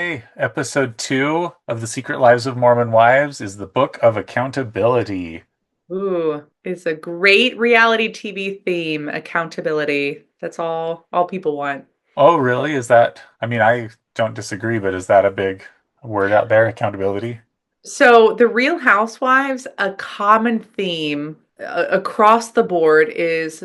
Okay, episode 2 of The Secret Lives of Mormon Wives is the Book of Accountability. Ooh, it's a great reality TV theme, accountability. That's all people want. Oh, really? I don't disagree, but is that a big word out there, accountability? So, the Real Housewives, a common theme across the board is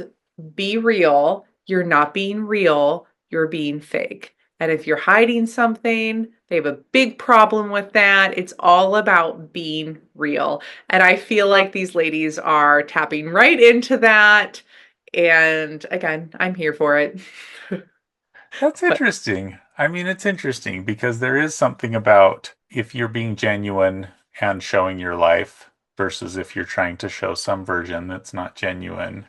be real. You're not being real, you're being fake. And if you're hiding something, they have a big problem with that. It's all about being real. And I feel like these ladies are tapping right into that. And again, I'm here for it. That's But interesting. It's interesting because there is something about if you're being genuine and showing your life versus if you're trying to show some version that's not genuine.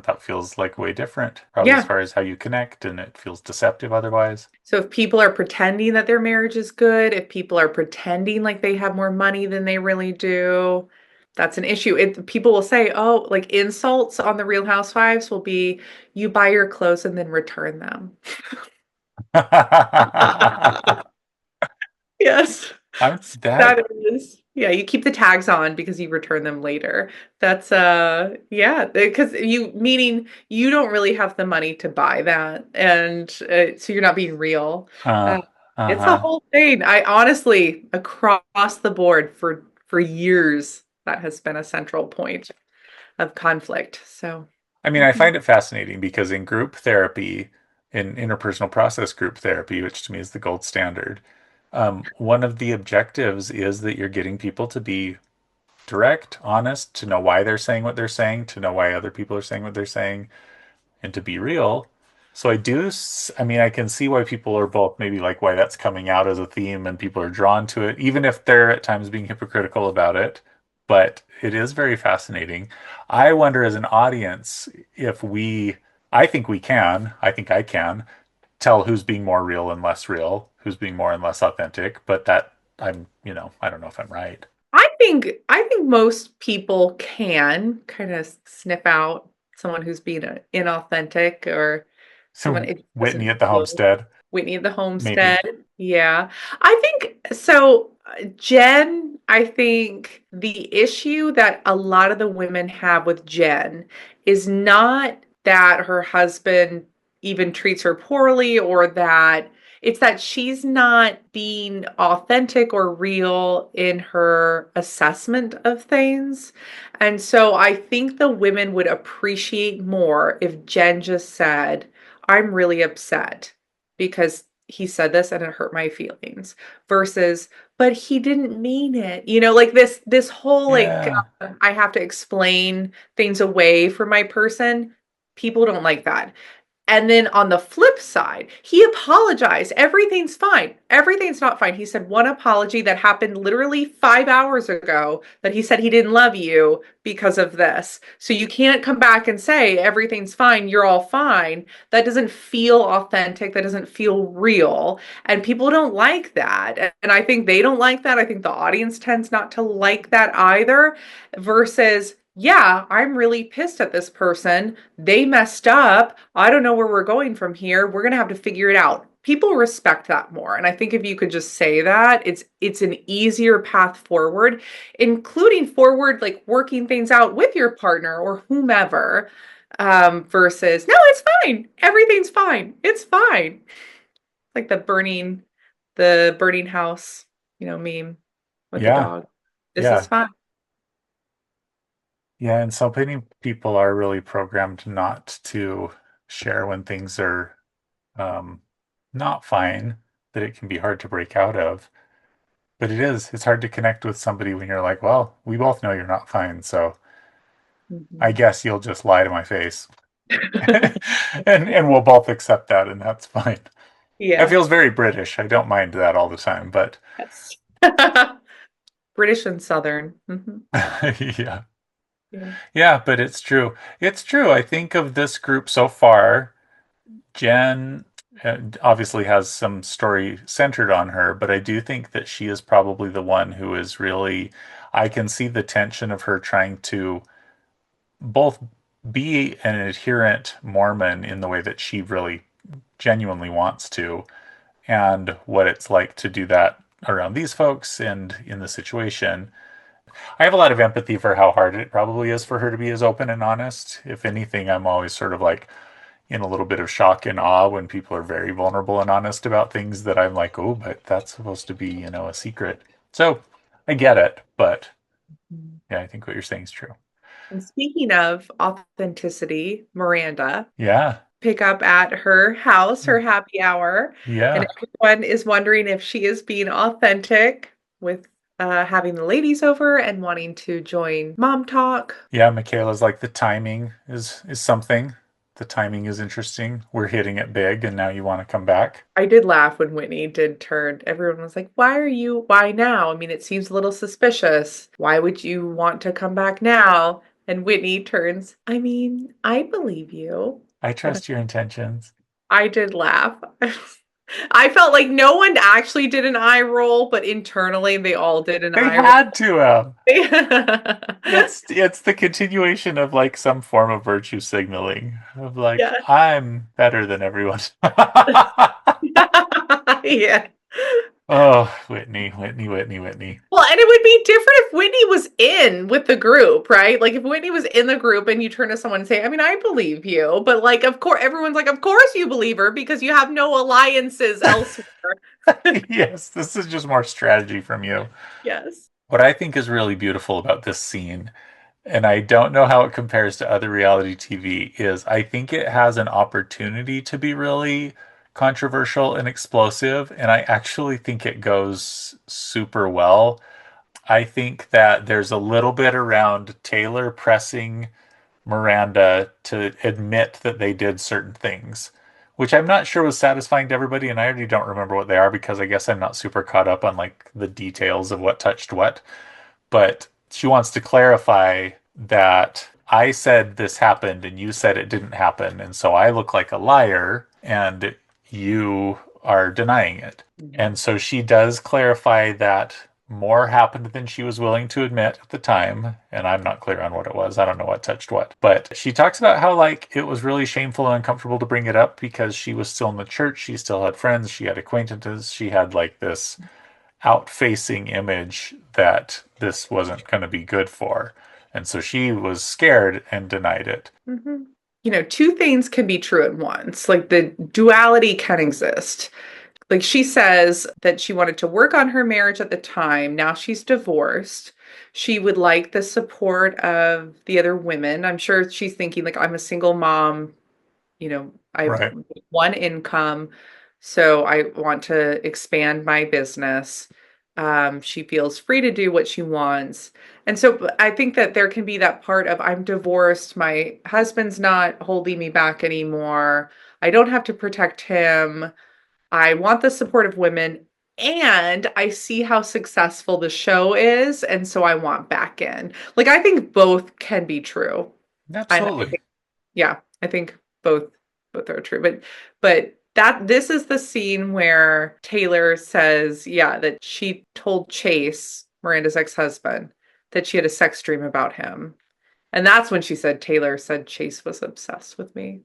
That feels like way different, probably as yeah. far as how you connect, and it feels deceptive otherwise. So if people are pretending that their marriage is good, if people are pretending like they have more money than they really do, that's an issue. People will say, oh, like insults on the Real Housewives will be, you buy your clothes and then return them. Yes, I'm that that is. Yeah, you keep the tags on because you return them later. That's yeah, because you meaning you don't really have the money to buy that and so you're not being real. uh Uh, it's a uh-huh. whole thing. I honestly across the board for years that has been a central point of conflict. So, I mhm. find it fascinating because in group therapy, in interpersonal process group therapy, which to me is the gold standard, one of the objectives is that you're getting people to be direct, honest, to know why they're saying what they're saying, to know why other people are saying what they're saying, and to be real. So I can see why people are both maybe like why that's coming out as a theme and people are drawn to it, even if they're at times being hypocritical about it. But it is very fascinating. I wonder as an audience if I think I think I can tell who's being more real and less real, who's being more and less authentic, but I don't know if I'm right. I think most people can kind of sniff out someone who's being inauthentic or someone So it Whitney doesn't at the flow. homestead, Whitney at the maybe. homestead. Yeah. I think so. Jen, I think the issue that a lot of the women have with Jen is not that her husband even treats her poorly or that it's that she's not being authentic or real in her assessment of things. And so I think the women would appreciate more if Jen just said, I'm really upset because he said this and it hurt my feelings versus but he didn't mean it, like this whole like Yeah. I have to explain things away from my person. People don't like that. And then on the flip side, he apologized. Everything's fine. Everything's not fine. He said one apology that happened literally 5 hours ago that he said he didn't love you because of this. So you can't come back and say everything's fine. You're all fine. That doesn't feel authentic. That doesn't feel real. And people don't like that. And I think they don't like that. I think the audience tends not to like that either. Versus, yeah, I'm really pissed at this person. They messed up. I don't know where we're going from here. We're going to have to figure it out. People respect that more. And I think if you could just say that, it's an easier path forward, including forward like working things out with your partner or whomever, versus no, it's fine. Everything's fine. It's fine. Like the burning house, meme with the Yeah. dog. This is Yeah. fine. Yeah, and so many people are really programmed not to share when things are um, not fine, that it can be hard to break out of. But it's hard to connect with somebody when you're like, well, we both know you're not fine, so I Mhm. guess you'll just lie to my face. And we'll both accept that, and that's fine. That Yeah. feels very British. I don't mind that all the time, but Yes. British and Southern. yeah. Yeah. Yeah, but it's true. It's true. I think of this group so far. Jen obviously has some story centered on her, but I do think that she is probably the one who is really, I can see the tension of her trying to both be an adherent Mormon in the way that she really genuinely wants to, and what it's like to do that around these folks and in the situation. I have a lot of empathy for how hard it probably is for her to be as open and honest. If anything, I'm always sort of like in a little bit of shock and awe when people are very vulnerable and honest about things that I'm like, oh, but that's supposed to be, a secret. So I get it, but yeah, I think what you're saying is true. And speaking of authenticity, Miranda Yeah. pick up at her house, her happy hour, and Yeah. everyone is wondering if she is being authentic with having the ladies over and wanting to join mom talk. Yeah, Michaela's like the timing is something. The timing is interesting. We're hitting it big and now you want to come back. I did laugh when Whitney did turn. Everyone was like, why now? I mean, it seems a little suspicious. Why would you want to come back now? And Whitney turns, I mean, I believe you. I And trust your intentions. I did laugh. I felt like no one actually did an eye roll, but internally they all did an They eye roll. had to It's the continuation of like some form of virtue signaling of like Yeah. I'm better than everyone. Yeah. Oh, Whitney, Whitney, Whitney, Whitney. Well, and it would be different if Whitney was in with the group, right? Like if Whitney was in the group and you turn to someone and say, I mean, I believe you, but like, of course, everyone's like, of course you believe her because you have no alliances elsewhere. Yes, this is just more strategy from you. Yes. What I think is really beautiful about this scene, and I don't know how it compares to other reality TV, is I think it has an opportunity to be really controversial and explosive, and I actually think it goes super well. I think that there's a little bit around Taylor pressing Miranda to admit that they did certain things, which I'm not sure was satisfying to everybody, and I already don't remember what they are because I guess I'm not super caught up on like the details of what touched what. But she wants to clarify that I said this happened and you said it didn't happen, and so I look like a liar and you are denying it. Mhm. And so she does clarify that more happened than she was willing to admit at the time, and I'm not clear on what it was. I don't know what touched what. But she talks about how like it was really shameful and uncomfortable to bring it up because she was still in the church, she still had friends, she had acquaintances, she had like this out-facing image that this wasn't going to be good for. And so she was scared and denied it. Mhm. You know, two things can be true at once. Like the duality can exist. Like she says that she wanted to work on her marriage at the time. Now she's divorced. She would like the support of the other women. I'm sure she's thinking, like, I'm a single mom, I have Right. one income, so I want to expand my business. She feels free to do what she wants. And so I think that there can be that part of I'm divorced, my husband's not holding me back anymore. I don't have to protect him. I want the support of women and I see how successful the show is, and so I want back in. Like I think both can be true. I Absolutely. think yeah, I think both are true. But that this is the scene where Taylor says, yeah, that she told Chase, Miranda's ex-husband, that she had a sex dream about him. And that's when she said Taylor said Chase was obsessed with me,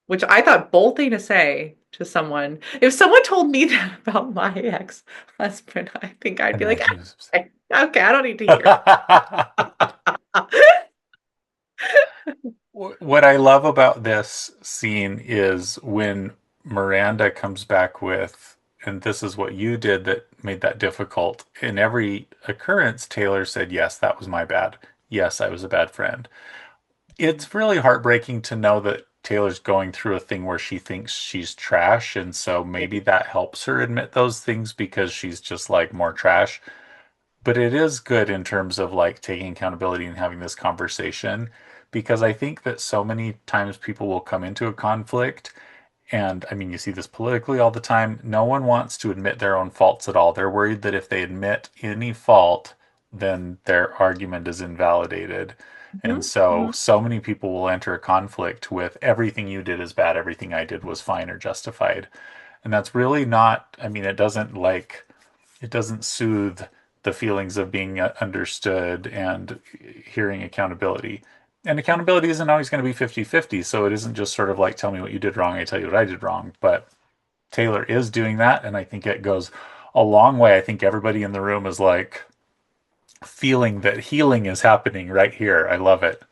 which I thought bold thing to say to someone. If someone told me that about my ex-husband, I think I'd I be know like, he was okay, okay, I don't need to hear it. What I love about this scene is when Miranda comes back with, and this is what you did that made that difficult. In every occurrence, Taylor said, yes, that was my bad. Yes, I was a bad friend. It's really heartbreaking to know that Taylor's going through a thing where she thinks she's trash. And so maybe that helps her admit those things because she's just like more trash. But it is good in terms of like taking accountability and having this conversation because I think that so many times people will come into a conflict and I mean, you see this politically all the time. No one wants to admit their own faults at all. They're worried that if they admit any fault, then their argument is invalidated. And Mhm, so, mhm, so many people will enter a conflict with everything you did is bad, everything I did was fine or justified. And that's really not, I mean, it doesn't soothe the feelings of being understood and hearing accountability. And accountability isn't always going to be 50-50, so it isn't just sort of like tell me what you did wrong, I tell you what I did wrong, but Taylor is doing that, and I think it goes a long way. I think everybody in the room is like feeling that healing is happening right here. I love it.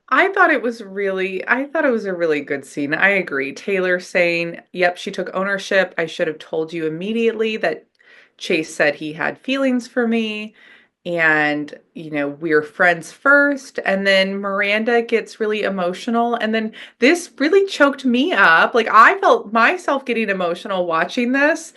I thought it was a really good scene. I agree. Taylor saying, "Yep, she took ownership. I should have told you immediately that Chase said he had feelings for me and, we're friends first." And then Miranda gets really emotional and then this really choked me up. Like I felt myself getting emotional watching this.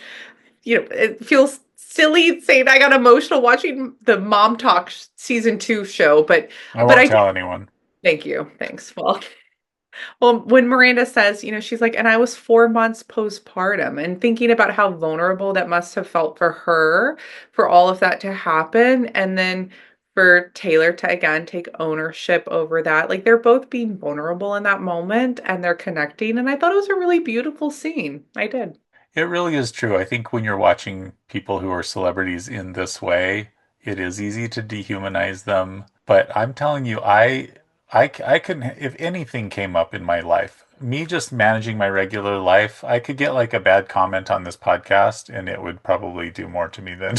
It feels silly saying I got emotional watching the Mom Talk season 2 show, but I but won't I did. tell anyone. Thank you. Thanks. Well, when Miranda says, she's like, and I was 4 months postpartum, and thinking about how vulnerable that must have felt for her, for all of that to happen, and then for Taylor to again take ownership over that. Like they're both being vulnerable in that moment and they're connecting. And I thought it was a really beautiful scene. I did. It really is true. I think when you're watching people who are celebrities in this way, it is easy to dehumanize them. But I'm telling you, I can, if anything came up in my life, me just managing my regular life, I could get like a bad comment on this podcast and it would probably do more to me than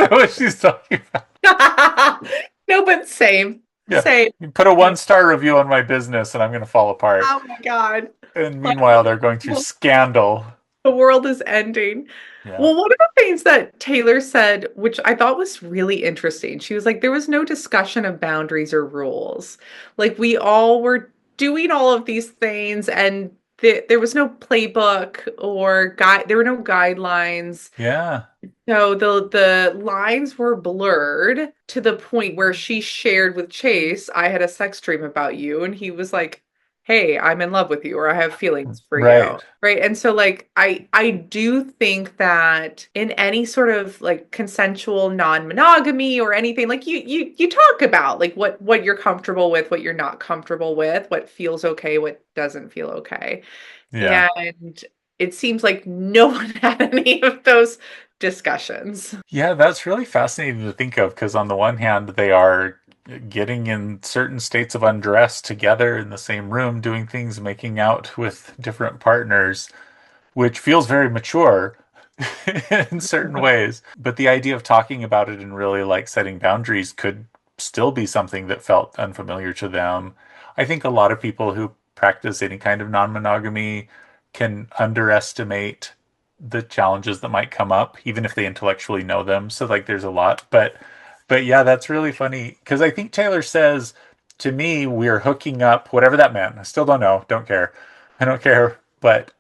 what she's talking about. No, but same. Yeah. Same. You put a Same. 1-star review on my business and I'm going to fall apart. Oh my God. And Like, meanwhile, they're going through scandal. the world is ending. Yeah. Well, one of the things that Taylor said, which I thought was really interesting, she was like, there was no discussion of boundaries or rules. Like, we all were doing all of these things, and there was no playbook or guide, there were no guidelines. Yeah. No, the lines were blurred to the point where she shared with Chase, I had a sex dream about you, and he was like, "Hey, I'm in love with you," or "I have feelings for you." Right. Right? And so like I do think that in any sort of like consensual non-monogamy or anything, like you talk about like what you're comfortable with, what you're not comfortable with, what feels okay, what doesn't feel okay. Yeah. And it seems like no one had any of those discussions. Yeah, that's really fascinating to think of because, on the one hand, they are getting in certain states of undress together in the same room, doing things, making out with different partners, which feels very mature in certain ways. But the idea of talking about it and really like setting boundaries could still be something that felt unfamiliar to them. I think a lot of people who practice any kind of non monogamy can underestimate the challenges that might come up, even if they intellectually know them. So like there's a lot. But yeah, that's really funny. Because I think Taylor says to me, we're hooking up, whatever that meant. I still don't know, don't care. I don't care. But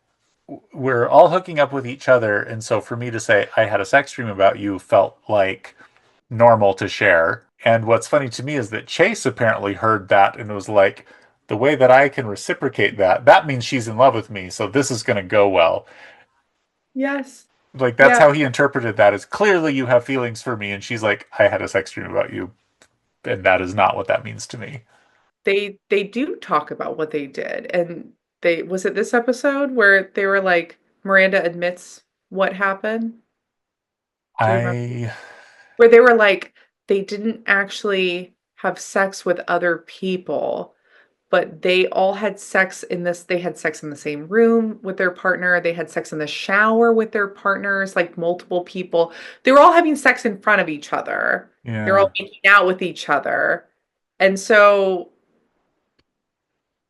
we're all hooking up with each other. And so for me to say, I had a sex dream about you felt like normal to share. And what's funny to me is that Chase apparently heard that and was like, the way that I can reciprocate that, that means she's in love with me. So this is going to go well. Yes. Like, that's Yeah. how he interpreted that, is clearly you have feelings for me. And she's like, I had a sex dream about you. And that is not what that means to me. They do talk about what they did. And they was it this episode where they were like Miranda admits what happened? Do you remember? I, Where they were like they didn't actually have sex with other people, but they all had sex in this they had sex in the same room with their partner, they had sex in the shower with their partners, like multiple people. They were all having sex in front of each other. They're yeah, all making out with each other. And so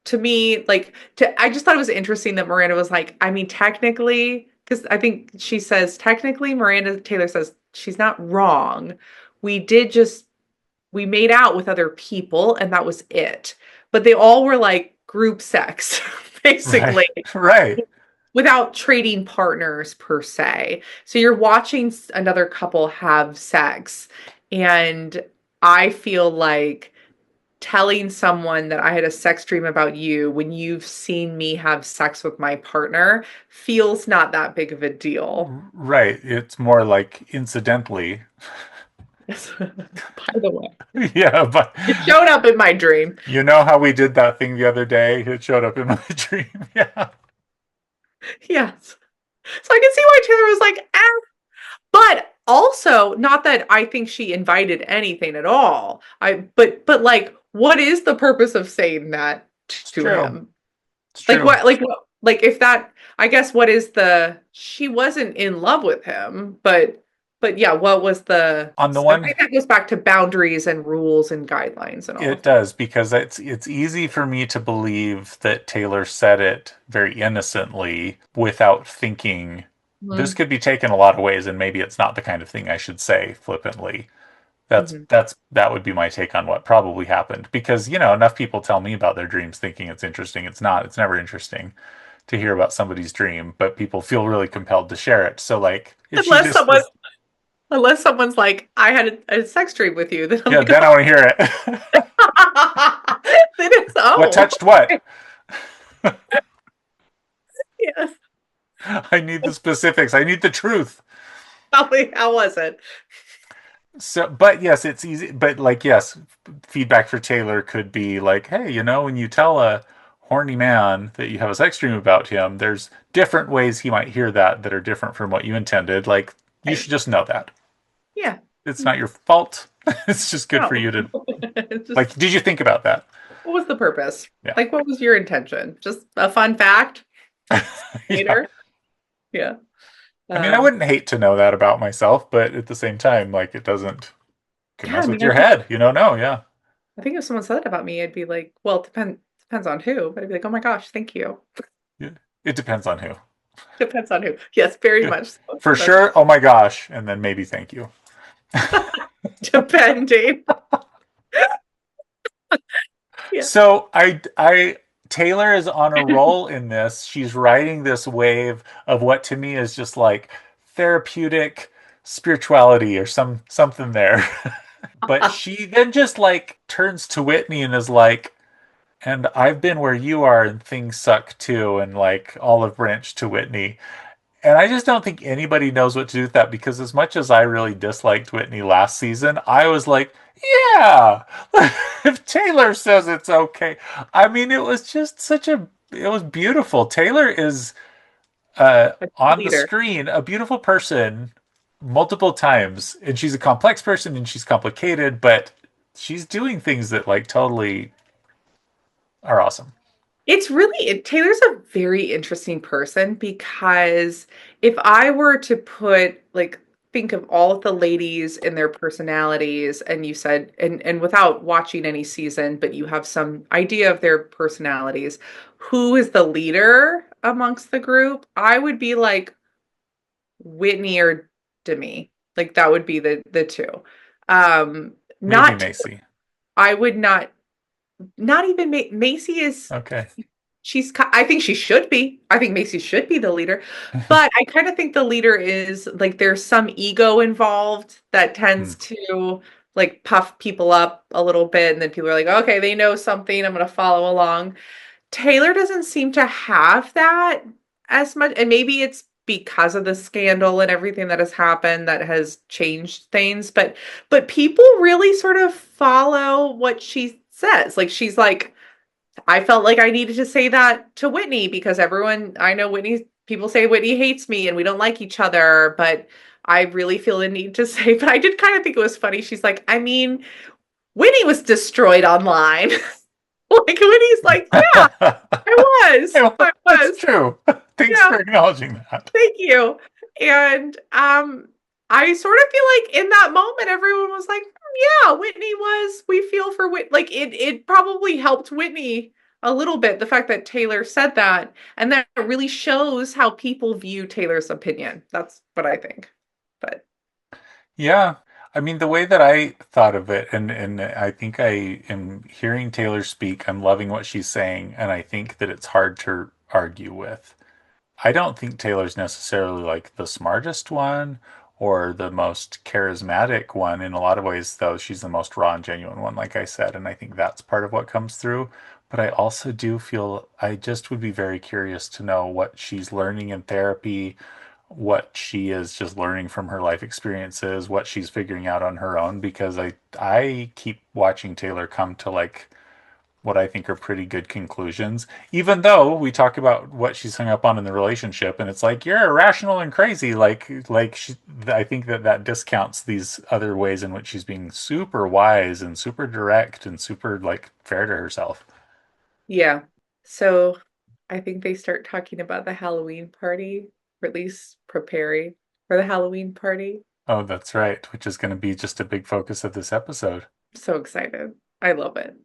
to me, I just thought it was interesting that Miranda was like, I mean, technically, because I think she says technically, Miranda Taylor says she's not wrong. We did just we made out with other people and that was it. But they all were like group sex, right, basically, right. without trading partners per se. So you're watching another couple have sex. And I feel like telling someone that I had a sex dream about you when you've seen me have sex with my partner feels not that big of a deal. Right. It's more like incidentally. By the way, Yeah, but it showed up in my dream. you know how we did that thing the other day? It showed up in my dream. Yeah. Yes. So I can see why Taylor was like, ah. But also, not that I think she invited anything at all. But like, what is the purpose of saying that It's to true. him? It's true. Like if that, I guess what is the, she wasn't in love with him, but yeah, what was the, On the I one, think that goes back to boundaries and rules and guidelines and all it of that. does because it's easy for me to believe that Taylor said it very innocently without thinking this Mm-hmm. could be taken a lot of ways and maybe it's not the kind of thing I should say flippantly. Mm-hmm. That would be my take on what probably happened because enough people tell me about their dreams thinking it's interesting. It's not. It's never interesting to hear about somebody's dream, but people feel really compelled to share it. So like if she Unless just someone, was unless someone's like, I had a sex dream with you, then I'm yeah, like, then I want to hear it. then it's, What oh, touched what? yes, I need the specifics. I need the truth. probably, how was it? So, but yes, it's easy. But like, yes, feedback for Taylor could be like, hey, when you tell a horny man that you have a sex dream about him, there's different ways he might hear that are different from what you intended. Like, you Right. should just know that. Yeah. It's not your fault. It's just good for No. you to, Just, like, did you think about that? what was the purpose? Yeah. Like, what was your intention? Just a fun fact Yeah. later? Yeah. I mean, I Um, wouldn't hate to know that about myself, but at the same time, like, it doesn't, can yeah, I mess with mean, your head. You don't know. Yeah. I think if someone said that about me, I'd be like, well, depends on who, but I'd be like, oh my gosh, thank you. Yeah. It depends on who. Depends on who. Yes, very much so. For That's sure. Oh my gosh. And then maybe thank you. depending. Yeah. So Taylor is on a roll in this. She's riding this wave of what to me is just like therapeutic spirituality or something there. But she then just like turns to Whitney and is like, and I've been where you are and things suck too, and like olive branch to Whitney. And I just don't think anybody knows what to do with that because as much as I really disliked Whitney last season, I was like, yeah, if Taylor says it's okay. I mean, it was just it was beautiful. Taylor is A on the leader. screen a beautiful person multiple times, and she's a complex person and she's complicated, but she's doing things that like totally are awesome. It's really, Taylor's a very interesting person because if I were to put like think of all of the ladies and their personalities and you said and without watching any season, but you have some idea of their personalities, who is the leader amongst the group? I would be like Whitney or Demi. Like that would be the two. Maybe Not Macy. I would not even Macy is Okay. I think she should be. I think Macy should be the leader. But I kind of think the leader is like there's some ego involved that Hmm. tends to like puff people up a little bit. And then people are like, okay, they know something. I'm going to follow along. Taylor doesn't seem to have that as much. And maybe it's because of the scandal and everything that has happened that has changed things. But people really sort of follow what she says. Like she's like, I felt like I needed to say that to Whitney because I know Whitney, people say Whitney hates me and we don't like each other, but I really feel the need to say, but I did kind of think it was funny. She's like, I mean, Whitney was destroyed online. Like Whitney's like, yeah, I That's was. true. Thanks Yeah, for acknowledging that. thank you. And I sort of feel like in that moment everyone was like, yeah, Whitney was, we feel for Whit like it probably helped Whitney a little bit, the fact that Taylor said that. And that really shows how people view Taylor's opinion. That's what I think. But Yeah. I mean, the way that I thought of it, and I think I am hearing Taylor speak, I'm loving what she's saying, and I think that it's hard to argue with. I don't think Taylor's necessarily like the smartest one or the most charismatic one. In a lot of ways, though, she's the most raw and genuine one, like I said, and I think that's part of what comes through. But I also do feel I just would be very curious to know what she's learning in therapy, what she is just learning from her life experiences, what she's figuring out on her own, because I keep watching Taylor come to like what I think are pretty good conclusions, even though we talk about what she's hung up on in the relationship, and it's like you're irrational and crazy. I think that discounts these other ways in which she's being super wise and super direct and super like fair to herself. yeah. So I think they start talking about the Halloween party, or at least preparing for the Halloween party. Oh, that's right, which is going to be just a big focus of this episode. So excited. I love it.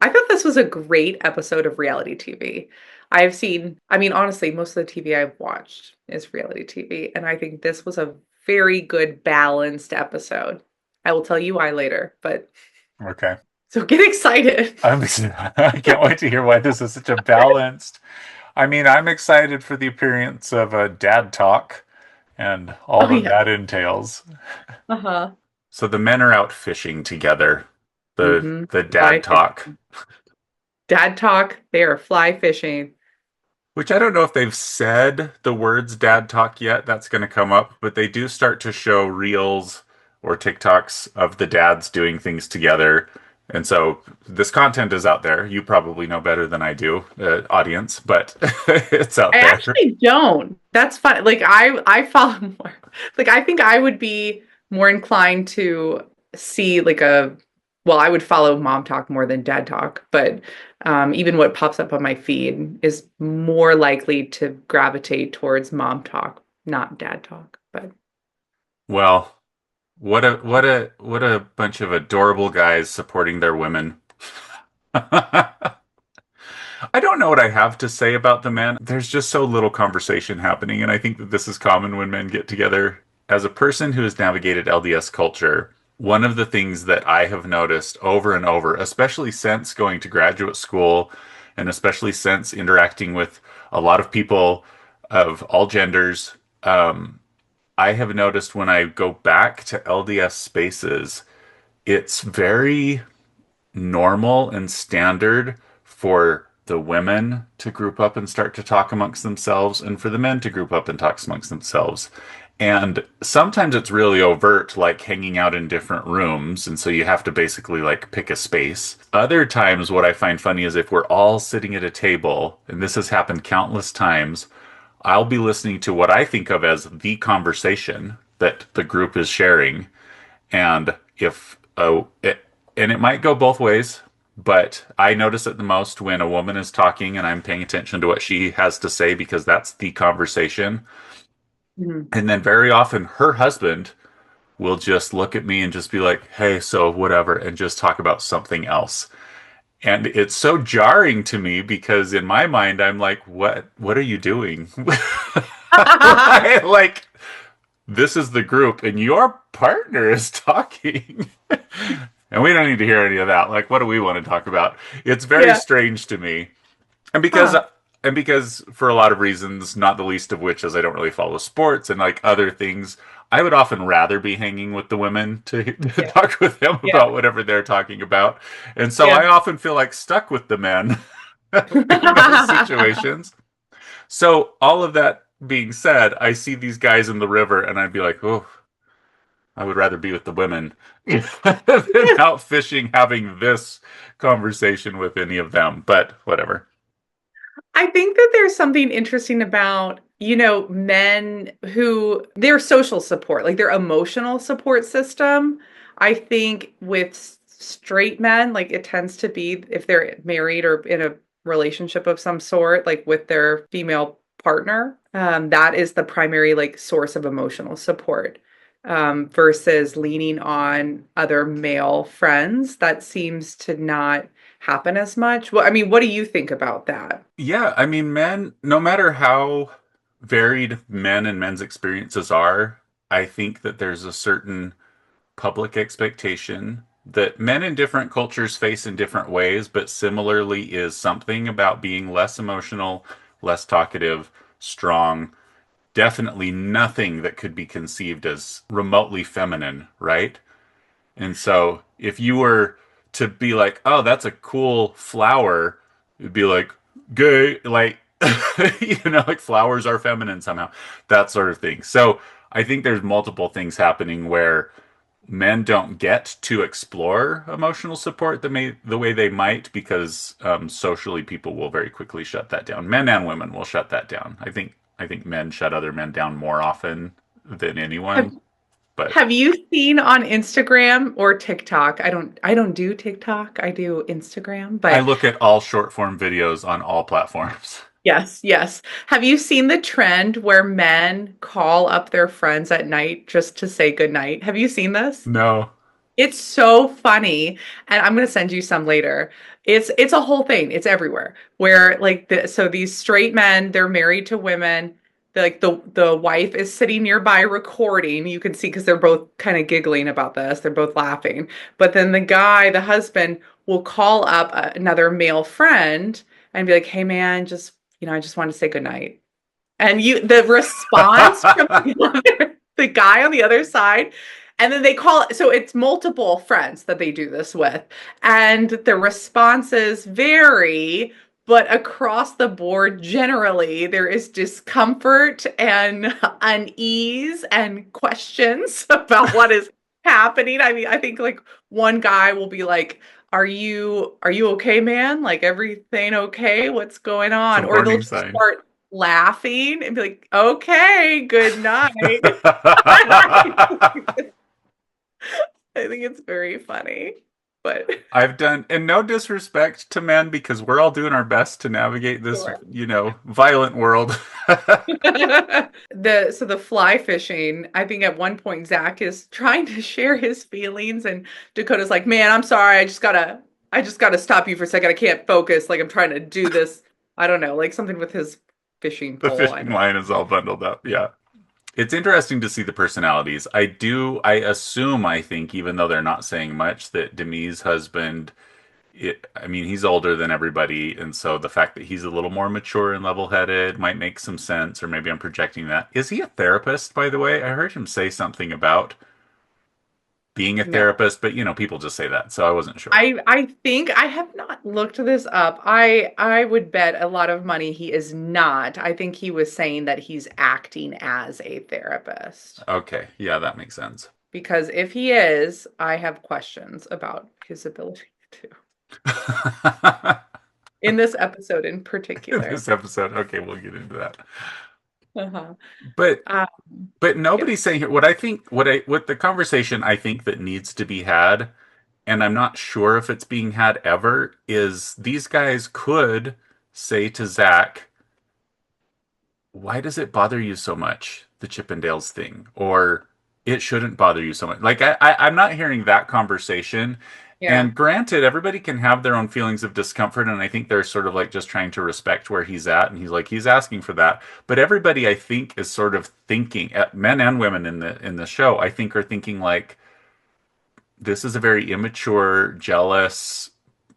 I thought this was a great episode of reality TV. I've seen, I mean, honestly, most of the TV I've watched is reality TV, and I think this was a very good, balanced episode. I will tell you why later, but Okay. so get excited. I can't wait to hear why this is such a balanced. I mean, I'm excited for the appearance of a dad talk and all Oh, that yeah. that entails. Uh-huh. So the men are out fishing together. The Mm-hmm. the Fly dad talk, fishing. Dad talk. They are fly fishing. which I don't know if they've said the words dad talk yet. That's going to come up, but they do start to show reels or TikToks of the dads doing things together. And so this content is out there. You probably know better than I do, audience, but it's out I there. actually don't. That's fun. Like I follow more. Like I think I would be more inclined to see like a well, I would follow mom talk more than dad talk, but even what pops up on my feed is more likely to gravitate towards mom talk, not dad talk. But Well, what a bunch of adorable guys supporting their women. I don't know what I have to say about the men. There's just so little conversation happening, and I think that this is common when men get together. As a person who has navigated LDS culture, one of the things that I have noticed over and over, especially since going to graduate school, and especially since interacting with a lot of people of all genders, I have noticed when I go back to LDS spaces, it's very normal and standard for the women to group up and start to talk amongst themselves and for the men to group up and talk amongst themselves. And sometimes it's really overt, like hanging out in different rooms. And so you have to basically like pick a space. Other times, what I find funny is if we're all sitting at a table, and this has happened countless times, I'll be listening to what I think of as the conversation that the group is sharing. And if and it might go both ways, but I notice it the most when a woman is talking and I'm paying attention to what she has to say because that's the conversation. mhm. And then very often her husband will just look at me and just be like, "Hey, so whatever," and just talk about something else. And it's so jarring to me because in my mind I'm like, "What are you doing?" Right? Like this is the group and your partner is talking. And we don't need to hear any of that. Like, what do we want to talk about? It's very Yeah. strange to me. And because Huh. and because for a lot of reasons, not the least of which is I don't really follow sports and like other things, I would often rather be hanging with the women to Yeah. talk with them Yeah. about whatever they're talking about. And so Yeah. I often feel like stuck with the men in those situations. So all of that being said, I see these guys in the river and I'd be like, oh, I would rather be with the women than out fishing having this conversation with any of them. But whatever. I think that there's something interesting about, men who their social support, like their emotional support system. I think with straight men, like it tends to be if they're married or in a relationship of some sort, like with their female partner, that is the primary like source of emotional support. Versus leaning on other male friends, that seems to not happen as much. Well, I mean, what do you think about that? Yeah, I mean, men, no matter how varied men and men's experiences are, I think that there's a certain public expectation that men in different cultures face in different ways, but similarly is something about being less emotional, less talkative, strong, definitely nothing that could be conceived as remotely feminine, right? And so if you were to be like, oh, that's a cool flower, it'd be like, gay, like, like flowers are feminine somehow, that sort of thing. So I think there's multiple things happening where men don't get to explore emotional support the way they might because socially people will very quickly shut that down. Men and women will shut that down. I think men shut other men down more often than Have anyone. But have you seen on Instagram or TikTok? I don't do TikTok. I do Instagram, I but look at all short form videos on all platforms. Yes, yes. Have you seen the trend where men call up their friends at night just to say goodnight? Have you seen this? No. It's so funny, and I'm gonna send you some later. It's a whole thing. It's everywhere. Where like so these straight men, they're married to women. Like the wife is sitting nearby recording. You can see because they're both kind of giggling about this. They're both laughing. But then the guy, the husband, will call up another male friend and be like, "Hey man, just I just want to say goodnight." And the response from the guy on the other side, and then they call it, so it's multiple friends that they do this with, and the responses vary, but across the board, generally, there is discomfort and unease and questions about what is happening. I mean, I think like one guy will be like, are you okay, man? Like everything okay? What's going It's a on? Or they'll warning just sign. start laughing and be like, okay, good night. I think it's very funny. But I've done, and no disrespect to men because we're all doing our best to navigate this, sure. violent world. The fly fishing, I think at one point Zach is trying to share his feelings and Dakota's like, man, I'm sorry, I just gotta stop you for a second. I can't focus. Like I'm trying to do this. I don't know, like something with his fishing The pole. I fishing don't line is all bundled up. Yeah. It's interesting to see the personalities. I assume, I think, even though they're not saying much, that Demi's husband, I mean, he's older than everybody. And so the fact that he's a little more mature and level headed might make some sense, or maybe I'm projecting that. Is he a therapist, by the way? I heard him say something about being a no. therapist, but people just say that. So I wasn't sure. I think I have not looked this up. I would bet a lot of money he is not. I think he was saying that he's acting as a therapist. Okay. Yeah, that makes sense. Because if he is, I have questions about his ability to in this episode in particular. This episode. Okay, we'll get into that. Uh-huh. But Um, But yeah, nobody's saying here what I think what the conversation I think that needs to be had, and I'm not sure if it's being had ever, is these guys could say to Zach, why does it bother you so much, the Chippendales thing? Or it shouldn't bother you so much. Like I'm not hearing that conversation. yeah, And granted, everybody can have their own feelings of discomfort, and I think they're sort of like just trying to respect where he's at, and he's asking for that. But everybody, I think, is sort of thinking, men and women in the show, I think, are thinking like this is a very immature, jealous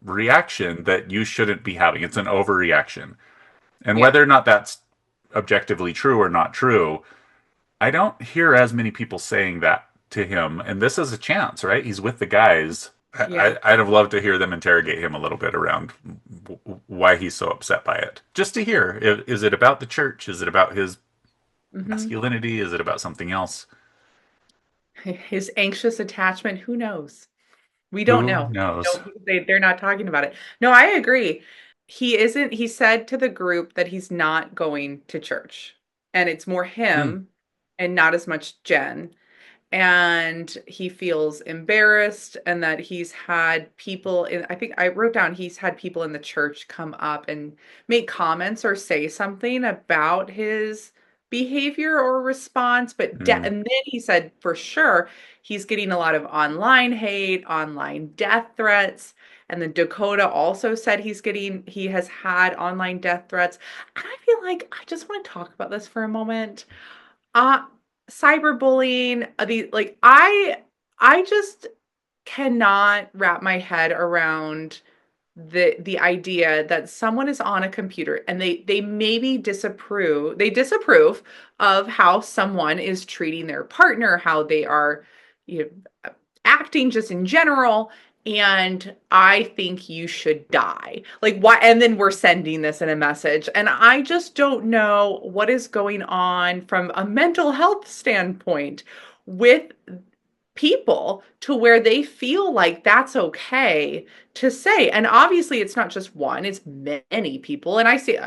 reaction that you shouldn't be having. It's an overreaction, and yeah, whether or not that's objectively true or not true, I don't hear as many people saying that to him. And this is a chance, right? He's with the guys. yeah. I'd have loved to hear them interrogate him a little bit around why he's so upset by it. Just to hear, is it about the church? Is it about his Hmm. masculinity? Is it about something else? His anxious attachment, who knows? We don't Who know. knows? They're not talking about it. No, I agree. He isn't, he said to the group that he's not going to church. And it's more Hmm. him and not as much Jen. And he feels embarrassed and that he's had people in, I think I wrote down he's had people in the church come up and make comments or say something about his behavior or response, but Hmm. and then he said for sure he's getting a lot of online hate, online death threats. And then Dakota also said he has had online death threats. And I feel like I just want to talk about this for a moment. Uh cyberbullying, the like I just cannot wrap my head around the idea that someone is on a computer and they maybe disapprove of how someone is treating their partner, how they are, you know, acting just in general, and I think you should die. Like why, and then we're sending this in a message, and I just don't know what is going on from a mental health standpoint with people to where they feel like that's okay to say. And obviously it's not just one, it's many people. And I see,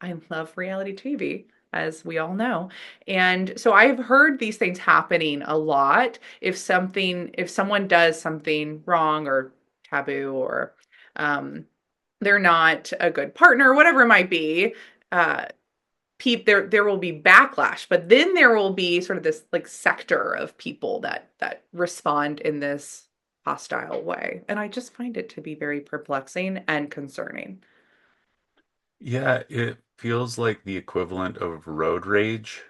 I love reality TV, as we all know. And so I've heard these things happening a lot. If someone does something wrong or taboo or um they're not a good partner, whatever it might be, uh, there will be backlash, but then there will be sort of this like sector of people that respond in this hostile way. And I just find it to be very perplexing and concerning. Yeah, it feels like the equivalent of road rage,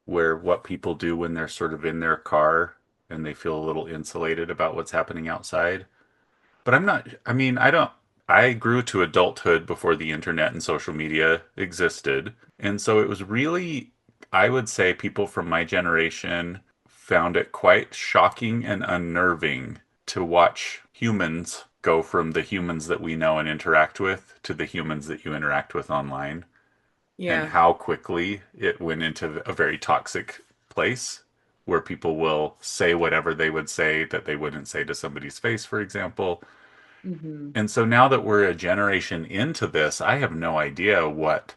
where what people do when they're sort of in their car and they feel a little insulated about what's happening outside. But I'm not, I mean, I don't, I grew to adulthood before the internet and social media existed. And so it was really, I would say people from my generation found it quite shocking and unnerving to watch humans go from the humans that we know and interact with to the humans that you interact with online, and Yeah. how quickly it went into a very toxic place where people will say whatever they would say that they wouldn't say to somebody's face, for example. Hmm. And so now that we're a generation into this, I have no idea what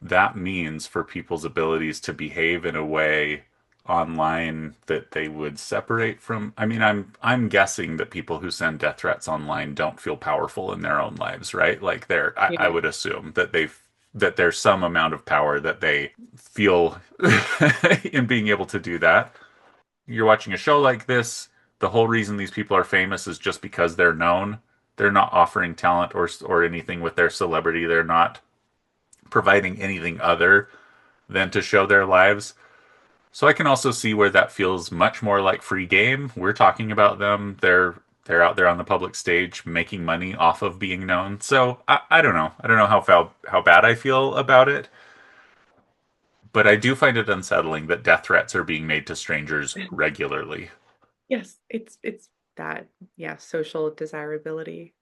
that means for people's abilities to behave in a way online that they would separate from. I mean, I'm guessing that people who send death threats online don't feel powerful in their own lives, right? Like I Yeah. would assume that that there's some amount of power that they feel in being able to do that. You're watching a show like this, the whole reason these people are famous is just because they're known. They're not offering talent or anything with their celebrity. They're not providing anything other than to show their lives. So I can also see where that feels much more like free game. We're talking about them. They're out there on the public stage making money off of being known. So I don't know. I don't know how bad I feel about it, but I do find it unsettling that death threats are being made to strangers regularly. Yes, it's that, yeah, social desirability.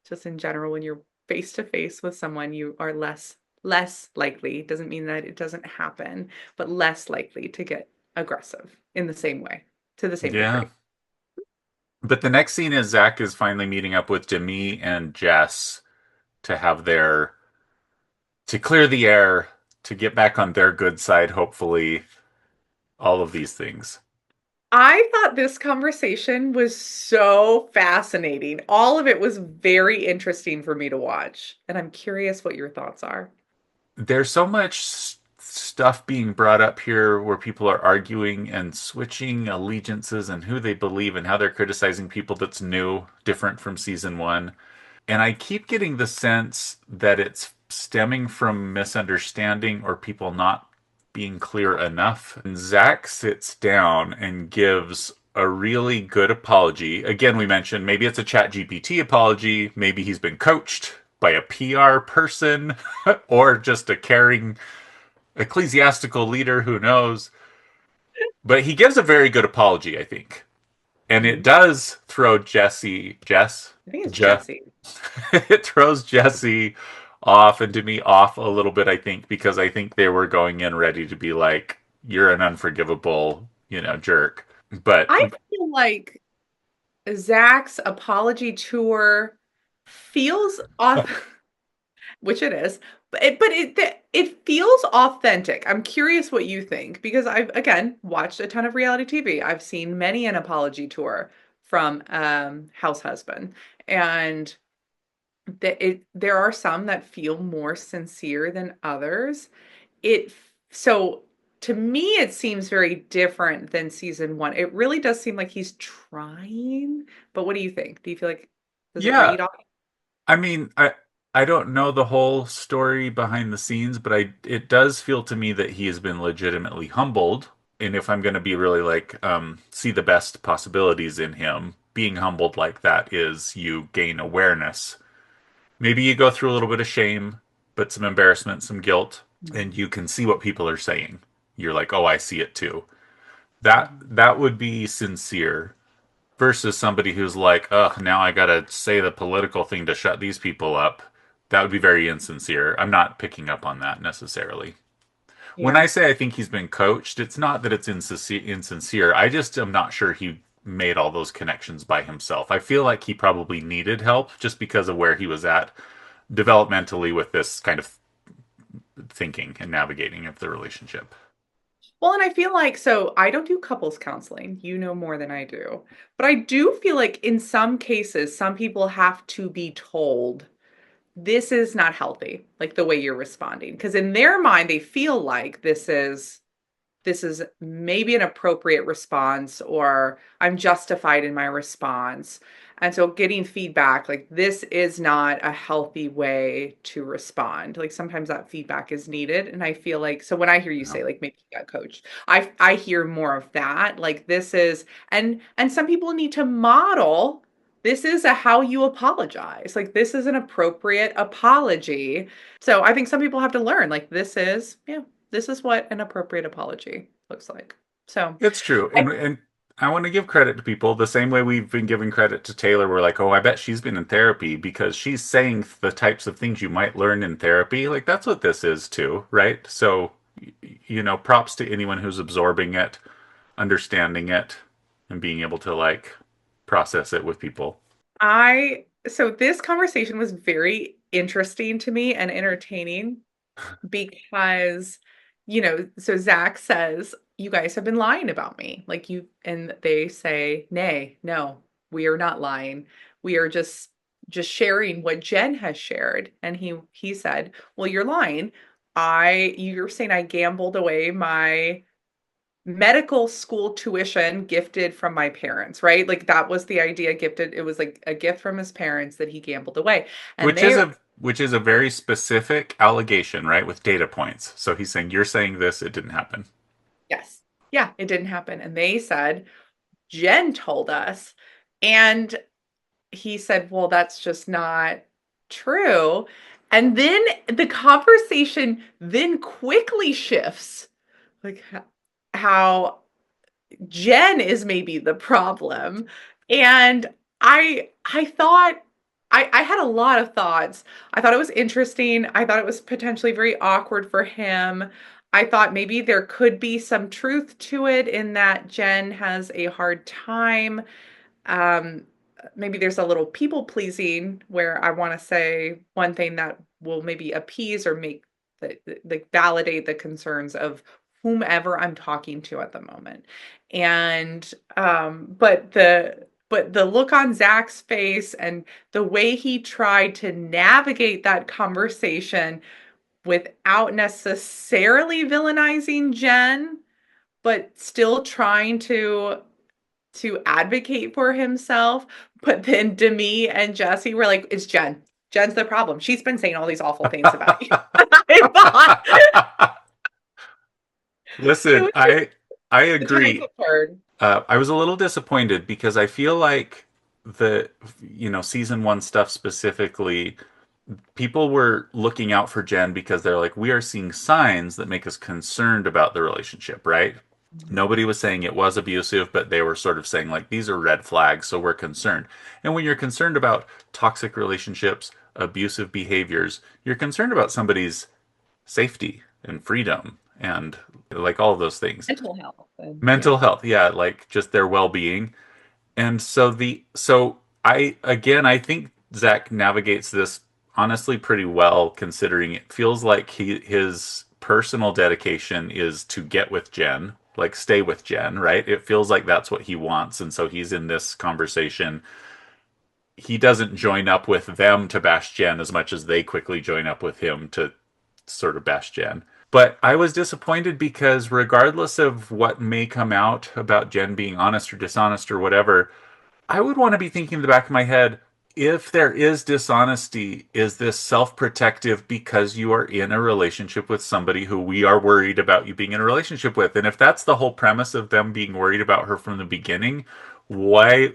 Just in general, when you're face to face with someone, you are less likely, doesn't mean that it doesn't happen, but less likely to get aggressive in the same way, to the same Yeah. degree. But the next scene is Zach is finally meeting up with Demi and Jess to have their to clear the air, to get back on their good side, hopefully, all of these things. I thought this conversation was so fascinating. All of it was very interesting for me to watch, and I'm curious what your thoughts are. There's so much stuff being brought up here where people are arguing and switching allegiances and who they believe and how they're criticizing people that's new, different from season one. And I keep getting the sense that it's stemming from misunderstanding or people not being clear enough. And Zach sits down and gives a really good apology. Again, we mentioned maybe it's a chat GPT apology, maybe he's been coached by a PR person or just a caring ecclesiastical leader, who knows. But he gives a very good apology, I think. And it Mhm. does throw I think it's Je, Jesse. it throws Jesse off and to me off a little bit, I think, because I think they were going in ready to be like, you're an unforgivable, jerk. But I feel like Zach's apology tour feels off, which it is, but it feels authentic. I'm curious what you think because I've again watched a ton of reality TV. I've seen many an apology tour from House Husband, and there are some that feel more sincere than others. It so to me it seems very different than season one. It really does seem like he's trying, but what do you think? Do you feel like does it yeah, read off? I mean, I don't know the whole story behind the scenes, but I it does feel to me that he has been legitimately humbled. And if I'm going to be really like see the best possibilities in him, being humbled like that is you gain awareness. Maybe you go through a little bit of shame, but some embarrassment, some guilt, and you can see what people are saying. You're like, "Oh, I see it too." Mhm. That would be sincere versus somebody who's like, "Ugh, now I got to say the political thing to shut these people up." That would be very insincere. I'm not picking up on that necessarily. When I Yeah. say I think he's been coached, it's not that it's insincere. I just am not sure he made all those connections by himself. I feel like he probably needed help just because of where he was at developmentally with this kind of thinking and navigating of the relationship. Well, and I feel like so I don't do couples counseling. You know more than I do. But I do feel like in some cases, some people have to be told this is not healthy, like the way you're responding. Because in their mind, they feel like this is maybe an appropriate response or I'm justified in my response. And so getting feedback, like this is not a healthy way to respond. Like sometimes that feedback is needed. And I feel like, so when I hear you No. say like maybe you got coached, I hear more of that. Like this is, and some people need to model this is a how you apologize. Like this is an appropriate apology. So I think some people have to learn like this is what an appropriate apology looks like. So, It's true. I, And I want to give credit to people the same way we've been giving credit to Taylor. We're like, oh, I bet she's been in therapy because she's saying the types of things you might learn in therapy. Like that's what this is too, right? So, props to anyone who's absorbing it, understanding it, and being able to like process it with people. so this conversation was very interesting to me and entertaining because, so Zach says, you guys have been lying about me. Like and they say, nay, no, we are not lying. We are just sharing what Jen has shared. And he said, well, you're lying. You're saying I gambled away my medical school tuition gifted from my parents, right? Like that was the idea gifted. It was like a gift from his parents that he gambled away. And Which is they a very specific allegation, right? With data points. So he's saying you're saying this, it didn't happen. Yes. Yeah, it didn't happen. And they said, Jen told us. And he said, well, that's just not true. And then the conversation then quickly shifts like how Jen is maybe the problem. And I thought I had a lot of thoughts. I thought it was interesting. I thought it was potentially very awkward for him. I thought maybe there could be some truth to it in that Jen has a hard time um, maybe there's a little people pleasing where I want to say one thing that will maybe appease or make like validate the concerns of whomever I'm talking to at the moment. And but the look on Zach's face and the way he tried to navigate that conversation without necessarily villainizing Jen, but still trying to advocate for himself. But then Demi and Jesse were like, it's Jen. Jen's the problem. She's been saying all these awful things about you. I thought it Listen, was just I the tables agree. have turned. I was a little disappointed because I feel like the season one stuff specifically, people were looking out for Jen because they're like, we are seeing signs that make us concerned about the relationship, right? Nobody was saying it was abusive, but they were sort of saying like these are red flags, so we're concerned. And when you're concerned about toxic relationships, abusive behaviors, you're concerned about somebody's safety and freedom and like all of those things. Mental health. And Mental yeah. health, yeah, like just their well-being. And so I think Zach navigates this honestly pretty well, considering it feels like his personal dedication is to get with Jen, like stay with Jen, right? It feels like that's what he wants, and so he's in this conversation. He doesn't join up with them to bash Jen as much as they quickly join up with him to sort of bash Jen. But I was disappointed because regardless of what may come out about Jen being honest or dishonest or whatever, I would want to be thinking in the back of my head, if there is dishonesty, is this self protective because you are in a relationship with somebody who we are worried about you being in a relationship with? And if that's the whole premise of them being worried about her from the beginning, why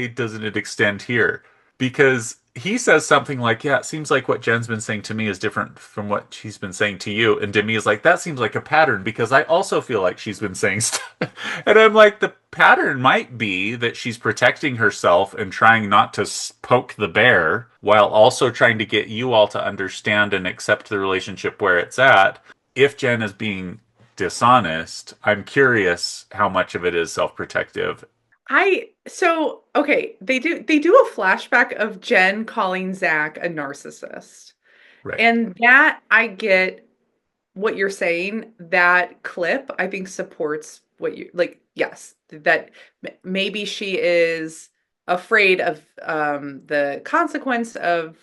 doesn't it extend here? Because he says something like, yeah, it seems like what Jen's been saying to me is different from what she's been saying to you. And Demi is like, that seems like a pattern because I also feel like she's been saying stuff. And I'm like, the pattern might be that she's protecting herself and trying not to poke the bear while also trying to get you all to understand and accept the relationship where it's at. If Jen is being dishonest, I'm curious how much of it is self protective. Okay, they do a flashback of Jen calling Zach a narcissist. Right. And that I get what you're saying, that clip, I think supports what you like. Yes, that maybe she is afraid of the consequence of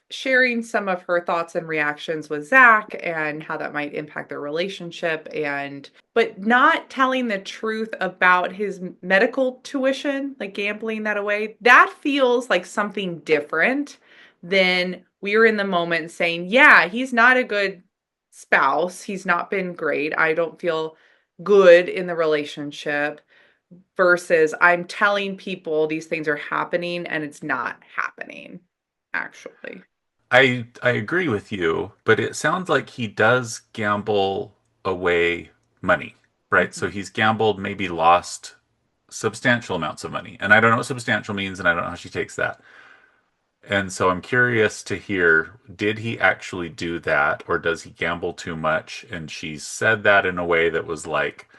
sharing some of her thoughts and reactions with Zach and how that might impact their relationship, and but not telling the truth about his medical tuition, like gambling that away. That feels like something different than we were in the moment saying, yeah, he's not a good spouse. He's not been great. I don't feel good in the relationship versus I'm telling people these things are happening and it's not happening, actually. I agree with you, but it sounds like he does gamble away money, right? So Mhm. he's gambled, maybe lost substantial amounts of money. And I don't know what substantial means, and I don't know how she takes that. And so I'm curious to hear, did he actually do that, or does he gamble too much? And she said that in a way that was like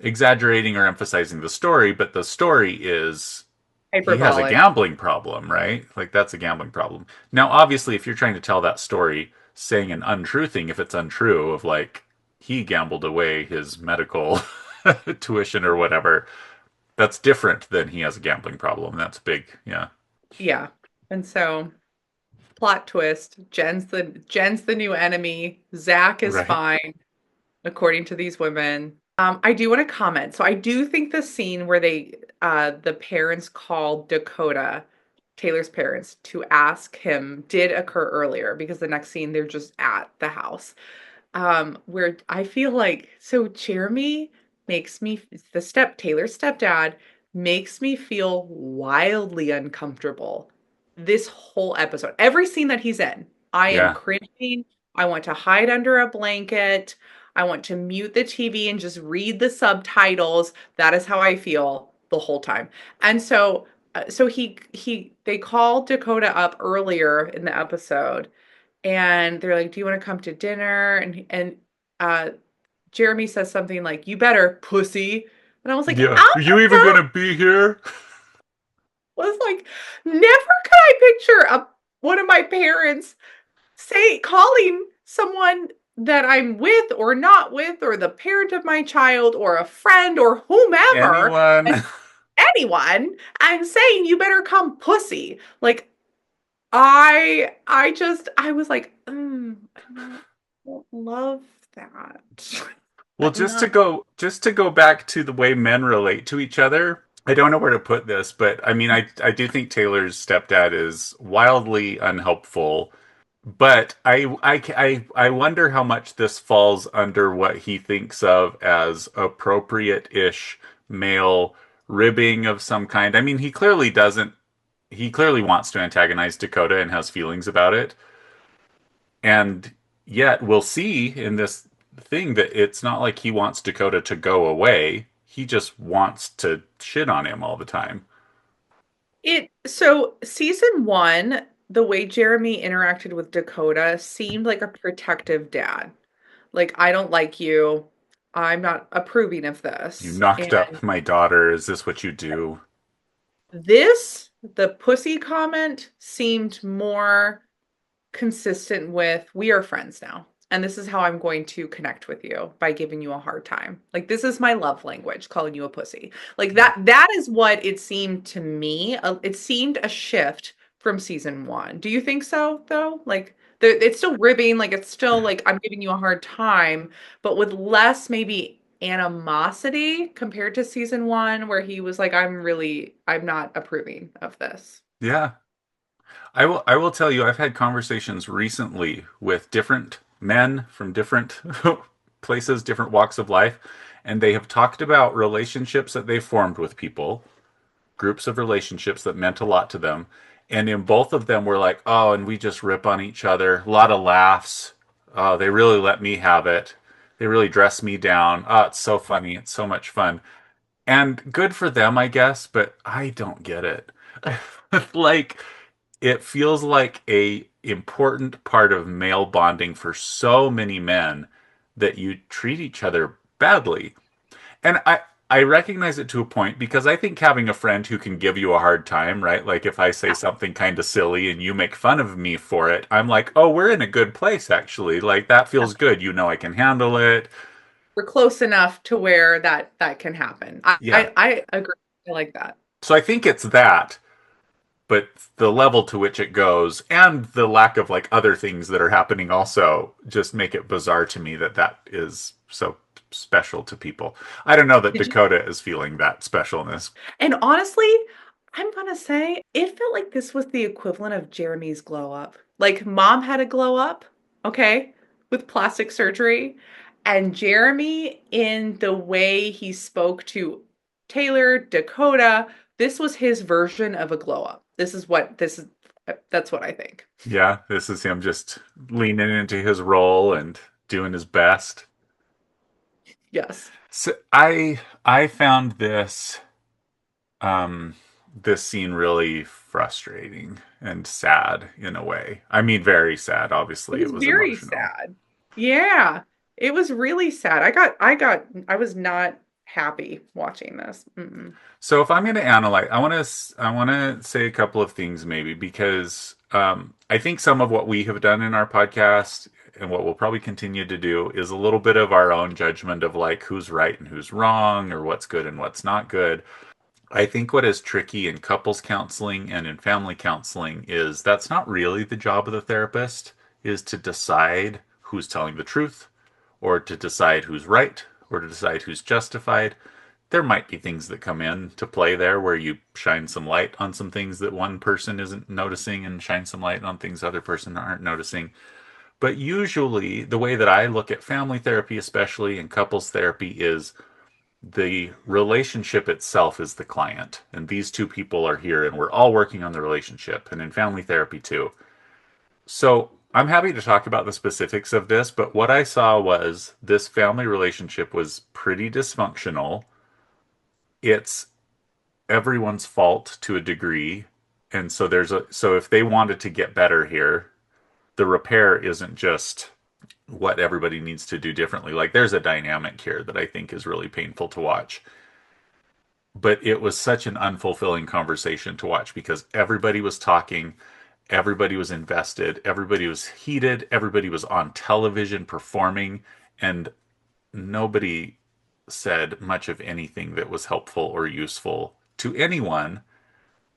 exaggerating or emphasizing the story, but the story is he has a Hyperbolic. gambling problem, right? Like that's a gambling problem. Now, obviously, if you're trying to tell that story, saying an untrue thing, if it's untrue, of like he gambled away his medical tuition or whatever, that's different than he has a gambling problem. That's big. Yeah. Yeah. And so plot twist, Jen's the new enemy. Zach is Right. fine, according to these women. I do want to comment. So I do think the scene where the parents called Dakota, Taylor's parents, to ask him did occur earlier because the next scene they're just at the house. Where I feel like so Jeremy makes me the step Taylor's stepdad makes me feel wildly uncomfortable this whole episode. Every scene that he's in, I am Yeah. cringing. I want to hide under a blanket. I want to mute the TV and just read the subtitles. That is how I feel the whole time. And so they called Dakota up earlier in the episode and they're like, "Do you want to come to dinner?" And uh Jeremy says something like, "You better, pussy." And I was like, Yeah. "Ow!" Are you even going to be here? Was like, never could I picture one of my parents calling someone that I'm with or not with, or the parent of my child, or a friend, or whomever, and Anyone? anyone, and saying, "You better come, pussy." Like, I was like, I don't love that. Well, I'm not. just to go back to the way men relate to each other. I don't know where to put this, but I mean, I do think Taylor's stepdad is wildly unhelpful. But I wonder how much this falls under what he thinks of as appropriate-ish male ribbing of some kind. I mean, he clearly doesn't. He clearly wants to antagonize Dakota and has feelings about it. And yet, we'll see in this thing that it's not like he wants Dakota to go away. He just wants to shit on him all the time. So season one, the way Jeremy interacted with Dakota seemed like a protective dad. Like, I don't like you. I'm not approving of You this. knocked And up my daughter. Is this what you do? the pussy comment seemed more consistent with we are friends now. And this is how I'm going to connect with you by giving you a hard time. Like, this is my love language, calling you a pussy. Like Yeah. that is what it seemed to me. It seemed a shift from season one. Do you think so though? Like it's still ribbing, like it's still like I'm giving you a hard time, but with less maybe animosity compared to season one where he was like, I'm not approving of this. Yeah. I will tell you I've had conversations recently with different men from different places, different walks of life, and they have talked about relationships that they've formed with people, groups of relationships that meant a lot to them. And in both of them, we're like, oh, and we just rip on each other. A lot of laughs. Oh, they really let me have it. They really dress me down. Oh, it's so funny. It's so much fun. And good for them, I guess, but I don't get it. Like, it feels like a important part of male bonding for so many men that you treat each other badly. And I recognize it to a point because I think having a friend who can give you a hard time, right? Like if I say Yeah. something kind of silly and you make fun of me for it, I'm like, "Oh, we're in a good place actually. Like that feels good. You know I can handle it." We're close enough to where that can happen. I Yeah. I, I agree. I like that. So I think it's that. but the level to which it goes and the lack of like other things that are happening also just make it bizarre to me that that is so special to people. I don't know that Did you? Dakota is feeling that specialness. And honestly, I'm gonna say it felt like this was the equivalent of Jeremy's glow up. Like mom had a glow up, okay, with plastic surgery, and Jeremy, in the way he spoke to Taylor, Dakota, this was his version of a glow up. This is that's what I think. Yeah, this is him just leaning into his role and doing his best. Yes. So I found um this scene really frustrating and sad in a way. I mean very sad, It obviously was it was very emotional. sad. Yeah. It was really sad. I was not happy watching this. Mm-mm. So if I'm going to analyze, I want to say a couple of things maybe because I think some of what we have done in our podcast and what we'll probably continue to do is a little bit of our own judgment of like who's right and who's wrong or what's good and what's not good. I think what is tricky in couples counseling and in family counseling is that's not really the job of the therapist is to decide who's telling the truth or to decide who's right or to decide who's justified. There might be things that come in to play there where you shine some light on some things that one person isn't noticing and shine some light on things other person aren't noticing. But usually the way that I look at family therapy especially and couples therapy is the relationship itself is the client. And these two people are here and we're all working on the relationship and in family therapy too. So I'm happy to talk about the specifics of this, but what I saw was this family relationship was pretty dysfunctional. It's everyone's fault to a degree. And so so if they wanted to get better here, the repair isn't just what everybody needs to do differently. Like there's a dynamic here that I think is really painful to watch. But it was such an unfulfilling conversation to watch because everybody was talking, everybody was invested, everybody was heated, everybody was on television performing, and nobody said much of anything that was helpful or useful to anyone.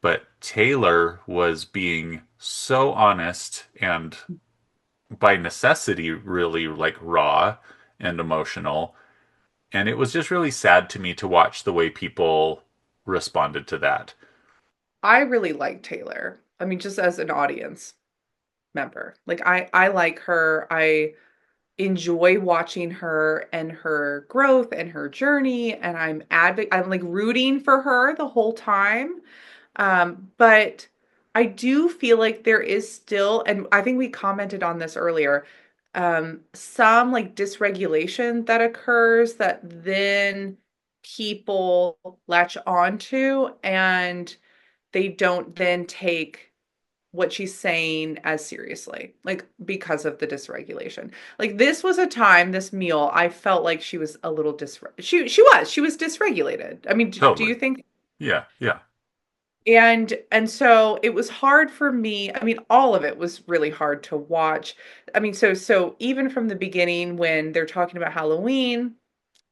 But Taylor was being so honest and by necessity, really like raw and emotional. And it was just really sad to me to watch the way people responded to that. I really like Taylor. I mean, just as an audience member. Like I like her. I enjoy watching her and her growth and her journey, and I'm like rooting for her the whole time. But I do feel like there is still, and I think we commented on this earlier, some like dysregulation that occurs that then people latch onto and they don't then take what she's saying as seriously, like because of the dysregulation. Like this was a time, this meal, I felt like she was a little she was dysregulated. I mean, do Totally. you think? Yeah, yeah. And so it was hard for me. I mean, all of it was really hard to watch. I mean, so even from the beginning when they're talking about Halloween,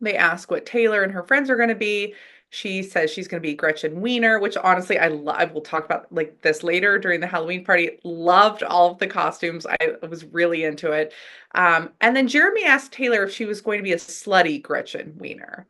they ask what Taylor and her friends are going to be. She says she's going to be Gretchen Wiener, which honestly I will talk about like this later during the Halloween party. Loved all of the costumes. I was really into it. And then Jeremy asked Taylor if she was going to be a slutty Gretchen Wiener.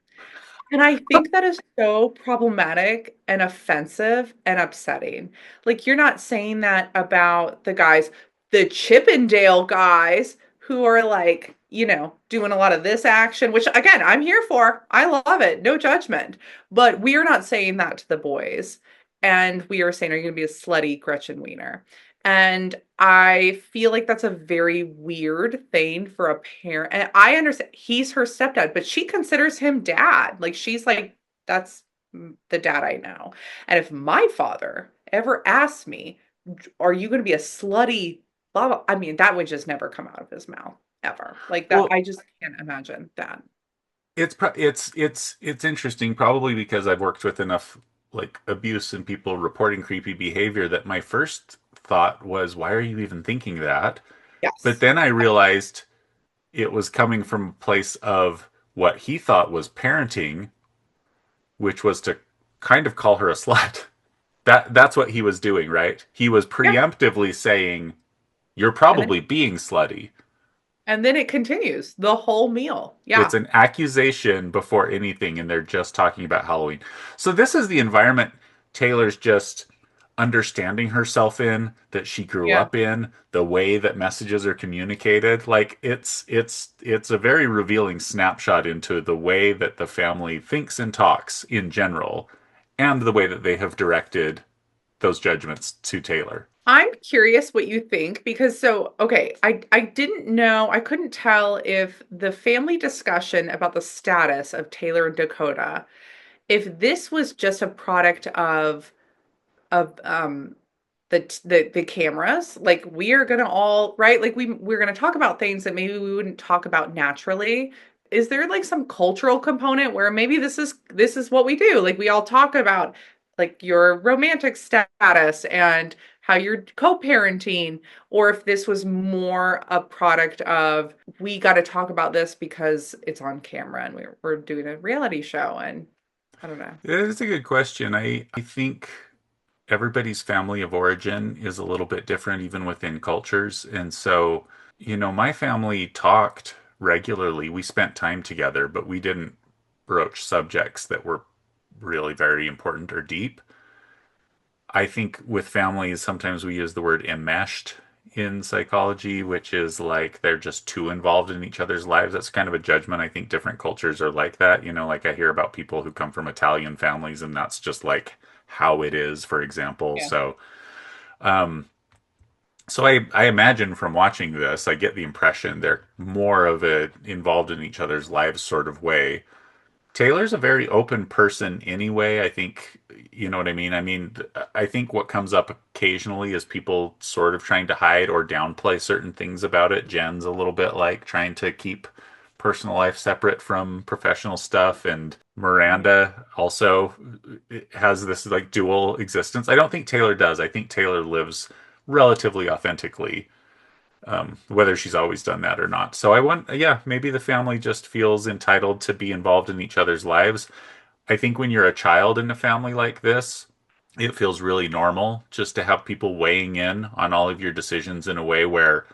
And I think that is so problematic and offensive and upsetting. Like, you're not saying that about the guys, the Chippendale guys who are like, doing a lot of this action, which again, I'm here for. I love it. No judgment. But we are not saying that to the boys. And we are saying, are you going to be a slutty Gretchen Wiener? And I feel like that's a very weird thing for a parent. And I understand he's her stepdad, but she considers him dad. Like she's like, that's the dad I know. And if my father ever asked me, are you going to be a slutty blah, blah, I mean, that would just never come out of his mouth ever. Like that, Well, I just can't imagine that. it's interesting probably because I've worked with enough like abuse and people reporting creepy behavior that my first thought was why are you even thinking that? But Yes. then I realized it was coming from a place of what he thought was parenting, which was to kind of call her a slut. That's what he was doing, right? He was Yeah. preemptively saying, "You're And then probably being slutty." it continues the whole meal. It's Yeah. an accusation before anything, and they're just talking about Halloween. So this is the environment Taylor's just understanding herself in, that she grew Yeah. up in, the way that messages are communicated. Like it's a very revealing snapshot into the way that the family thinks and talks in general, and the way that they have directed those judgments to Taylor. I'm curious what you think because okay, I didn't know, I couldn't tell if the family discussion about the status of Taylor and Dakota, if this was just a product of the cameras, like we are gonna all, right, like we're gonna talk about things that maybe we wouldn't talk about naturally. Is there like some cultural component where maybe this is what we do, like we all talk about like your romantic status and how you're co-parenting, or if this was more a product of we got to talk about this because it's on camera and we're doing a reality show, and I don't know. It is a good question. I think everybody's family of origin is a little bit different, even within cultures. And so, my family talked regularly. We spent time together, but we didn't broach subjects that were really very important or deep. I think with families, sometimes we use the word enmeshed in psychology, which is like they're just too involved in each other's lives. That's kind of a judgment. I think different cultures are like that. Like I hear about people who come from Italian families, and that's just like how it is, for example. Yeah. Um, so I imagine from watching this, I get the impression they're more of a involved in each other's lives sort of way. Taylor's a very open person anyway. I think, you know what I mean? I think what comes up occasionally is people sort of trying to hide or downplay certain things about it. Jen's a little bit like trying to keep personal life separate from professional stuff, and Miranda also has this like dual existence. I don't think Taylor does. I think Taylor lives relatively authentically, whether she's always done that or not. So I want, yeah, maybe the family just feels entitled to be involved in each other's lives. I think when you're a child in a family like this, it feels really normal just to have people weighing in on all of your decisions in a way where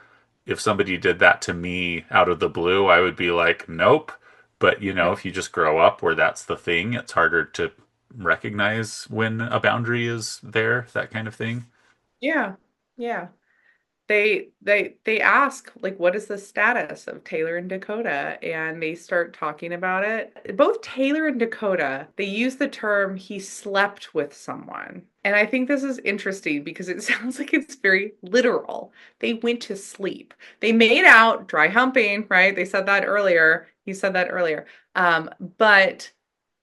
if somebody did that to me out of the blue, I would be like, nope. But, Yeah. if you just grow up where that's the thing, it's harder to recognize when a boundary is there, that kind of thing. Yeah. Yeah. They ask like what is the status of Taylor and Dakota, and they start talking about it. Both Taylor and Dakota, they use the term he slept with someone. And I think this is interesting because it sounds like it's very literal. They went to sleep. They made out, dry humping, right? They said that earlier. He said that earlier. But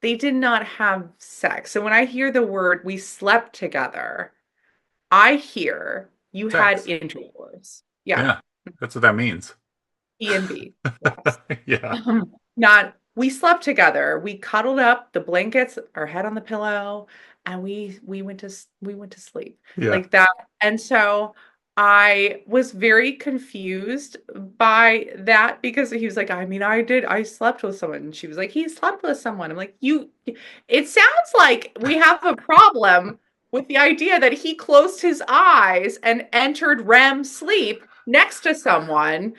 they did not have sex. So when I hear the word we slept together, I hear you had Sex. intercourse. Yeah, Yeah, that's what that means. E and B. Yes. Yeah. Not we slept together. We cuddled up, the blankets, our head on the pillow, and we went to sleep. Yeah. Like that. And so I was very confused by that because he was like, I mean, I slept with someone. And she was like, he slept with someone. I'm like, it sounds like we have a problem with the idea that he closed his eyes and entered REM sleep next to someone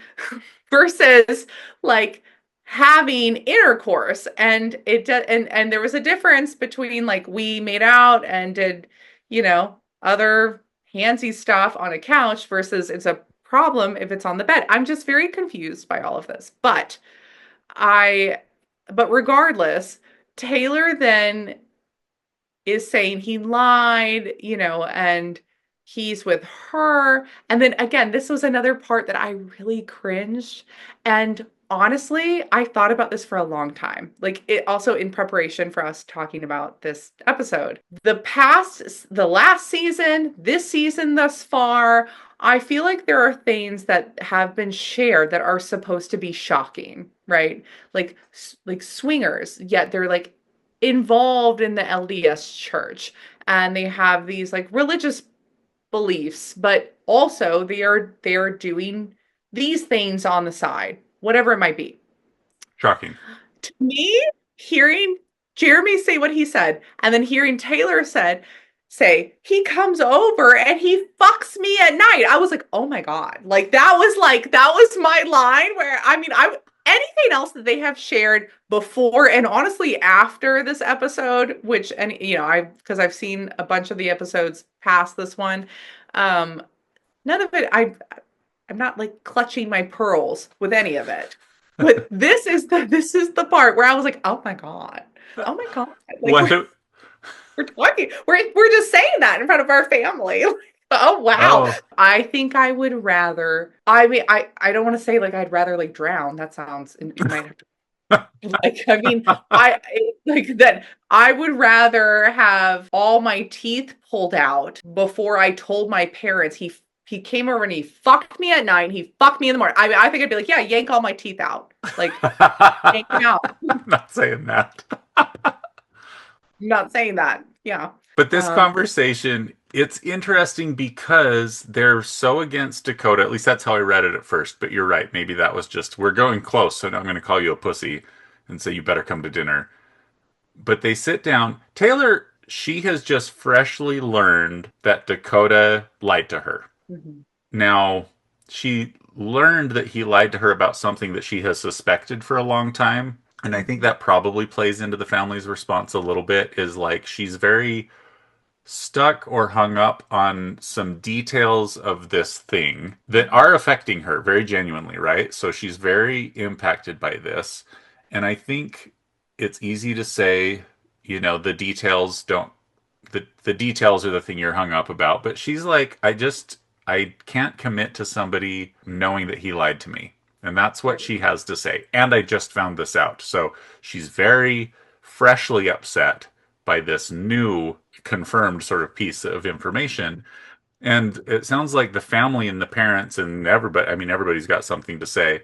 versus like having intercourse. And and there was a difference between like we made out and did, other handsy stuff on a couch versus it's a problem if it's on the bed. I'm just very confused by all of this. I but regardless, Taylor then is saying he lied, and he's with her. And then again, this was another part that I really cringed. And honestly, I thought about this for a long time. Like it also in preparation for us talking about this episode. The last season, this season thus far, I feel like there are things that have been shared that are supposed to be shocking, right? Like swingers, yet they're like involved in the LDS church and they have these like religious beliefs, but also they are doing these things on the side, whatever it might be. Shocking. To me, hearing Jeremy say what he said and then hearing Taylor said, say he comes over and he fucks me at night. I was like, oh my God. That was my line where I mean I anything else that they have shared before and honestly after this episode, which and I because I've seen a bunch of the episodes past this one, um, none of it I'm not like clutching my pearls with any of it. But this is the part where I was like, oh my God. Oh my God. Like What? we're just saying that in front of our family. Oh wow. Oh. I think I would rather I mean I don't want to say like I'd rather like drown. That sounds you might have to like I mean like that I would rather have all my teeth pulled out before I told my parents he came over and he fucked me at night and he fucked me in the morning. I mean I think I'd be like, yeah, yank all my teeth out. Like yank them out. I'm not saying that. I'm not saying that. Yeah. But this Um conversation, it's interesting because they're so against Dakota. At least that's how I read it at first. But you're right. Maybe that was just, we're going close, so now I'm going to call you a pussy and say you better come to dinner. But they sit down. Taylor, she has just freshly learned that Dakota lied to her. mhm. Now, she learned that he lied to her about something that she has suspected for a long time. And I think that probably plays into the family's response a little bit is like she's very stuck or hung up on some details of this thing that are affecting her very genuinely, right? So she's very impacted by this. And I think it's easy to say, the details don't the details are the thing you're hung up about, but she's like, I can't commit to somebody knowing that he lied to me. And that's what Right. she has to say. And I just found this out. So she's very freshly upset by this new confirmed sort of piece of information. And it sounds like the family and the parents and everybody, I mean, everybody's got something to say.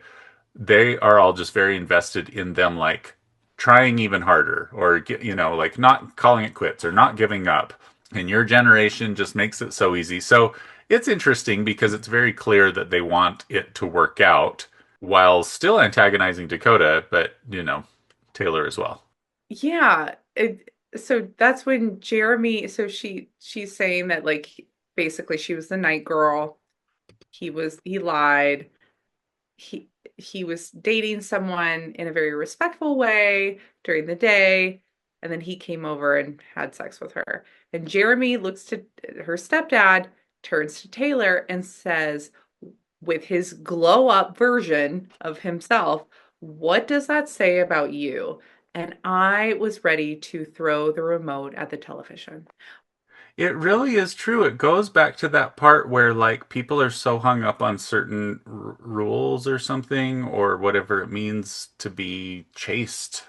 They are all just very invested in them, like trying even harder or, like not calling it quits or not giving up. And your generation just makes it so easy. So it's interesting because it's very clear that they want it to work out while still antagonizing Dakota, but, Taylor as well. Yeah. So that's when Jeremy, so she's saying that like basically she was the night girl. He lied. He he was dating someone in a very respectful way during the day, and then he came over and had sex with her. And Jeremy looks to her stepdad, turns to Taylor and says, with his glow up version of himself, what does that say about you? And I was ready to throw the remote at the television. It really is true. It goes back to that part where like people are so hung up on certain rules or something or whatever it means to be chaste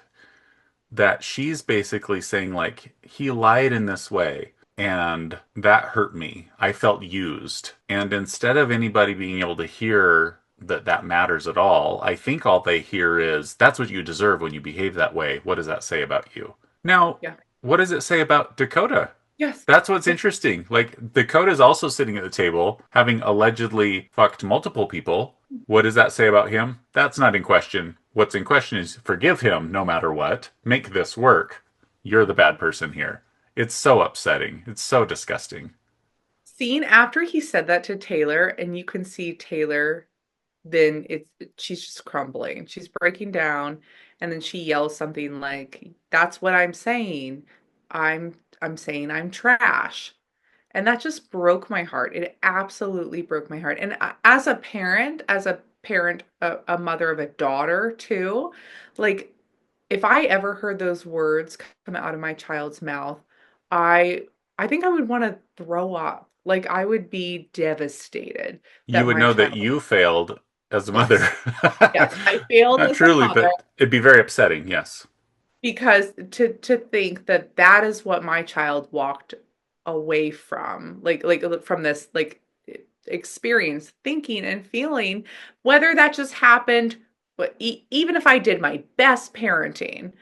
that she's basically saying like he lied in this way and that hurt me. I felt used. And instead of anybody being able to hear that that matters at all, I think all they hear is that's what you deserve when you behave that way. What does that say about you? Now, Yeah. what does it say about Dakota? Yes. That's what's Yeah. interesting. Like Dakota's also sitting at the table, having allegedly fucked multiple people. What does that say about him? That's not in question. What's in question is forgive him no matter what. Make this work. You're the bad person here. It's so upsetting. It's so disgusting. Scene after he said that to Taylor, and you can see Taylor, then she's just crumbling. She's breaking down, and then she yells something like, "That's what I'm saying. I'm saying I'm trash." And that just broke my heart. It absolutely broke my heart. And as a parent, a mother of a daughter too, like if I ever heard those words come out of my child's mouth, I I think I would want to throw up. Like I would be devastated You that would my know that child, you failed as a mother. yes, yes, I failed Not as a truly, mother but it'd be very upsetting, yes. because to think that that is what my child walked away from, like from this like experience, thinking and feeling, whether that just happened, but even if I did my best parenting,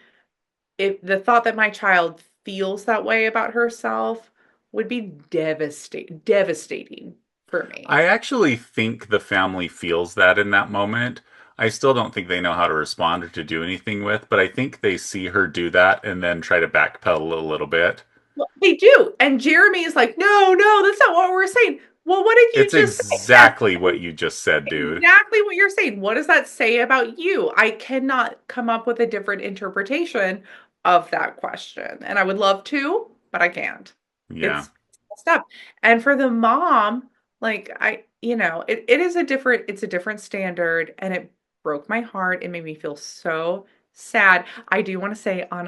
if the thought that my child feels that way about herself would be devastating for me. I actually think the family feels that in that moment. I still don't think they know how to respond or to do anything with, but I think they see her do that and then try to backpedal a little bit. Well, they do. And Jeremy is like, no, no, that's not what we're saying. Well, what did you It's just say? That's exactly what you just said, dude. exactly what you're saying. What does that say about you? I cannot come up with a different interpretation of that question. And I would love to, but I can't. Yeah. It's messed up. And for the mom, like it is it's a different standard and it broke my heart. It made me feel so sad. I do want to say on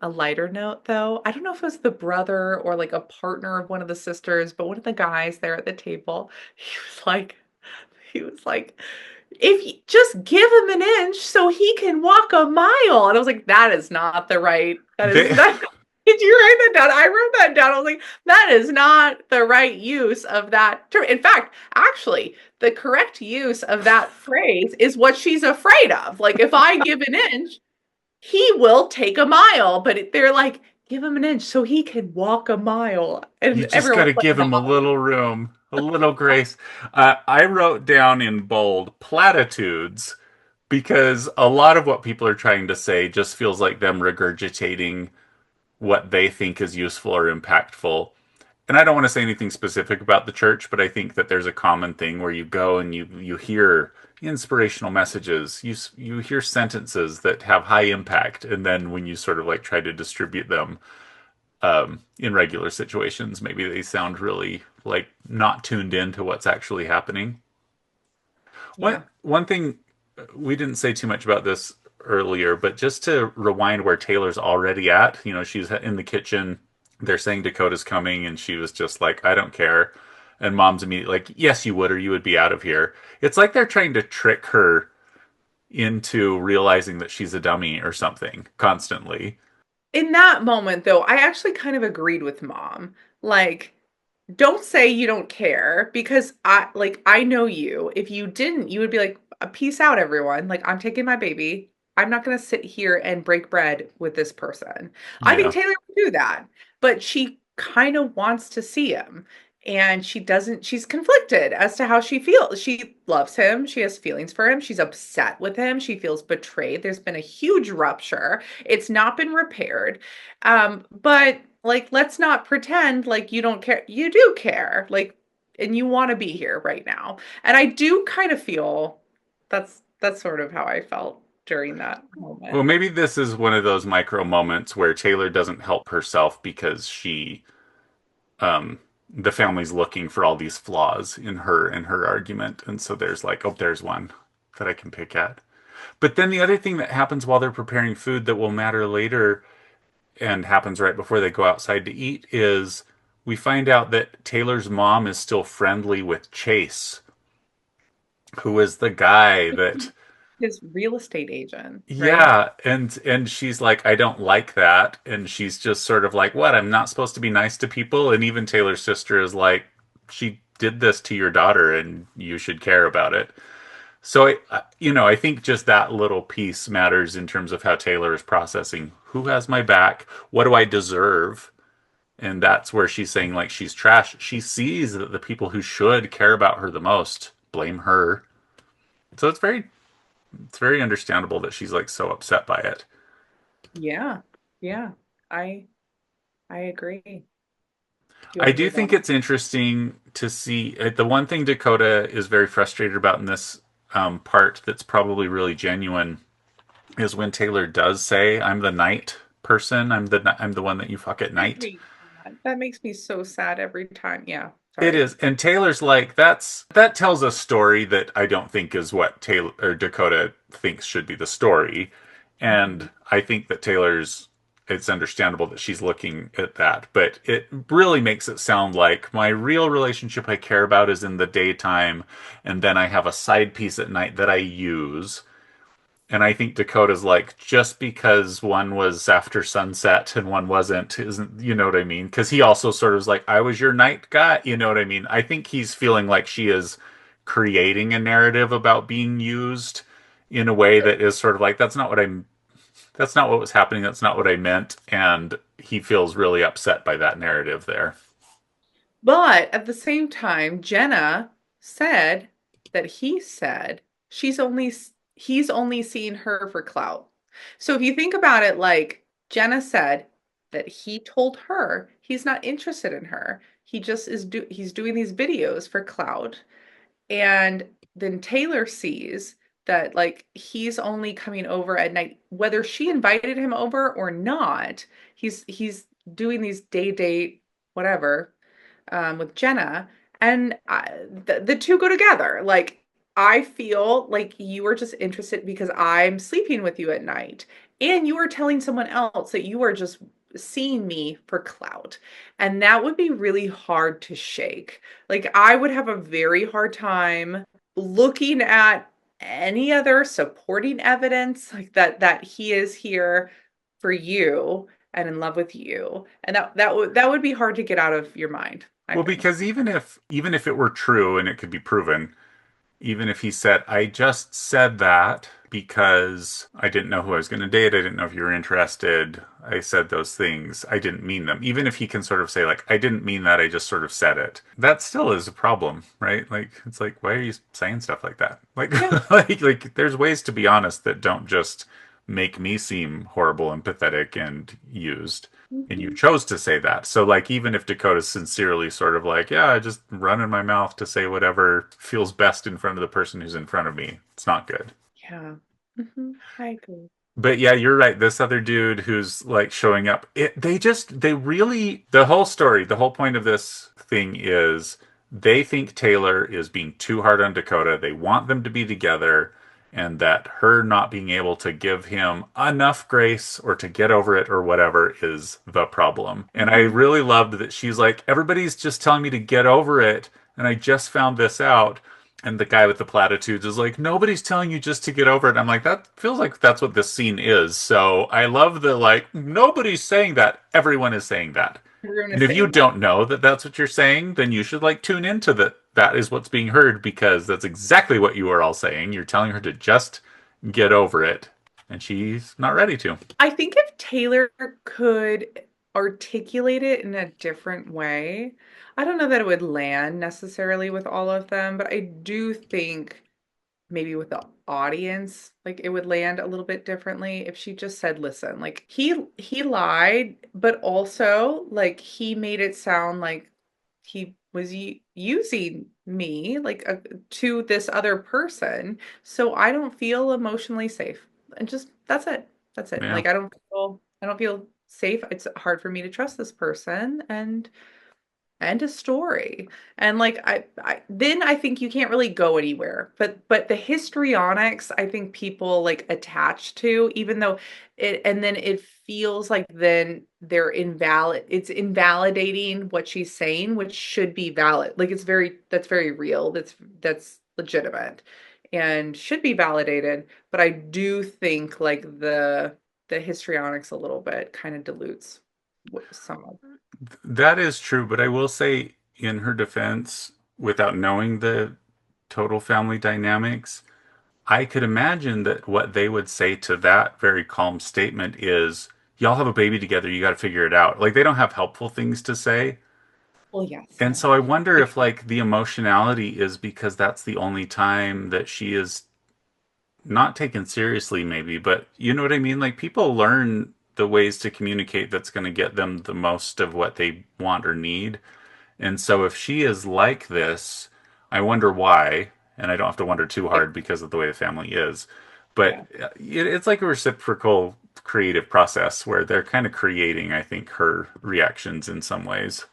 a lighter note though, I don't know if it was the brother or like a partner of one of the sisters, but one of the guys there at the table, he was like, if you just give him an inch so he can walk a mile. And I was like, that is not the right, that is They not. Did you write that down? I wrote that down. I was like, that is not the right use of that term. In fact, actually, the correct use of that phrase is what she's afraid of. Like, if I give an inch, he will take a mile. But they're like, give him an inch so he can walk a mile. You And just got everyone's to like, give him a little room, a little grace. I wrote down in bold platitudes because a lot of what people are trying to say just feels like them regurgitating what they think is useful or impactful. And I don't want to say anything specific about the church, but I think that there's a common thing where you go and you hear inspirational messages, you hear sentences that have high impact, and then when you sort of like try to distribute them in regular situations, maybe they sound really like not tuned into what's actually happening. yeah, One thing we didn't say too much about this earlier, but just to rewind where Taylor's already at, she's in the kitchen. They're saying Dakota's coming, and she was just like, I don't care. And mom's immediately like, yes, you would, or you would be out of here. It's like they're trying to trick her into realizing that she's a dummy or something constantly. in that moment though, I actually kind of agreed with mom. Like, don't say you don't care because I know you. If you didn't, you would be like, peace out, everyone. Like, I'm taking my baby. I'm not gonna sit here and break bread with this person. I think Yeah. Taylor would do that, but she kind of wants to see him. And she's conflicted as to how she feels. She loves him. She has feelings for him. She's upset with him. She feels betrayed. There's been a huge rupture. It's not been repaired. But like, let's not pretend like you don't care. You do care. Like, and you want to be here right now. And I do kind of feel that's sort of how I felt during that Well, moment. maybe this is one of those micro moments where Taylor doesn't help herself because the family's looking for all these flaws in her argument, and so there's like, oh, there's one that I can pick at. But then the other thing that happens while they're preparing food that will matter later and happens right before they go outside to eat is we find out that Taylor's mom is still friendly with Chase, who is the guy that His real estate agent, right? yeah, and she's like, I don't like that, and she's just sort of like, what? I'm not supposed to be nice to people, and even Taylor's sister is like, she did this to your daughter, and you should care about it. So, I think just that little piece matters in terms of how Taylor is processing who has my back, what do I deserve, and that's where she's saying like she's trash. She sees that the people who should care about her the most blame her. So it's very understandable that she's like so upset by it. Yeah. Yeah. I I agree. Do you I want to do move think on? it's interesting to see the one thing Dakota is very frustrated about in this part that's probably really genuine is when Taylor does say, "I'm the night person. I'm the one that you fuck at I night." hate that. That makes me so sad every time. Yeah. It Sorry. is, and Taylor's like, that tells a story that I don't think is what Taylor or Dakota thinks should be the story, Mhm. and I think that Taylor's. It's understandable that she's looking at that, but it really makes it sound like my real relationship I care about is in the daytime, and then I have a side piece at night that I use. And I think Dakota's like, just because one was after sunset and one wasn't, isn't, you know what I mean? Because he also sort of was like, I was your night guy. You know what I mean? I think he's feeling like she is creating a narrative about being used in a way that is sort of like, that's not what was happening. That's not what I meant. And he feels really upset by that narrative there. But at the same time, Jenna said that he said he's only seen her for clout. So if you think about it, like Jenna said, that he told her he's not interested in her. He just he's doing these videos for clout. And then Taylor sees that like he's only coming over at night, whether she invited him over or not. He's doing these day date whatever with Jenna, and the two go together. Like I feel like you are just interested because I'm sleeping with you at night, and you are telling someone else that you are just seeing me for clout, and that would be really hard to shake. Like I would have a very hard time looking at any other supporting evidence like that he is here for you and in love with you, and that would be hard to get out of your mind, I Well, think. because even if it were true and it could be proven, even if he said, I just said that because I didn't know who I was going to date, I didn't know if you were interested, I said those things, I didn't mean them. Even if he can sort of say, like, I didn't mean that, I just sort of said it, that still is a problem, right? Like, it's like, why are you saying stuff like that? Like, Yeah. like there's ways to be honest that don't just make me seem horrible and pathetic and used. And you Mhm. chose to say that. So, like, even if Dakota's sincerely sort of like, yeah, I just run in my mouth to say whatever feels best in front of the person who's in front of me, it's not good. Yeah. I agree. But yeah, you're right. This other dude who's like showing up, they really, the whole story, the whole point of this thing is they think Taylor is being too hard on Dakota. They want them to be together, and that her not being able to give him enough grace or to get over it or whatever is the problem. And I Mhm. really loved that she's like, everybody's just telling me to get over it, and I just found this out. And the guy with the platitudes is like, nobody's telling you just to get over it. I'm like, that feels like that's what this scene is. So I love the like, nobody's saying that. Everyone is saying that. Everyone And is if you saying that. don't know that that's what you're saying, then you should like tune into that. That is what's being heard because that's exactly what you are all saying. You're telling her to just get over it. And she's not ready to. I think if Taylor could articulate it in a different way, I don't know that it would land necessarily with all of them, but I do think maybe with the audience, like it would land a little bit differently if she just said, listen, like he lied, but also like he made it sound like he was using me like to this other person, so I don't feel emotionally safe. And just that's it. That's it. Yeah. Like I don't feel safe. It's hard for me to trust this person, and end of story. And like I then I think you can't really go anywhere. But the histrionics, I think people like attach to, even though it and then it feels like then it's invalidating what she's saying, which should be valid. Like that's very real. That's legitimate and should be validated. But I do think like the histrionics a little bit kind of dilutes some of. That is true, but I will say in her defense, without knowing the total family dynamics, I could imagine that what they would say to that very calm statement is, y'all have a baby together, you got to figure it out. Like they don't have helpful things to say. Well, yes, And no. so I wonder if like the emotionality is because that's the only time that she is not taken seriously maybe, but you know what I mean? Like people learn the ways to communicate that's going to get them the most of what they want or need. And so if she is like this, I wonder why. And I don't have to wonder too Yeah. hard because of the way the family is. But Yeah. it's like a reciprocal creative process where they're kind of creating, I think, her reactions in some ways.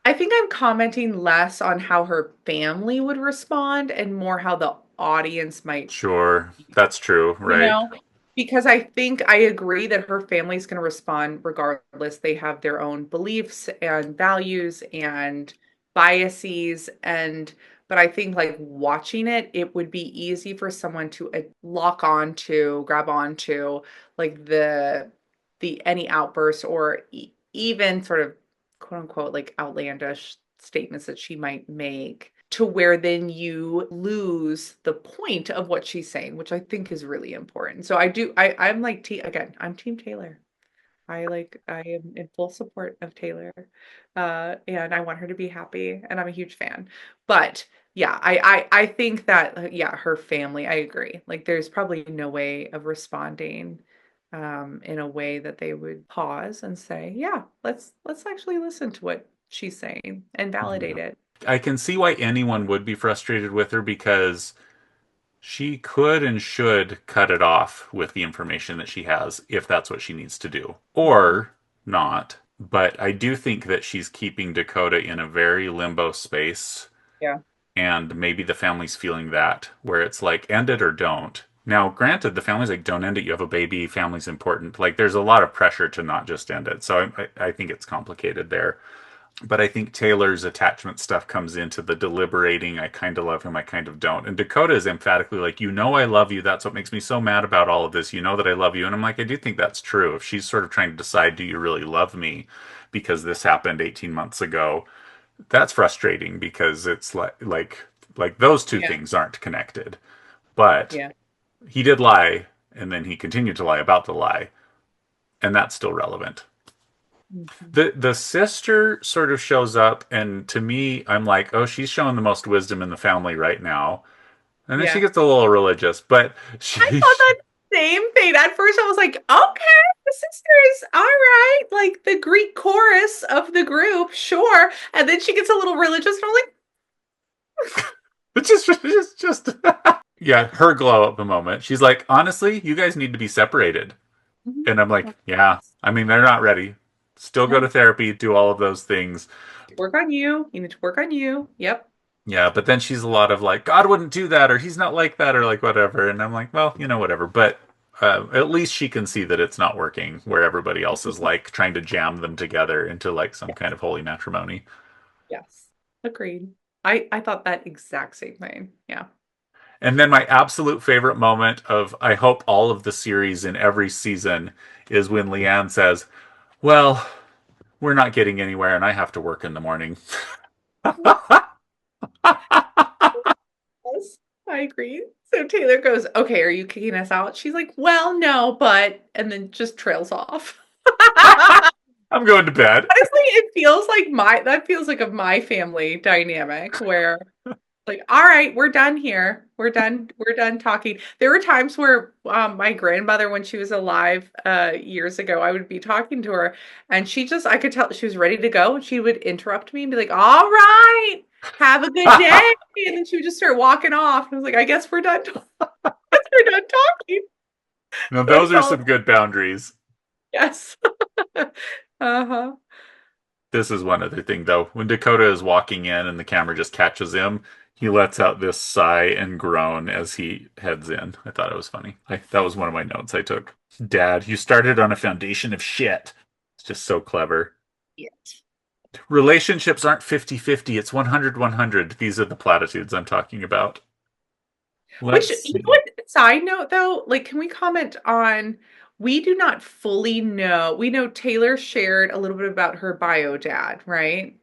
I think I'm commenting less on how her family would respond and more how the audience might, Sure, that's true, you right? know, because I think I agree that her family's going to respond regardless. They have their own beliefs and values and biases, and but I think like watching it, it would be easy for someone to lock on to, grab onto like the any outbursts or even sort of quote unquote like outlandish statements that she might make, to where then you lose the point of what she's saying, which I think is really important. So I'm like again, I'm team Taylor. I am in full support of Taylor. And I want her to be happy, and I'm a huge fan. But yeah, I think that yeah, her family, I agree. Like there's probably no way of responding in a way that they would pause and say, "Yeah, let's actually listen to what she's saying and validate Yeah. it." I can see why anyone would be frustrated with her because she could and should cut it off with the information that she has if that's what she needs to do, Mhm. or not. But I do think that she's keeping Dakota in a very limbo space, Yeah. and maybe the family's feeling that, where it's like, end it or don't. Now, granted, the family's like, don't end it. You have a baby. Family's important. Like, there's a lot of pressure to not just end it. So I think it's complicated there. But I think Taylor's attachment stuff comes into the deliberating. I kind of love him. I kind of don't. And Dakota is emphatically like, you know, I love you. That's what makes me so mad about all of this. You know that I love you. And I'm like, I do think that's true. If she's sort of trying to decide, do you really love me? Because this happened 18 months ago, that's frustrating because it's like those two Yeah. things aren't connected. But Yeah. he did lie, and then he continued to lie about the lie, and that's still relevant. Mhm. The sister sort of shows up, and to me, I'm like, oh, she's showing the most wisdom in the family right now. And then she Yeah. gets a little religious, but I she thought that same thing. At first, I was like, okay, the sisters, all right, like the Greek chorus of the group, sure. And then she gets a little religious, and I'm like, it's just yeah, her glow up the moment. She's like, honestly, you guys need to be separated. "Mhm." And I'm like, Like, yeah. I mean, they're not ready. Still go no, to therapy, do all of those things. work on you. You need to work on you. Yep. Yeah, but then she's a lot of like, God wouldn't do that, or he's not like that, or like whatever. And I'm like, well, whatever. But at least she can see that it's not working, where everybody else is like trying to jam them together into like some kind of holy matrimony. Yes. Agreed. I thought that exact same thing. Yeah. And then my absolute favorite moment of, I hope, all of the series in every season is when Leanne says, well, we're not getting anywhere, and I have to work in the morning. Yes, I agree. So Taylor goes, "Okay, are you kicking us out?" She's like, "Well, no, but," and then just trails off. I'm going to bed. Honestly, it feels like that feels like of my family dynamic where like, all right, we're done here. We're done talking. There were times where my grandmother, when she was alive years ago, I would be talking to her and I could tell she was ready to go and she would interrupt me and be like, all right, have a good day. And then she would just start walking off. And I was like, I guess we're done. Guess we're done talking. Now, So I those are felt, some good boundaries. yes. Uh-huh. This is one other thing, though. When Dakota is walking in and the camera just catches him, he lets out this sigh and groan as he heads in. I thought it was funny. That was one of my notes I took. Dad, you started on a foundation of shit. It's just so clever. Yes. Relationships aren't 50-50. It's 100-100. These are the platitudes I'm talking about. Which, Let's you know see. what, side note though, like, can we comment on, we do not fully know. We know Taylor shared a little bit about her bio dad, right?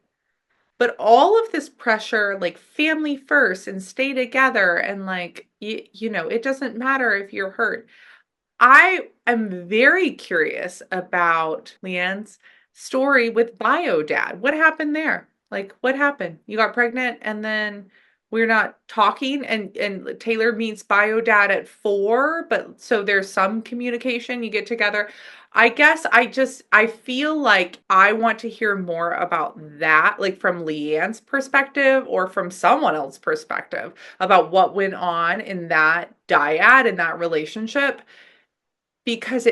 But all of this pressure, like family first and stay together, and like, it doesn't matter if you're hurt. I am very curious about Leanne's story with bio dad. What happened there? Like, what happened? You got pregnant and then we're not talking, and Taylor meets bio dad at 4, but so there's some communication, you get together. I guess I feel like I want to hear more about that, like from Leanne's perspective or from someone else's perspective about what went on in that dyad, in that relationship, because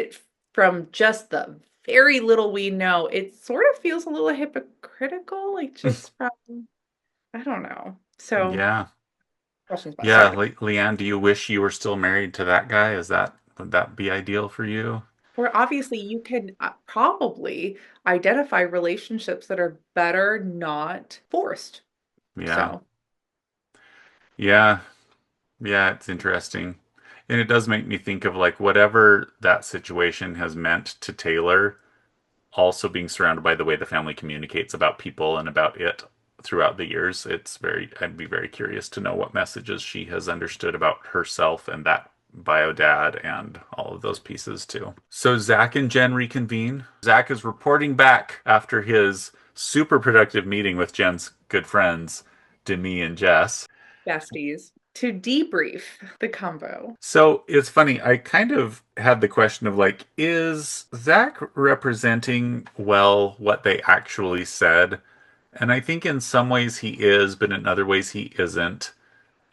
from just the very little we know, it sort of feels a little hypocritical, like just from, I don't know. So Yeah. questions about, Yeah, sorry. Leanne, do you wish you were still married to that guy? Would that be ideal for you? Where obviously you can probably identify relationships that are better not forced. Yeah. So Yeah. Yeah, it's interesting. And it does make me think of like whatever that situation has meant to Taylor, also being surrounded by the way the family communicates about people and about it throughout the years. I'd be very curious to know what messages she has understood about herself and that bio dad and all of those pieces too. So Zach and Jen reconvene. Zach is reporting back after his super productive meeting with Jen's good friends, Demi and Jess. besties. to debrief the combo. So it's funny. I kind of had the question of like, is Zach representing well what they actually said? And I think in some ways he is, but in other ways he isn't.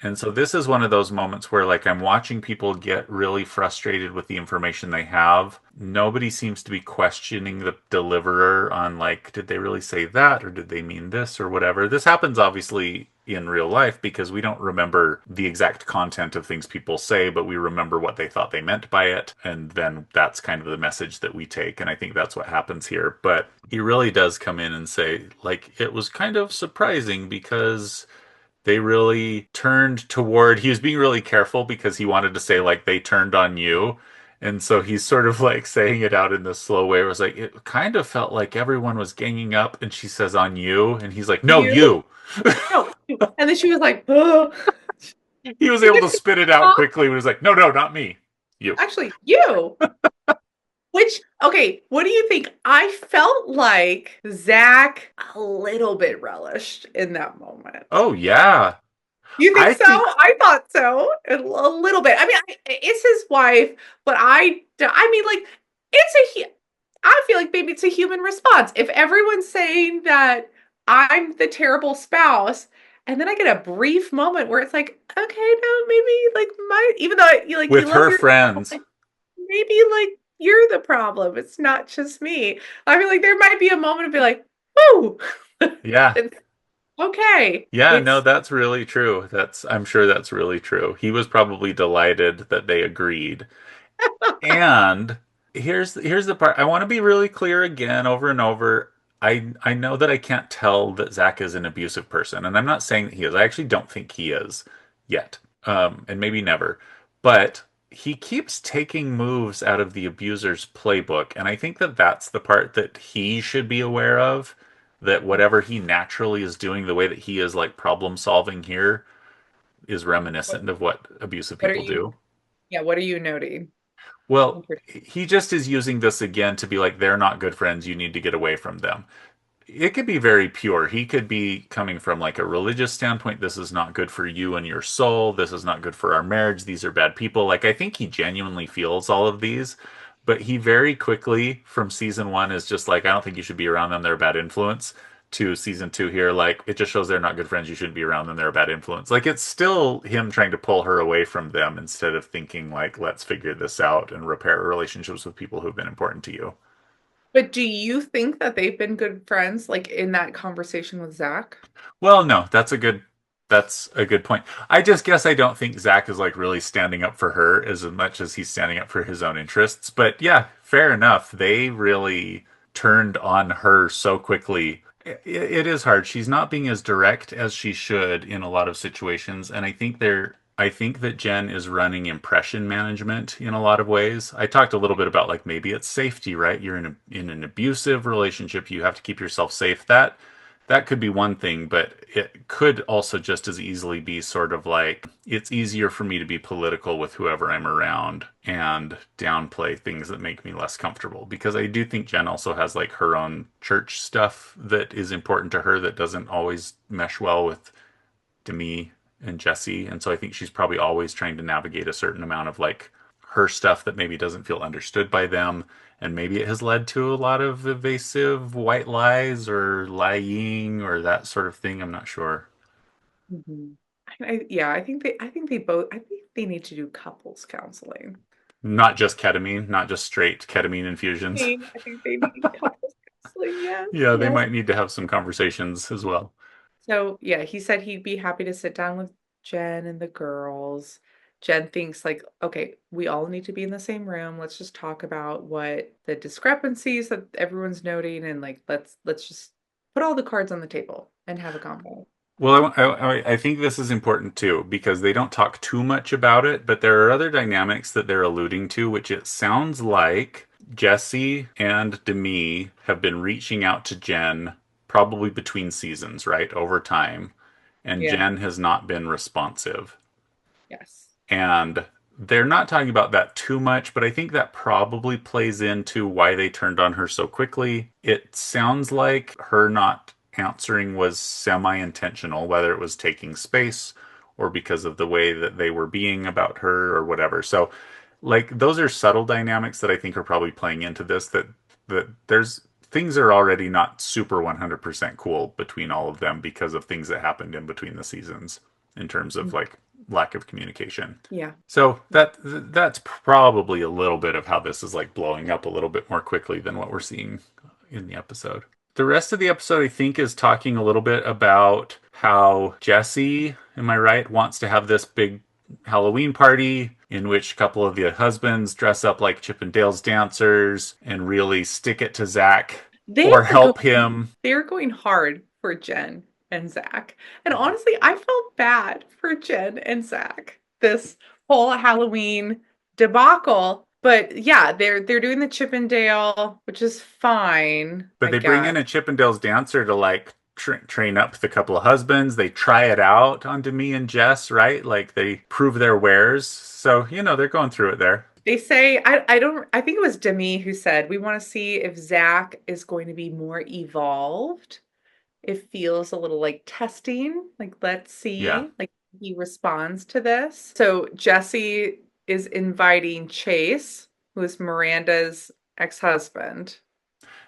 And so this is one of those moments where like I'm watching people get really frustrated with the information they have. Nobody seems to be questioning the deliverer on like did they really say that or did they mean this or whatever. This happens obviously in real life because we don't remember the exact content of things people say, but we remember what they thought they meant by it. And then that's kind of the message that we take. And I think that's what happens here. But he really does come in and say, like, it was kind of surprising because they really turned toward he was being really careful because he wanted to say like they turned on you, and so he's sort of like saying it out in this slow way. It was like it kind of felt like everyone was ganging up, and she says on you, and he's like no You? you. No. And then she was like, oh. He was She able was to like, spit it out huh? quickly when he was like no not me, you. Actually, you. Which, okay, what do you think? I felt like Zach a little bit relished in that moment. Oh yeah, You think I so? think I thought so. A little bit. I mean, it's his wife, but I mean, like, I feel like maybe it's a human response. If everyone's saying that I'm the terrible spouse, and then I get a brief moment where it's like, okay, no, maybe like even though you with love her your spouse, friends. like maybe like you're the problem. It's not just me. I feel like there might be a moment of be like, oh, Yeah. it's okay. Yeah, no, It's that's really true. That's I'm sure that's really true. He was probably delighted that they agreed. And here's the part. I want to be really clear again over and over. I know that I can't tell that Zach is an abusive person, and I'm not saying that he is. I actually don't think he is yet, and maybe never. But he keeps taking moves out of the abuser's playbook, and I think that that's the part that he should be aware of. That whatever he naturally is doing, the way that he is like problem solving here, is what reminiscent of what abusive what are people you do. yeah, what are you noting? Well, he just is using this again to be like, they're not good friends. You need to get away from them. It could be very pure. He could be coming from like a religious standpoint. This is not good for you and your soul. This is not good for our marriage. These are bad people. Like, I think he genuinely feels all of these, but he very quickly from season one is just like, I don't think you should be around them. They're a bad influence. To season two here, like it just shows they're not good friends. You shouldn't be around them. They're a bad influence. Like it's still him trying to pull her away from them instead of thinking like, let's figure this out and repair relationships with people who've been important to you. But do you think that they've been good friends, like in that conversation with Zach? Well, no, that's a good point. I just guess I don't think Zach is like really standing up for her as much as he's standing up for his own interests. But yeah, fair enough. They really turned on her so quickly. It is hard. She's not being as direct as she should in a lot of situations, and I think that Jen is running impression management in a lot of ways. I talked a little bit about like maybe it's safety, right? You're in an abusive relationship, you have to keep yourself safe. That could be one thing, but it could also just as easily be sort of like it's easier for me to be political with whoever I'm around and downplay things that make me less comfortable. Because I do think Jen also has like her own church stuff that is important to her that doesn't always mesh well with Demi and Jesse. And so I think she's probably always trying to navigate a certain amount of like her stuff that maybe doesn't feel understood by them. And maybe it has led to a lot of evasive white lies or lying or that sort of thing. I'm not sure. Mhm. I think I think they need to do couples counseling. Not just ketamine, not just straight ketamine infusions. I think they need couples counseling. Yes, Yeah, they yes. might need to have some conversations as well. So yeah, he said he'd be happy to sit down with Jen and the girls. Jen thinks like, okay, we all need to be in the same room. Let's just talk about what the discrepancies that everyone's noting and like let's just put all the cards on the table and have a convo. Well, I think this is important too because they don't talk too much about it, but there are other dynamics that they're alluding to, which it sounds like Jesse and Demi have been reaching out to Jen probably between seasons, right, over time, and Yeah. Jen has not been responsive. Yes. And they're not talking about that too much, but I think that probably plays into why they turned on her so quickly. It sounds like her not answering was semi intentional, whether it was taking space or because of the way that they were being about her or whatever. So like those are subtle dynamics that I think are probably playing into this, that there's things are already not super 100% cool between all of them because of things that happened in between the seasons in terms of like lack of communication. Yeah. So that's probably a little bit of how this is like blowing up a little bit more quickly than what we're seeing in the episode. The rest of the episode, I think, is talking a little bit about how Jesse, am I right, wants to have this big Halloween party in which a couple of the husbands dress up like Chip and Dale's dancers and really stick it to Zach They or are help going him. they're going hard for Jen and Zach. And honestly, I felt bad for Jen and Zach this whole Halloween debacle. But yeah, they're doing the Chippendale, which is fine, But I they bring guess. in a Chip and Dale's dancer to like train up the couple of husbands. They try it out onto me and Jess, right? Like they prove their wares. So, they're going through it there. They say I think it was Demi who said we want to see if Zach is going to be more evolved. It feels a little like testing. Like, let's Yeah. see, like he responds to this. So Jesse is inviting Chase, who is Miranda's ex-husband.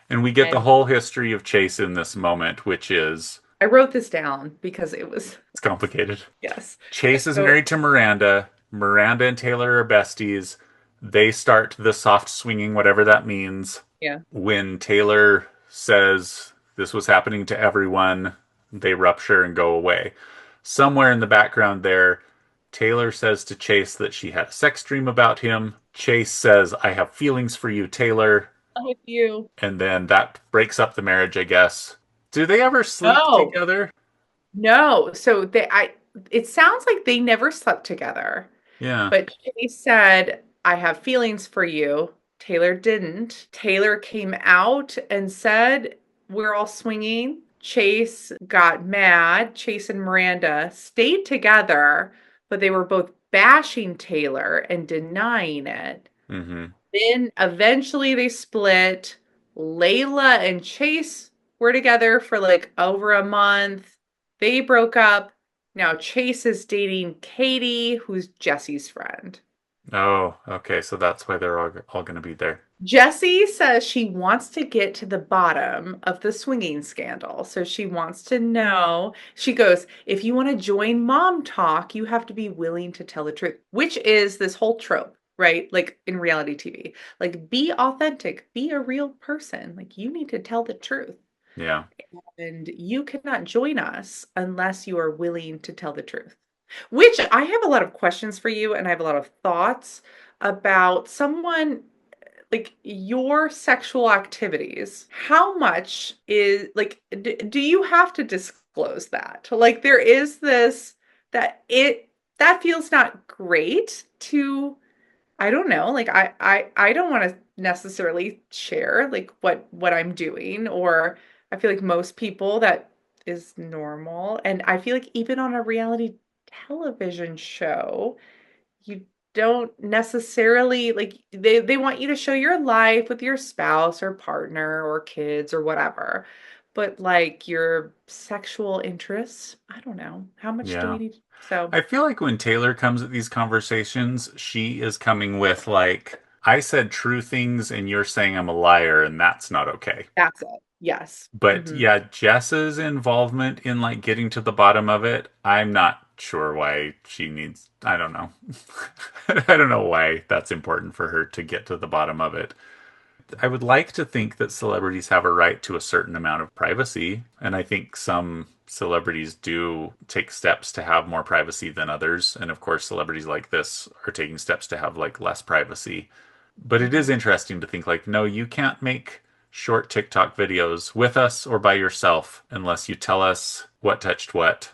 And we get the And whole history of Chase in this moment, which is I wrote this down because it was, it's complicated. yes. Chase is So married to Miranda. Miranda and Taylor are besties. They start the soft swinging, whatever that means. yeah. When Taylor says this was happening to everyone, they rupture and go away. Somewhere in the background there, Taylor says to Chase that she had a sex dream about him. Chase says, I have feelings for you, Taylor. I'm with you. And then that breaks up the marriage, I guess. Do they ever sleep No, together? no. So it sounds like they never slept together. Yeah. But Chase said, I have feelings for you. Taylor didn't. Taylor came out and said, we're all swinging. Chase got mad. Chase and Miranda stayed together, but they were both bashing Taylor and denying it. Mm-hmm. Then eventually they split. Layla and Chase were together for like over a month. They broke up. Now Chase is dating Katie, who's Jesse's friend. Oh, okay. So that's why they're all going to be there. Jessie says she wants to get to the bottom of the swinging scandal. So she wants to know. She goes, if you want to join Mom Talk, you have to be willing to tell the truth, which is this whole trope, right? Like in reality TV. Like, be authentic, be a real person. Like, you need to tell the truth. Yeah. And you cannot join us unless you are willing to tell the truth. Which I have a lot of questions for you, and I have a lot of thoughts about someone like your sexual activities. How much is like, do you have to disclose that? Like, there is this that it that feels not great to I don't know. Like I don't want to necessarily share like what I'm doing or I feel like most people that is normal and I feel like even on a reality television show, you don't necessarily like they want you to show your life with your spouse or partner or kids or whatever. But like your sexual interests, I don't know. How much do we Yeah. need? So I feel like when Taylor comes at these conversations, she is coming with like, I said true things and you're saying I'm a liar and that's not okay. that's it. Yes. But Hmm. yeah, Jess's involvement in like getting to the bottom of it, I'm not sure why she needs, I don't know. I don't know why that's important for her to get to the bottom of it. I would like to think that celebrities have a right to a certain amount of privacy, and I think some celebrities do take steps to have more privacy than others, and of course celebrities like this are taking steps to have like less privacy. But it is Hmm. interesting to think like, no, you can't make short TikTok videos with us or by yourself unless you tell us what touched what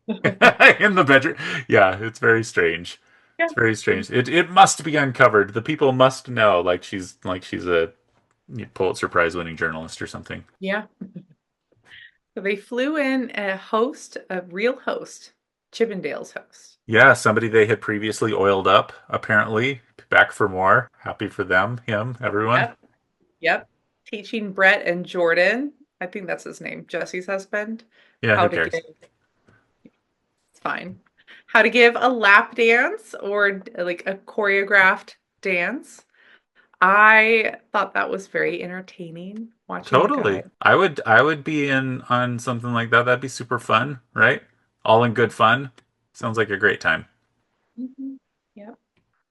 in the bedroom. Yeah, it's very strange. Yeah. It's very strange. It must be uncovered. The people must know. Like she's a Pulitzer Prize winning journalist or something. Yeah. So they flew in a real host, Chippendale's host. Yeah, somebody they had previously oiled up. Apparently, back for more. Happy for them, him, everyone. Yep. Yep. Teaching Brett and Jordan, I think that's his name, Jesse's husband, Yeah, how who to cares? get fine. How to give a lap dance or like a choreographed dance. I thought that was very entertaining watching a guy. Totally. I would be in on something like that. That'd be super fun, right? All in good fun. Sounds like a great time. Mhm. Yep.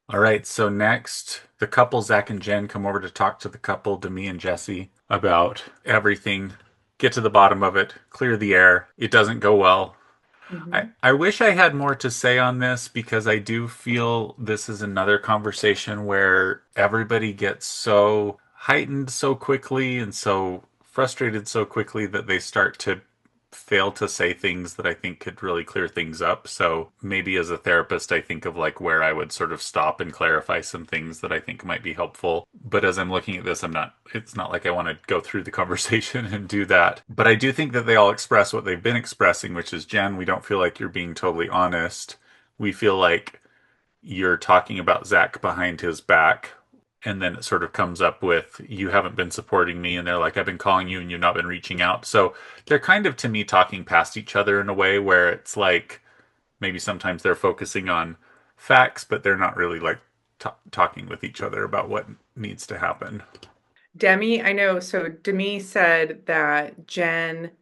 All right, so next, the couple, Zach and Jen, come over to talk to the couple, Demi and Jesse, about everything. Get to the bottom of it, clear the air. It doesn't go well. I, Mhm. I wish I had more to say on this because I do feel this is another conversation where everybody gets so heightened so quickly and so frustrated so quickly that they start to fail to say things that I think could really clear things up. So maybe as a therapist, I think of like where I would sort of stop and clarify some things that I think might be helpful. But as I'm looking at this, it's not like I want to go through the conversation and do that. But I do think that they all express what they've been expressing, which is Jen, we don't feel like you're being totally honest. We feel like you're talking about Zach behind his back. And then it sort of comes up with, you haven't been supporting me. And they're like, I've been calling you and you've not been reaching out. So they're kind of, to me, talking past each other in a way where it's like maybe sometimes they're focusing on facts, but they're not really like talking with each other about what needs to happen. Demi, I know. So Demi said that Jen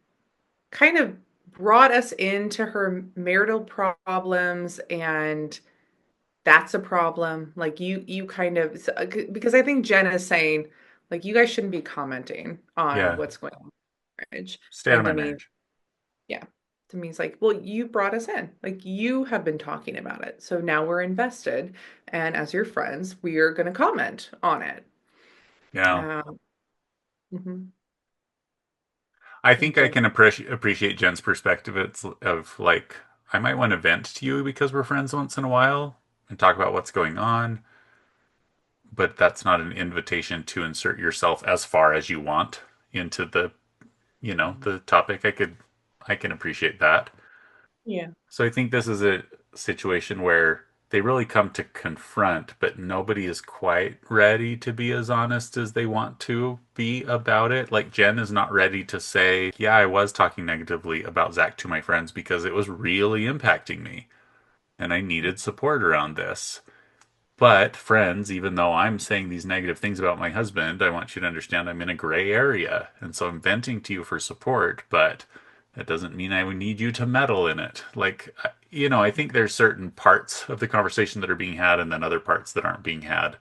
kind of brought us into her marital problems, and that's a problem. Like you kind of because I think Jen is saying like you guys shouldn't be commenting on Yeah. what's going on in marriage. State of And my Demi, marriage. yeah. Demi's like, well, you brought us in. Like you have been talking about it. So now we're invested. And as your friends, we are going to comment on it. Yeah. Um, mhm. I And think I Jen, can appreciate Jen's perspective. It's of like, I might want to vent to you because we're friends once in a while and talk about what's going on, but that's not an invitation to insert yourself as far as you want into the topic. I can appreciate that. yeah. So I think this is a situation where they really come to confront, but nobody is quite ready to be as honest as they want to be about it. Like Jen is not ready to say, yeah, I was talking negatively about Zach to my friends because it was really impacting me and I needed support around this. But friends, even though I'm saying these negative things about my husband, I want you to understand I'm in a gray area. And so I'm venting to you for support, but that doesn't mean I would need you to meddle in it. Like, I think there's certain parts of the conversation that are being had and then other parts that aren't being had.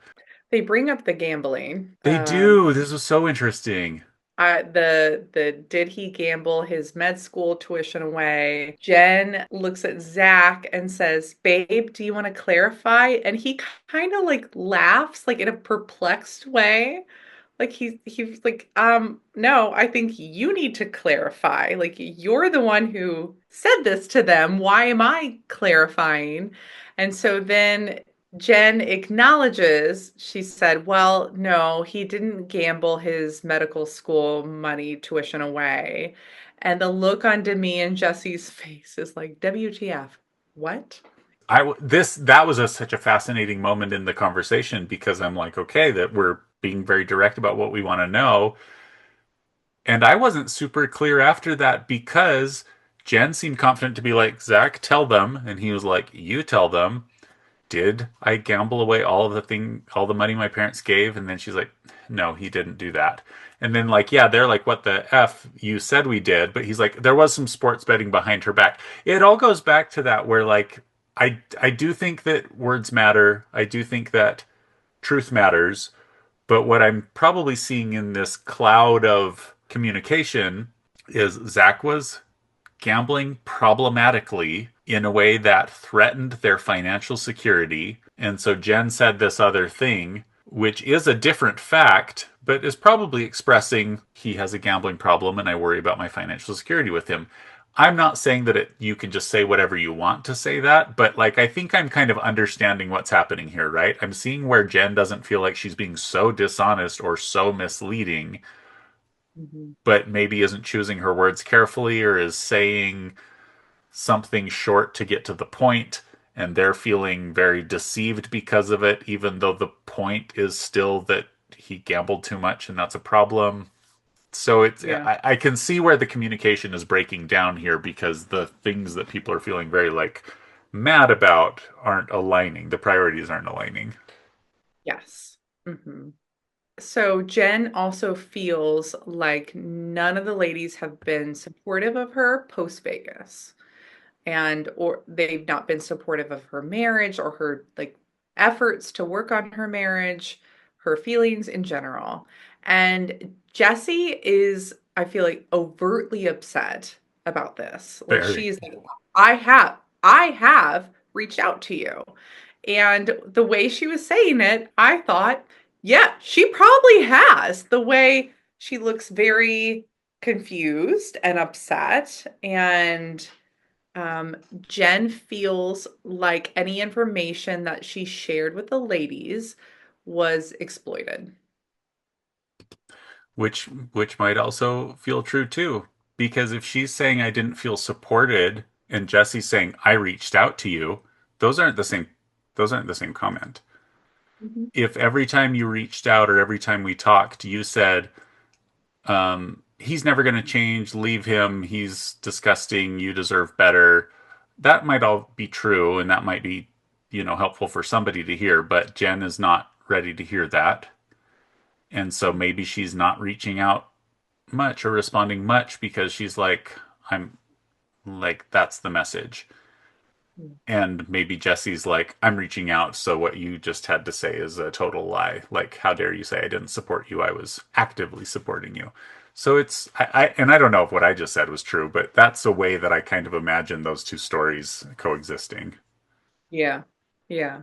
They bring up the gambling. They do. This was so interesting. The did he gamble his med school tuition away? Jen looks at Zach and says, "Babe, do you want to clarify?" And he kind of like laughs, like in a perplexed way. Like he's like, no, I think you need to clarify. Like you're the one who said this to them. Why am I clarifying? And so then Jen acknowledges, she said, well, no, he didn't gamble his medical school money tuition away. And the look on Demi and Jesse's face is like, WTF? What? That was such a fascinating moment in the conversation because I'm like, okay, that we're being very direct about what we want to know. And I wasn't super clear after that because Jen seemed confident to be like, Zach, tell them. And he was like, you tell them. Did I gamble away all the money my parents gave? And then she's like, no, he didn't do that. And then like, yeah, they're like, what the F? You said we did. But he's like, there was some sports betting behind her back. It all goes back to that where like, I do think that words matter. I do think that truth matters. But what I'm probably seeing in this cloud of communication is Zach was gambling problematically in a way that threatened their financial security. And so Jen said this other thing, which is a different fact, but is probably expressing he has a gambling problem and I worry about my financial security with him. I'm not saying that you can just say whatever you want to say that, but like I think I'm kind of understanding what's happening here, right? I'm seeing where Jen doesn't feel like she's being so dishonest or so misleading, Mhm. but maybe isn't choosing her words carefully or is saying something short to get to the point, and they're feeling very deceived because of it, even though the point is still that he gambled too much and that's a problem. So Yeah. I can see where the communication is breaking down here because the things that people are feeling very like mad about aren't aligning. The priorities aren't aligning. Yes. Hmm. So Jen also feels like none of the ladies have been supportive of her post Vegas, and or they've not been supportive of her marriage or her like efforts to work on her marriage, her feelings in general. And Jessie is, I feel like, overtly upset about this. Like Very. she's like, I have reached out to you. And the way she was saying it, I thought, yeah, she probably has. The way she looks very confused and upset. And Jen feels like any information that she shared with the ladies was exploited. Which might also feel true too. Because if she's saying I didn't feel supported and Jesse's saying I reached out to you, those aren't the same those aren't the same comment. Mhm. If every time you reached out or every time we talked, you said, he's never going to change, leave him, he's disgusting, you deserve better, that might all be true and that might be, helpful for somebody to hear, but Jen is not ready to hear that. And so maybe she's not reaching out much or responding much because she's like, I'm like, that's the message. And maybe Jesse's like, I'm reaching out, so what you just had to say is a total lie. Like, how dare you say I didn't support you? I was actively supporting you. So and I don't know if what I just said was true, but that's a way that I kind of imagine those two stories coexisting. Yeah. Yeah.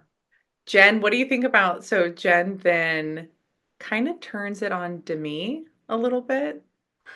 Jen, what do you think about so Jen then kind of turns it on Demi a little bit?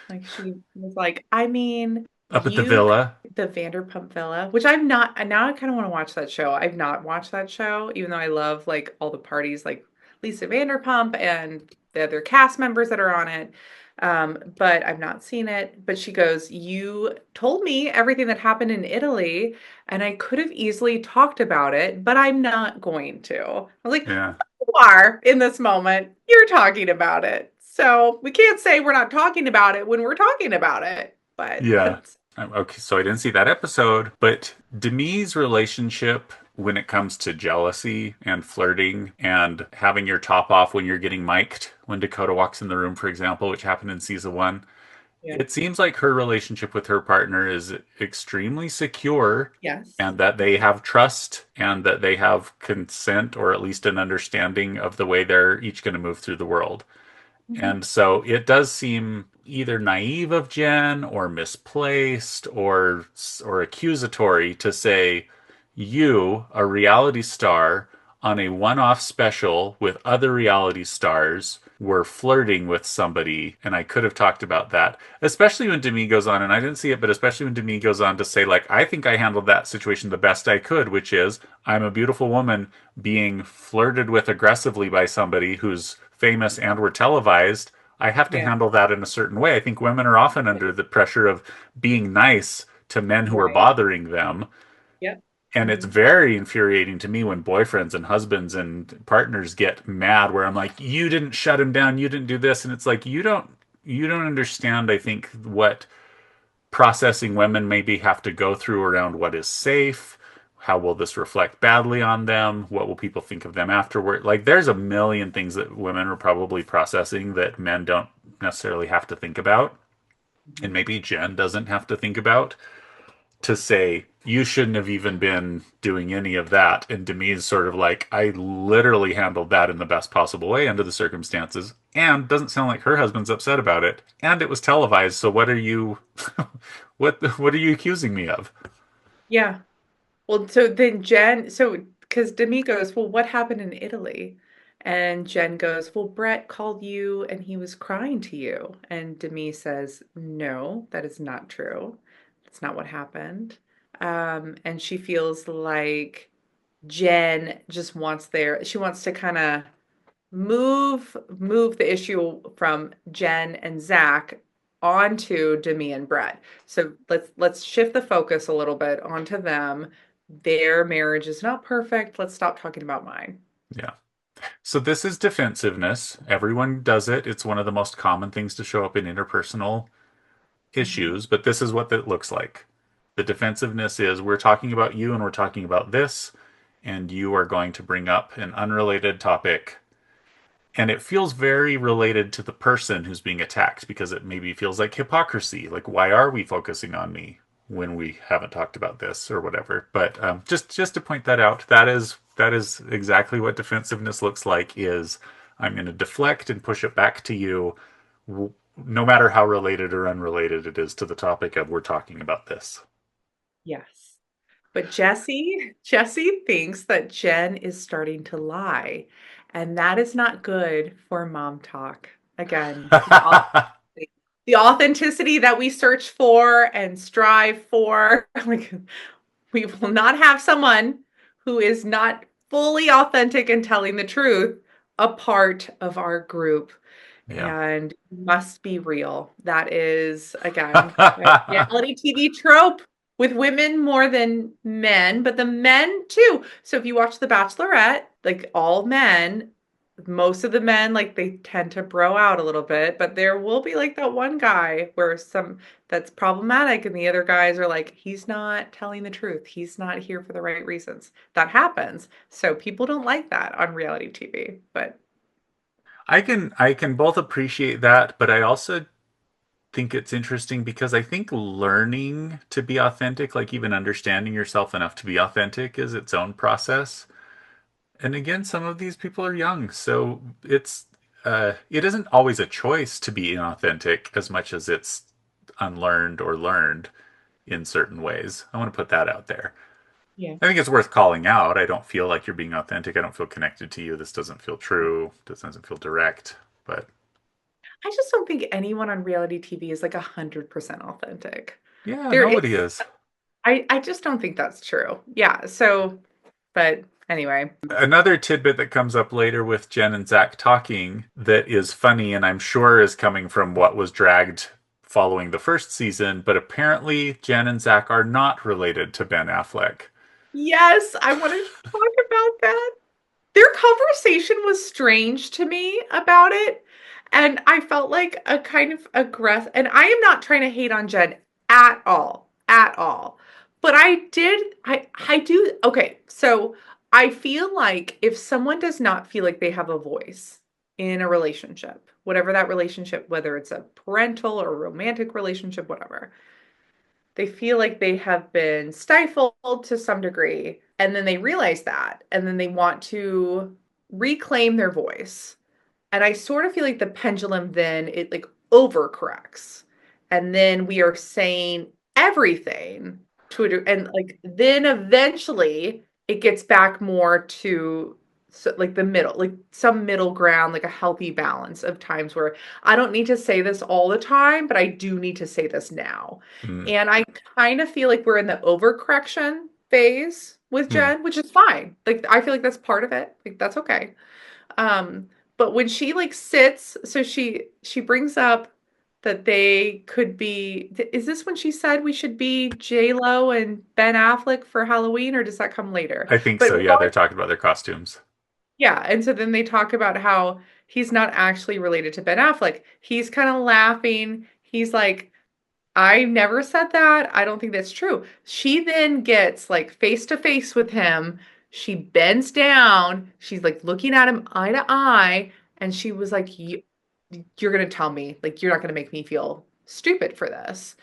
Like she was like, I mean, Up at the you villa, the Vanderpump Villa, which I'm not, and now I kind of want to watch that show. I've not watched that show, even though I love like all the parties, like Lisa Vanderpump and the other cast members that are on it. But I've not seen it. But she goes, you told me everything that happened in Italy, and I could have easily talked about it, but I'm not going to. I was like, yeah, you are in this moment. You're talking about it. So we can't say we're not talking about it when we're talking about it. But yeah. Okay, so I didn't see that episode, but Demi's relationship when it comes to jealousy and flirting and having your top off when you're getting mic'd, when Dakota walks in the room, for example, which happened in season one, yeah. it seems like her relationship with her partner is extremely secure Yes. and that they have trust and that they have consent or at least an understanding of the way they're each going to move through the world. Mhm. And so it does seem either naive of Jen or misplaced or accusatory to say you, a reality star on a one-off special with other reality stars, were flirting with somebody and I could have talked about that. Especially when Demi goes on, and I didn't see it, but especially when Demi goes on to say, like, I think I handled that situation the best I could, which is I'm a beautiful woman being flirted with aggressively by somebody who's famous and were televised. I have to Yeah. handle that in a certain way. I think women are often under the pressure of being nice to men who are Right. bothering them. Yep. And it's Hmm. very infuriating to me when boyfriends and husbands and partners get mad where I'm like, you didn't shut him down, you didn't do this. And it's like, you don't understand, I think, what processing women maybe have to go through around what is safe. How will this reflect badly on them? What will people think of them afterward? Like, there's a million things that women are probably processing that men don't necessarily have to think about. And Hmm. maybe Jen doesn't have to think about to say, you shouldn't have even been doing any of that. And Demi's sort of like, I literally handled that in the best possible way under the circumstances. And doesn't sound like her husband's upset about it. And it was televised. So what are you, what are you accusing me of? Yeah. Well, so then Jen, so because Demi goes, well, what happened in Italy? And Jen goes, well, Brett called you and he was crying to you. And Demi says, no, that is not true. That's not what happened. And she feels like Jen just wants she wants to kind of move the issue from Jen and Zach onto Demi and Brett. So let's shift the focus a little bit onto them. Their marriage is not perfect. Let's stop talking about mine. Yeah. So this is defensiveness. Everyone does it. It's one of the most common things to show up in interpersonal Mhm. issues, but this is what that looks like. The defensiveness is we're talking about you and we're talking about this, and you are going to bring up an unrelated topic. And it feels very related to the person who's being attacked because it maybe feels like hypocrisy. Like, why are we focusing on me when we haven't talked about this or whatever? But just to point that out, that is exactly what defensiveness looks like. Is I'm going to deflect and push it back to you, no matter how related or unrelated it is to the topic of we're talking about this. Yes. But Jesse thinks that Jen is starting to lie, and that is not good for mom talk. Again, the authenticity that we search for and strive for. Like, we will not have someone who is not fully authentic and telling the truth a part of our group Yeah. and must be real. That is, again, a reality TV trope with women more than men, but the men too. So if you watch The Bachelorette, like all men, most of the men, like they tend to bro out a little bit, but there will be like that one guy where some that's problematic, and the other guys are like, he's not telling the truth. He's not here for the right reasons. That happens. So people don't like that on reality TV, but I can both appreciate that, but I also think it's interesting because I think learning to be authentic, like even understanding yourself enough to be authentic, is its own process. And again, some of these people are young, so it isn't always a choice to be inauthentic as much as it's unlearned or learned in certain ways. I want to put that out there. yeah. I think it's worth calling out. I don't feel like you're being authentic. I don't feel connected to you. This doesn't feel true. This doesn't feel direct. But I just don't think anyone on reality TV is like 100% authentic. yeah, There is, nobody is. I just don't think that's true. Yeah. So, but anyway, Another tidbit that comes up later with Jen and Zach talking that is funny and I'm sure is coming from what was dragged following the first season, but apparently Jen and Zach are not related to Ben Affleck. yes, I want to talk about that. Their conversation was strange to me about it. And I felt like a kind of aggressive, and I am not trying to hate on Jen at all. But I do, okay, so I feel like if someone does not feel like they have a voice in a relationship, whatever that relationship, whether it's a parental or romantic relationship, whatever, they feel like they have been stifled to some degree, and then they realize that, and then they want to reclaim their voice. And I sort of feel like the pendulum then it like overcorrects. And then we are saying everything to it. And like then eventually it gets back more to so, like the middle, like some middle ground, like a healthy balance of times where I don't need to say this all the time, but I do need to say this now. Mm, And I kind of feel like we're in the overcorrection phase with mm. Jen, which is fine. Like I feel like that's part of it. Like that's okay. Um, but when she like sits, so she brings up that they could be, is this when she said we should be J Lo and Ben Affleck for Halloween, or does that come later? I think But so. Yeah, they're talking about their costumes. yeah, and so then they talk about how he's not actually related to Ben Affleck. He's kind of laughing. He's like, I never said that. I don't think that's true. She then gets like face to face with him. She bends down. She's like looking at him eye to eye. And she was like, You're going to tell me, like, you're not going to make me feel stupid for this.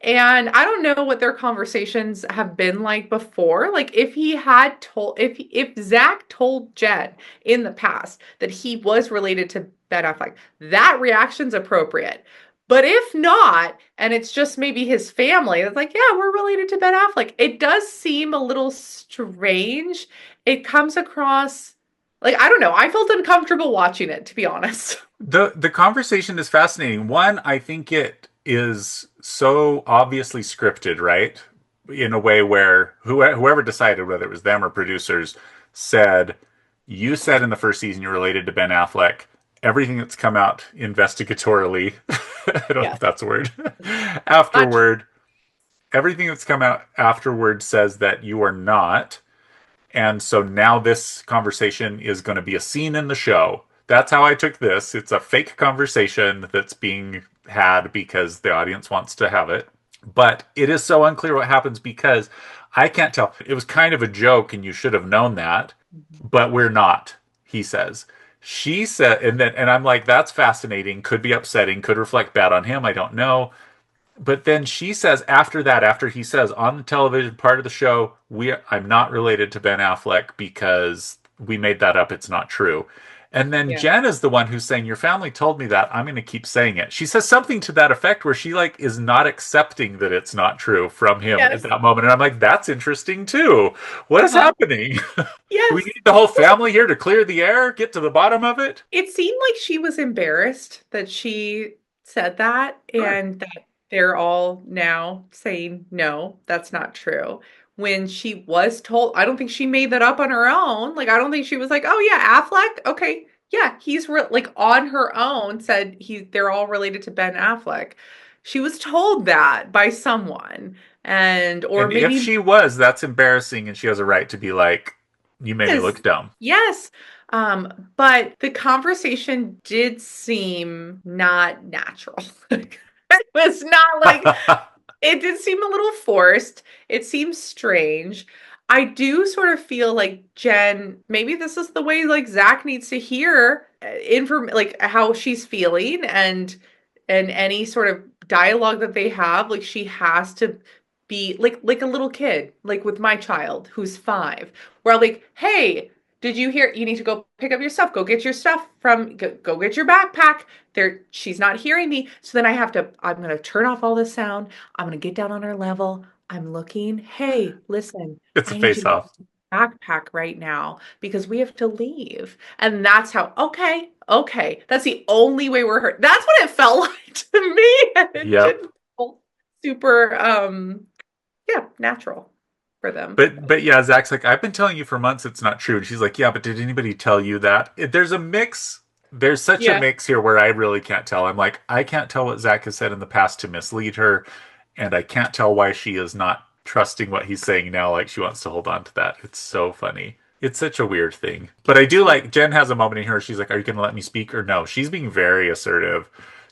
And I don't know what their conversations have been like before. Like, if he had told, if Zach told Jen in the past that he was related to Ben Affleck, that reaction's appropriate. But if not, and it's just maybe his family, it's like, yeah, we're related to Ben Affleck. It does seem a little strange. It comes across like, I don't know. I felt uncomfortable watching it, to be honest. The conversation is fascinating. One, I think it is so obviously scripted, right? In a way where whoever decided, whether it was them or producers, said, "You said in the first season you're related to Ben Affleck. Everything that's come out investigatorily, I don't know Yes. if that's a word, Not afterward, everything that's come out afterward says that you are not. And so now this conversation is going to be a scene in the show. That's how I took this. It's a fake conversation that's being had because the audience wants to have it. But it is so unclear what happens because I can't tell. It was kind of a joke and you should have known that, but we're not, he says. She said, and I'm like, that's fascinating. Could be upsetting. Could reflect bad on him. I don't know. But then she says after that, after he says on the television part of the show, I'm not related to Ben Affleck because we made that up. It's not true. And then Yeah. Jen is the one who's saying, your family told me that. I'm going to keep saying it. She says something to that effect where she like is not accepting that it's not true from him at Yes. that moment. And I'm like, that's interesting too. What is Uh-huh. happening? Do we Yes. need the whole family here to clear the air, get to the bottom of it? It seemed like she was embarrassed that she said that Sure. and that they're all now saying, no, that's not true. When she was told, I don't think she made that up on her own. Like, I don't think she was like, oh, yeah, Affleck. Okay. Yeah, like on her own said they're all related to Ben Affleck. She was told that by someone. And, or And if maybe she was, that's embarrassing, and she has a right to be like, you made me yes. look dumb. Yes. But the conversation did seem not natural. It was not like it did seem a little forced. It seems strange. I do sort of feel like Jen, maybe this is the way like Zach needs to hear like how she's feeling and any sort of dialogue that they have, like she has to be like a little kid, like with my child who's 5, where I'm like, hey, did you hear you need to go pick up your stuff, go get your stuff go get your backpack. There, she's not hearing me. So then I'm gonna turn off all this sound. I'm gonna get down on her level. I'm looking, hey, listen, It's a I need you face to go off. get your backpack right now because we have to leave. And that's how, okay, okay. That's the only way we're hurt. That's what it felt like to me. And it Yep. didn't feel super yeah, natural for them. But yeah, Zach's like, I've been telling you for months it's not true. And she's like, yeah, but did anybody tell you that? There's a mix. There's such a Yeah. mix here where I really can't tell. I'm like, I can't tell what Zach has said in the past to mislead her, and I can't tell why she is not trusting what he's saying now, like she wants to hold on to that. It's so funny. It's such a weird thing. But I do like Jen has a moment in here. She's like, "Are you going to let me speak or no?" She's being very assertive.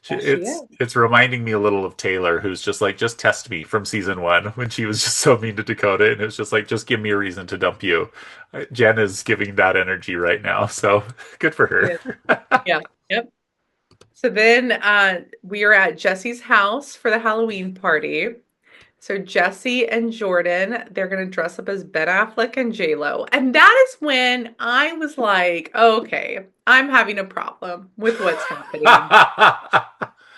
Yes, she It's is. it's reminding me a little of Taylor, who's just like, just test me from season 1 when she was just so mean to Dakota, and it was just like, just give me a reason to dump you. Jen is giving that energy right now, so good for She her. is. Yeah. Yep. So then we are at Jesse's house for the Halloween party. So Jesse and Jordan, they're gonna dress up as Ben Affleck and J-Lo. And that is when I was like, okay, I'm having a problem with what's happening.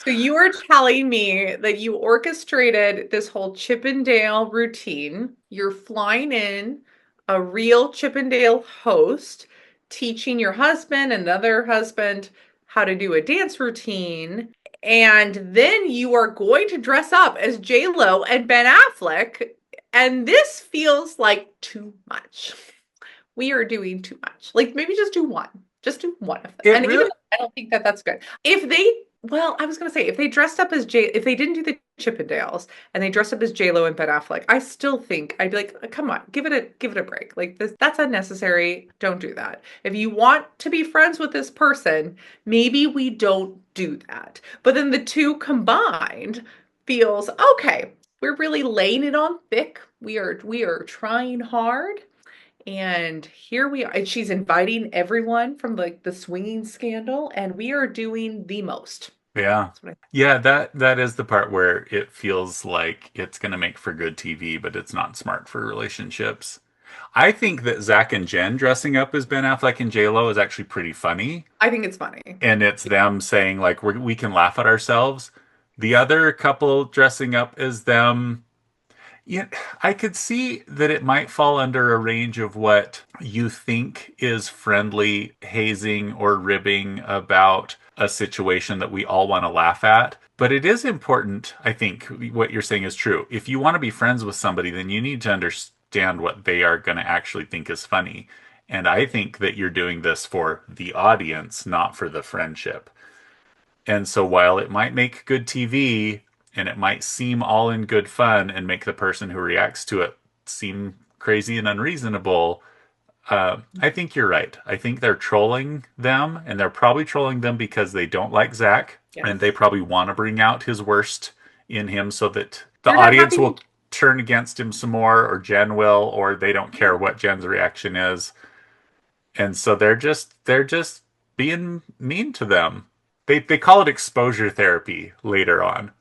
So you are telling me that you orchestrated this whole Chippendale routine. You're flying in a real Chippendale host, teaching your husband, another husband, how to do a dance routine. And then you are going to dress up as J-Lo and Ben Affleck. And this feels like too much. We are doing too much. Like maybe just do one. Just do one of them. It And even really, though I don't think that that's good. If they, well, I was gonna say if they dressed up as if they didn't do the Chippendales and they dressed up as J Lo and Ben Affleck, I still think I'd be like, come on, give it a break. Like this, that's unnecessary. Don't do that. If you want to be friends with this person, maybe we don't do that. But then the two combined feels okay. We're really laying it on thick. We are trying hard. And here we are. And she's inviting everyone from like the swinging scandal, and we are doing the most. yeah. That's what Yeah, that is the part where it feels like it's going to make for good TV, but it's not smart for relationships. I think that Zach and Jen dressing up as Ben Affleck and J Lo is actually pretty funny, I think it's funny. and it's them saying like we can laugh at ourselves. The other couple dressing up as them, yeah, I could see that it might fall under a range of what you think is friendly hazing or ribbing about a situation that we all want to laugh at. But it is important, I think, what you're saying is true. If you want to be friends with somebody, then you need to understand what they are going to actually think is funny. And I think that you're doing this for the audience, not for the friendship. And so while it might make good TV and it might seem all in good fun and make the person who reacts to it seem crazy and unreasonable, I think you're right. I think they're trolling them, and they're probably trolling them because they don't like Zach, and they Yes. probably want to bring out his worst in him so that the They're not audience happy. will turn against him some more, or Jen will, or they don't care what Jen's reaction is, and so they're just being mean to them. They call it exposure therapy later on.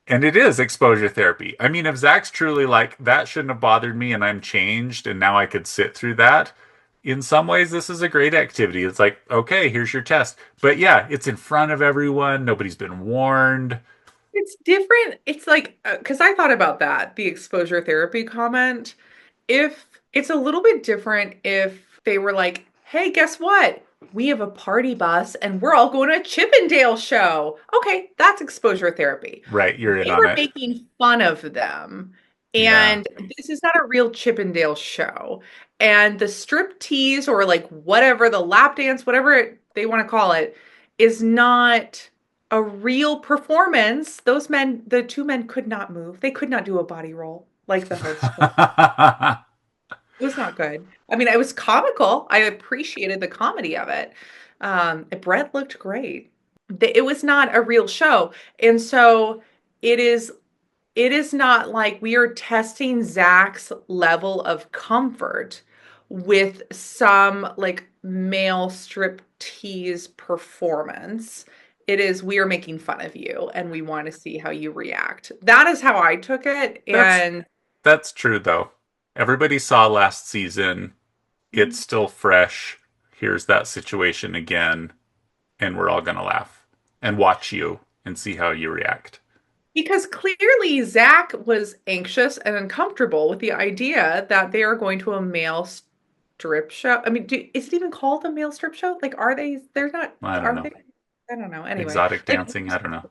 And it is exposure therapy. I mean, if Zach's truly like, that shouldn't have bothered me and I'm changed and now I could sit through that, in some ways, this is a great activity. It's like, okay, here's your test. But yeah, it's in front of everyone. Nobody's been warned. It's different. It's like, because I thought about that, the exposure therapy comment. If it's a little bit different if they were like, hey, guess what? We have a party bus and we're all going to a Chippendale show. Okay, that's exposure therapy. Right, you're in They on were it. making fun of them. Yeah. And this is not a real Chippendale show. And the strip tease or like whatever, the lap dance, whatever they want to call it, is not a real performance. Those men, the two men could not move. They could not do a body roll like the host could. It was not good. I mean, it was comical. I appreciated the comedy of it. Brett looked great. It was not a real show. And so it is it is not like we are testing Zach's level of comfort with some like male strip tease performance. It is we are making fun of you and we want to see how you react. That is how I took it. that's And that's true though. Everybody saw last season. It's still fresh. Here's that situation again, and we're all gonna laugh and watch you and see how you react. because clearly Zach was anxious and uncomfortable with the idea that they are going to a male strip show. I mean, is it even called a male strip show? Like, are they? They're not. I don't Are know. they? I don't know. Anyway, Exotic like dancing, I don't know.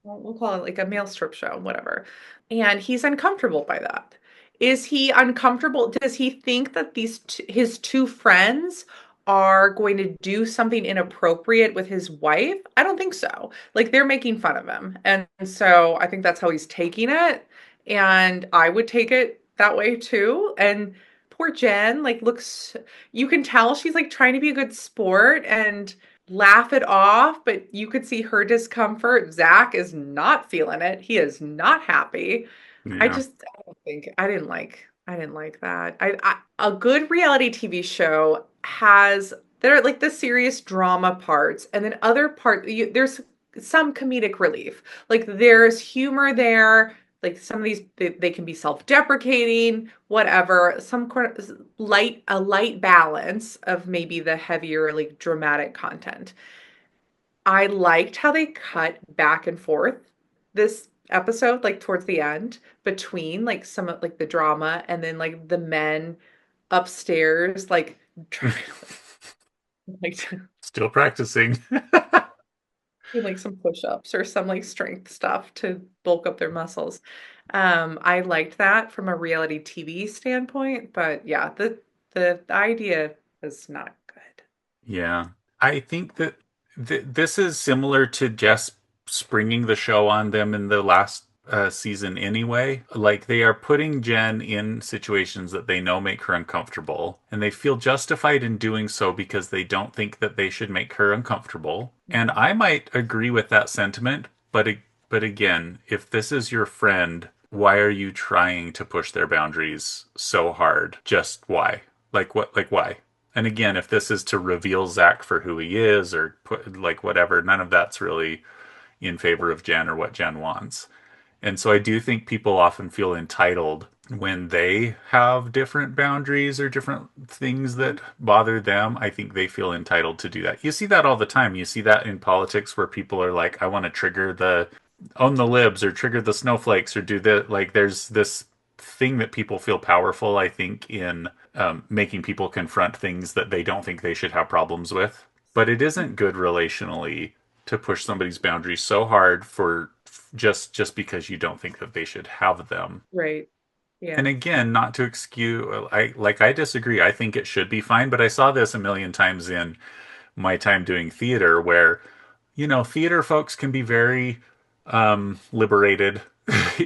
we'll call it like a male strip show, whatever. And he's uncomfortable by that. Is he uncomfortable? Does he think that his two friends are going to do something inappropriate with his wife? I don't think so. Like they're making fun of him. And so I think that's how he's taking it. And I would take it that way too. And poor Jen, like looks, you can tell she's like trying to be a good sport and laugh it off, but you could see her discomfort. Zach is not feeling it. He is not happy. Yeah. I don't think I didn't like that. A good reality TV show has there are like the serious drama parts and then other there's some comedic relief. Like there's humor there. Like some of these they can be self-deprecating, whatever. Some kind of a light balance of maybe the heavier like dramatic content. I liked how they cut back and forth this episode, like towards the end, between like some of like the drama and then like the men upstairs, like trying to Still practicing. do like some push-ups or some like strength stuff to bulk up their muscles. I liked that from a reality TV standpoint, but yeah, the idea is not good. Yeah. I think that this is similar to Jess springing the show on them in the last season anyway. Like they are putting Jen in situations that they know make her uncomfortable, and they feel justified in doing so because they don't think that they should make her uncomfortable. And I might agree with that sentiment, but again, if this is your friend, why are you trying to push their boundaries so hard? Just why? Like what? Like why? And again, if this is to reveal Zach for who he is or put like whatever, none of that's really in favor of Jen or what Jen wants. And so I do think people often feel entitled when they have different boundaries or different things that bother them. I think they feel entitled to do that. You see that all the time. You see that in politics where people are like, I want to trigger the own the libs or trigger the snowflakes or do the like there's this thing that people feel powerful, I think, in making people confront things that they don't think they should have problems with. But it isn't good relationally to push somebody's boundaries so hard for just because you don't think that they should have them. Right. And Yeah. again, not to excuse, I disagree. I think it should be fine, but I saw this a million times in my time doing theater, where theater folks can be very liberated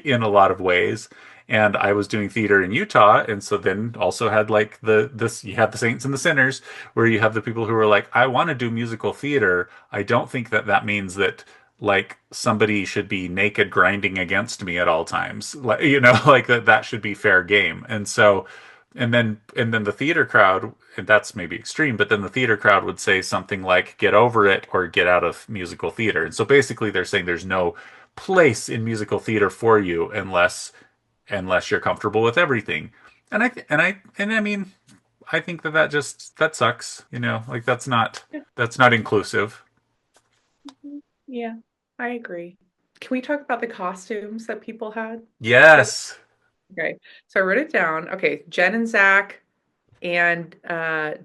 in a lot of ways. And I was doing theater in Utah, and so then also had like the this you have the saints and the sinners, where you have the people who are like, I want to do musical theater. I don't think that that means that like somebody should be naked grinding against me at all times. Like, like that should be fair game. And so and then the theater crowd, and that's maybe extreme, but then the theater crowd would say something like get over it or get out of musical theater. And so basically they're saying there's no place in musical theater for you unless you're comfortable with everything. And I mean, I think that sucks, like that's not inclusive. Yeah, I agree. Can we talk about the costumes that people had for this? Yes. Okay, so I wrote it down. Okay, Jen and Zach and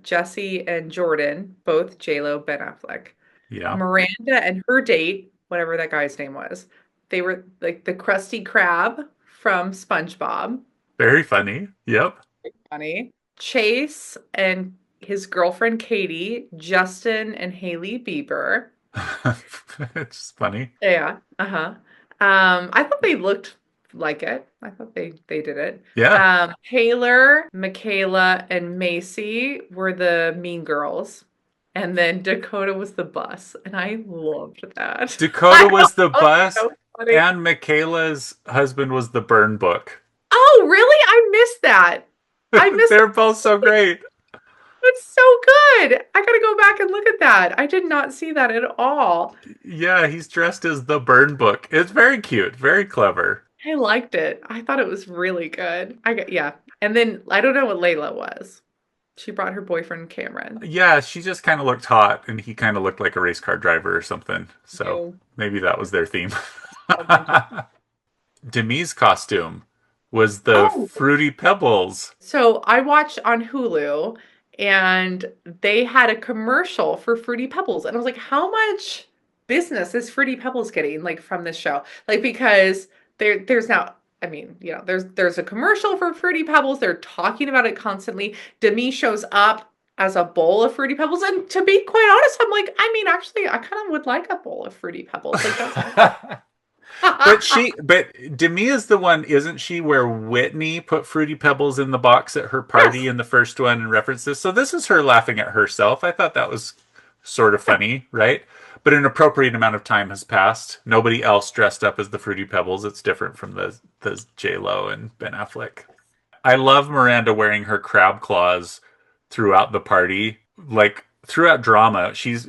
Jesse and Jordan, both J-Lo, Ben Affleck. Yeah. Miranda and her date, whatever that guy's name was, they were like the Krusty Krab from SpongeBob. Very funny. Yep. Funny. Chase and his girlfriend Katie, Justin and Haley Bieber. It's funny. Yeah. Uh-huh. I thought they looked like it. I thought they did it. Yeah. Taylor, Michaela, and Macy were the mean girls. And then Dakota was the bus. And I loved that. Dakota I was the thought it was bus, so funny. and Michaela's husband was the burn book. Oh, really? I missed that. I missed They're both so great. That's so good. I gotta go back and look at that. I did not see that at all. Yeah, he's dressed as the burn book. It's very cute, very clever. I liked it. I thought it was really good. Yeah. And then I don't know what Layla was. She brought her boyfriend Cameron. Yeah, she just kind of looked hot, and he kind of looked like a race car driver or something. So Ew. maybe that was their theme. A bunch of Demi's costume was the Oh, Fruity Pebbles. so I watched on Hulu and they had a commercial for Fruity Pebbles. And I was like, how much business is Fruity Pebbles getting like from this show? Like because there's now I mean, there's a commercial for Fruity Pebbles. They're talking about it constantly. Demi shows up as a bowl of Fruity Pebbles. And to be quite honest, I'm like, I mean, actually, I kind of would like a bowl of Fruity Pebbles. Like that's But Demi is the one, isn't she, where Whitney put Fruity Pebbles in the box at her party Yes. in the first one and referenced this. So this is her laughing at herself. I thought that was sort of Yeah. funny, right? But an appropriate amount of time has passed. Nobody else dressed up as the Fruity Pebbles. It's different from the J Lo and Ben Affleck. I love Miranda wearing her crab claws throughout the party. Like throughout drama, she's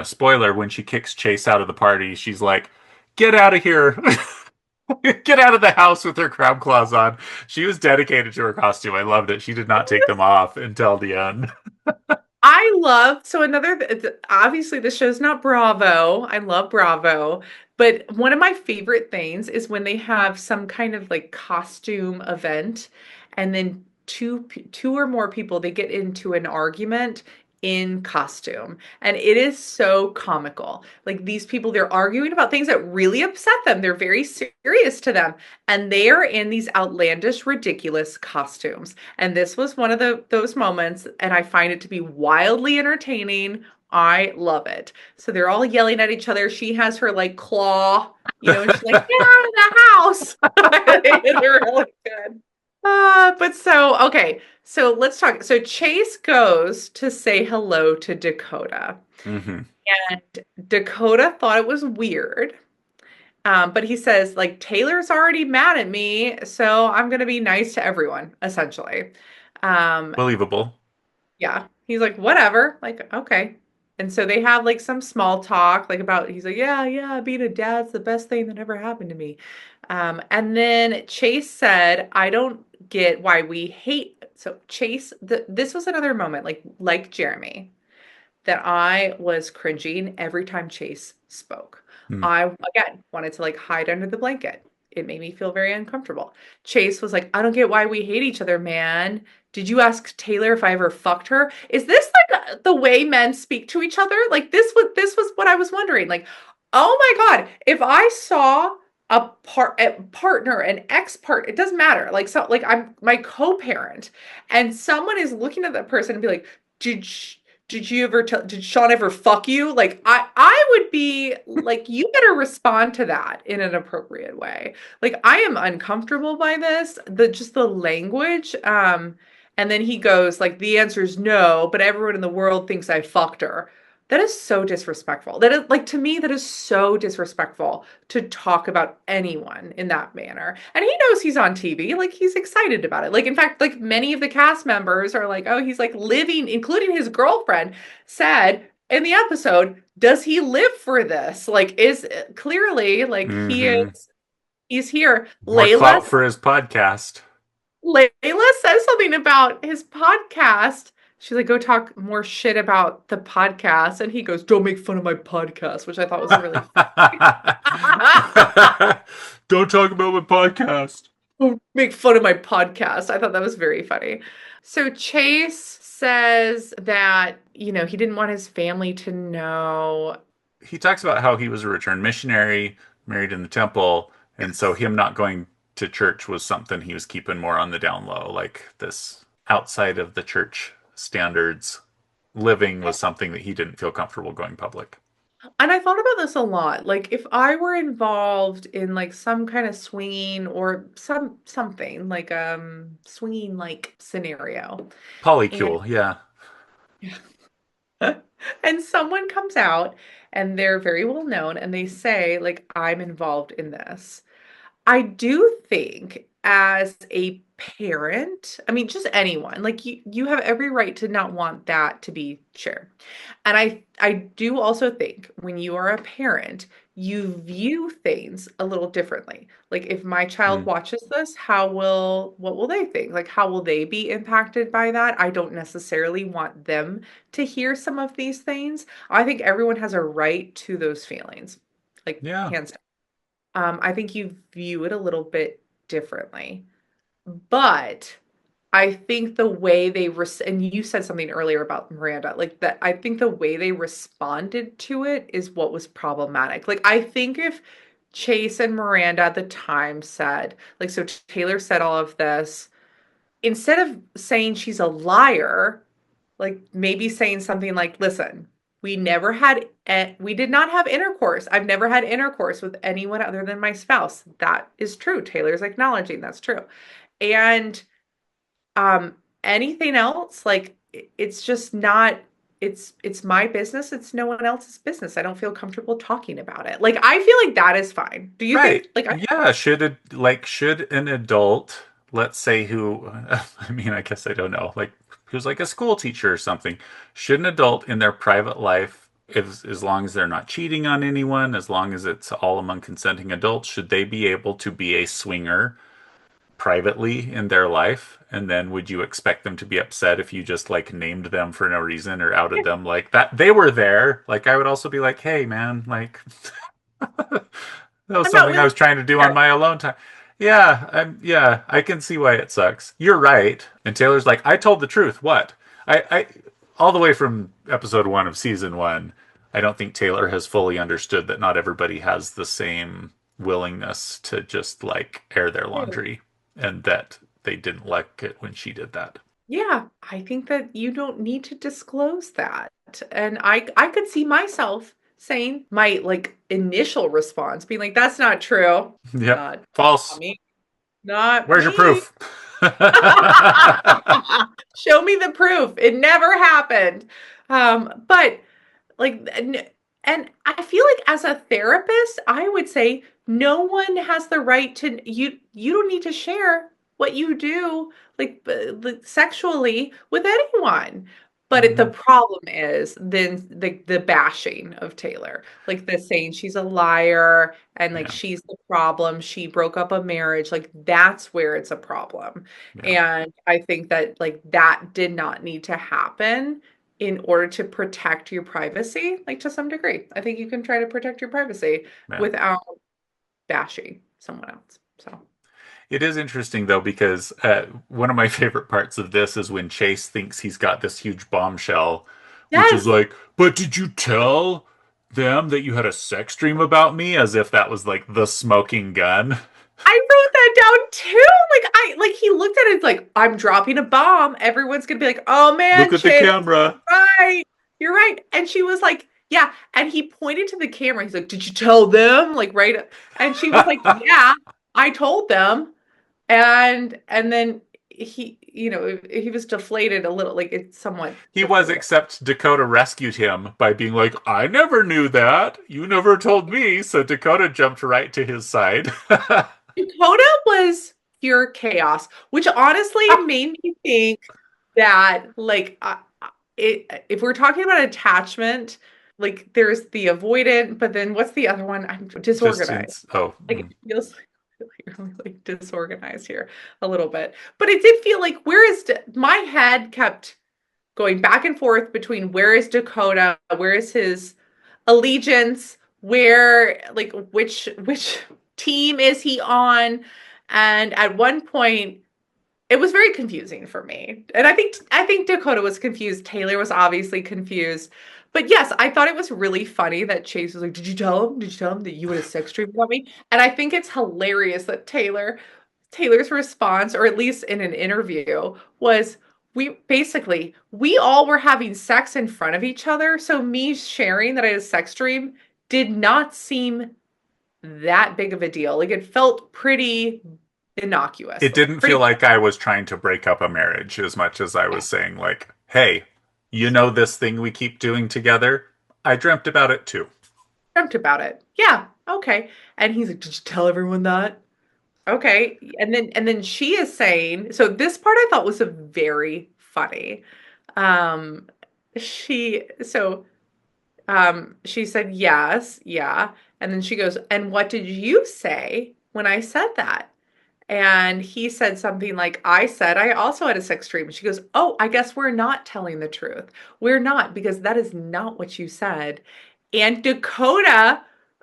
spoiler, when she kicks Chase out of the party, she's like, "Get out of here." Get out of the house with her crab claws on. She was dedicated to her costume. I loved it. She did not take them off until the end. I love so another obviously the show's not Bravo. I love Bravo, but one of my favorite things is when they have some kind of like costume event and then two or more people they get into an argument in costume and it is so comical. Like these people they're arguing about things that really upset them. They're very serious to them and they are in these outlandish ridiculous costumes. And this was one of those moments, and I find it to be wildly entertaining. I love it. So they're all yelling at each other. She has her like claw, and she's like, "Get out of the house!" It's really good. But so okay, so let's talk. So Chase goes to say hello to Dakota, Hmm. and Dakota thought it was weird. But he says, like, Taylor's already mad at me, so I'm gonna be nice to everyone, essentially. Um, Believable. yeah, he's like, whatever, like, okay. And so they have like some small talk, like about, he's like, yeah, being a dad's the best thing that ever happened to me. And then Chase said, I don't get why we hate. So Chase, this was another moment, like Jeremy that I was cringing every time Chase spoke. Hmm. I, again, wanted to like hide under the blanket. It made me feel very uncomfortable. Chase was like, I don't get why we hate each other, man. Did you ask Taylor if I ever fucked her? Is this like the way men speak to each other? Like this was what I was wondering. Like, oh my God, if I saw a partner, an ex-part, it doesn't matter. Like so like I'm my co-parent and someone is looking at that person and be like, did did Sean ever fuck you? Like I would be like, you better respond to that in an appropriate way. Like I am uncomfortable by this, just the language. And then he goes like, the answer is no, but everyone in the world thinks I fucked her. That is so disrespectful. That is like, to me, that is so disrespectful to talk about anyone in that manner. And he knows he's on TV, like he's excited about it. Like in fact, like many of the cast members are like, oh, he's like living, including his girlfriend said in the episode, does he live for this? Like is clearly like Mm-hmm. he's here. More clout for his podcast. Layla says something about his podcast. She's like, go talk more shit about the podcast. And he goes, don't make fun of my podcast, which I thought was really Don't talk about my podcast. don't make fun of my podcast. I thought that was very funny. So Chase says that, he didn't want his family to know. He talks about how he was a returned missionary, married in the temple, and so him not going to church was something he was keeping more on the down low. Like this outside of the church standards living was something that he didn't feel comfortable going public. And I thought about this a lot. Like if I were involved in like some kind of swinging or something like swinging like scenario and Polycule, yeah. and someone comes out and they're very well known and they say like I'm involved in this. I do think as a parent, I mean just anyone, like you have every right to not want that to be shared. And I do also think when you are a parent, you view things a little differently. Like if my child Mm. watches this, what will they think? Like how will they be impacted by that? I don't necessarily want them to hear some of these things. I think everyone has a right to those feelings. Like Yeah. hands down. I think you view it a little bit differently. But I think the way and you said something earlier about Miranda, like that, I think the way they responded to it is what was problematic. Like, I think if Chase and Miranda at the time said, like, so Taylor said all of this, instead of saying she's a liar, like maybe saying something like, listen, we did not have intercourse. I've never had intercourse with anyone other than my spouse. That is true. Taylor's acknowledging that's true. And anything else, like it's just not it's my business. It's no one else's business. I don't feel comfortable talking about it. Like I feel like that is fine. Do you Right. think like I Yeah. Should an adult, let's say who, I mean, I guess I don't know, like who's like a school teacher or something, should an adult in their private life, as long as they're not cheating on anyone, as long as it's all among consenting adults, should they be able to be a swinger privately in their life? And then would you expect them to be upset if you just like named them for no reason or outed them like that they were there? Like I would also be like, hey man, like that was I'm not something I with was trying to do on her. my alone time. Yeah, I can see why it sucks. You're right. And Taylor's like, I told the truth. What? I all the way from episode 1 of season 1, I don't think Taylor has fully understood that not everybody has the same willingness to just like air their laundry and that they didn't like it when she did that. Yeah, I think that you don't need to disclose that. And I could see myself saying my like initial response being like, that's not true. Yep. Not False. me. Not Where's your me. proof? Show me the proof. It never happened. But like, and I feel like as a therapist, I would say no one has the right to you don't need to share what you do like sexually with anyone. But the Hmm. problem is then the bashing of Taylor, like the saying she's a liar and like Yeah. she's the problem, she broke up a marriage, like that's where it's a problem. Yeah. And I think that like that did not need to happen in order to protect your privacy, like to some degree. I think you can try to protect your privacy Yeah. without bashing someone else. So, It is interesting though because one of my favorite parts of this is when Chase thinks he's got this huge bombshell, which is yes, like, "But did you tell them that you had a sex dream about me?" As if that was like the smoking gun. I wrote that down too. Like he looked at it like I'm dropping a bomb. Everyone's gonna be like, "Oh man, Look at the Chase, camera. right." You're right. And she was like, yeah. And he pointed to the camera. He's like, did you tell them? Like, right. And she was like, yeah, I told them. And then he was deflated a little, like it's somewhat He was, deflated. except Dakota rescued him by being like, I never knew that. You never told me. So Dakota jumped right to his side. Dakota was pure chaos, which honestly made me think that like if we're talking about attachment, like there's the avoidant, but then what's the other one? I'm Just disorganized. in, oh, Like it feels really like disorganized here a little bit. But it did feel like my head kept going back and forth between where is Dakota, where is his allegiance, where like which team is he on? And at one point it was very confusing for me. And I think Dakota was confused. Taylor was obviously confused. But yes, I thought it was really funny that Chase was like, "Did you tell him? Did you tell him that you had a sex dream about me?" And I think it's hilarious that Taylor's response, or at least in an interview, was we all were having sex in front of each other. So me sharing that I had a sex dream did not seem that big of a deal. Like it felt pretty innocuous, it didn't feel pretty like I was trying to break up a marriage as much as I was saying, like, hey, you know this thing we keep doing together? I dreamt about it too. dreamt about it. Yeah, okay. And he's like, "Did you tell everyone that?" Okay. And then she is saying, so this part I thought was a very funny. Um she said yes, yeah. And then she goes, "And what did you say when I said that?" And he said something like, "I said I also had a sex dream." And she goes, "Oh, I guess we're not telling the truth. We're not, because that is not what you said." And Dakota,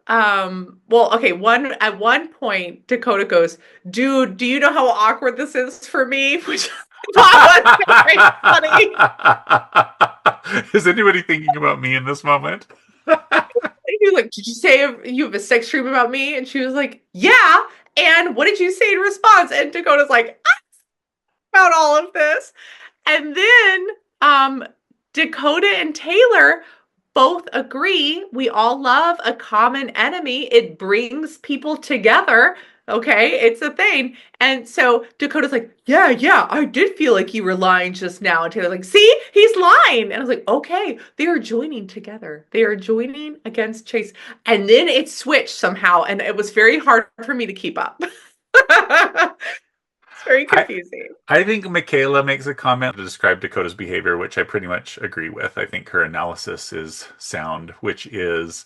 well, okay, at one point, Dakota goes, "Dude, do you know how awkward this is for me?" Which I thought was very funny. Is anybody thinking about me in this moment? And he was like, "Did you say you have a sex dream about me?" And she was like, "Yeah. And what did you say in response?" And Dakota's like, "About all of this." And then Dakota and Taylor both agree we all love a common enemy. It brings people together. Okay, it's a thing. And so Dakota's like, "Yeah, yeah, I did feel like you were lying just now." And Taylor's like, "See, he's lying." And I was like, "Okay, they are joining together. They are joining against Chase." And then it switched somehow, and it was very hard for me to keep up. It's very I confusing. I think Michaela makes a comment to describe Dakota's behavior, which I pretty much agree with. I think her analysis is sound, which is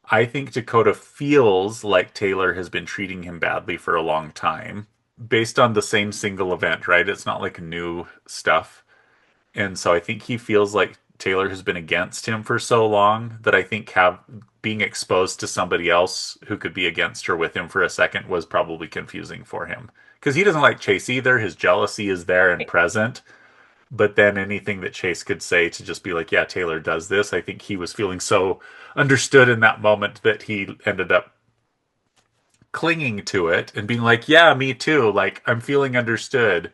I think Dakota feels like Taylor has been treating him badly for a long time, based on the same single event, right? It's not like new stuff. And so I think he feels like Taylor has been against him for so long that I think have being exposed to somebody else who could be against her with him for a second was probably confusing for him. Because he doesn't like Chase either. His jealousy is there and present. But then anything that Chase could say to just be like, yeah, Taylor does this, I think he was feeling so understood in that moment that he ended up clinging to it and being like, yeah, me too. Like, I'm feeling understood.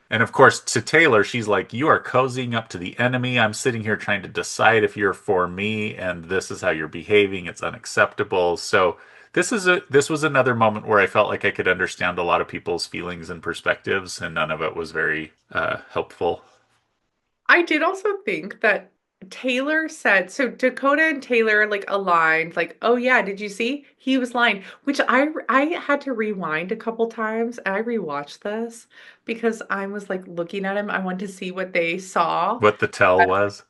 And of course, to Taylor, she's like, "You are cozying up to the enemy. I'm sitting here trying to decide if you're for me, and this is how you're behaving. It's unacceptable." So this was another moment where I felt like I could understand a lot of people's feelings and perspectives, and none of it was very helpful. I did also think that Taylor said, so Dakota and Taylor like aligned, like, "Oh yeah, did you see? He was lying," which I had to rewind a couple times. I rewatched this because I was like looking at him. I wanted to see what they saw. What the tell was.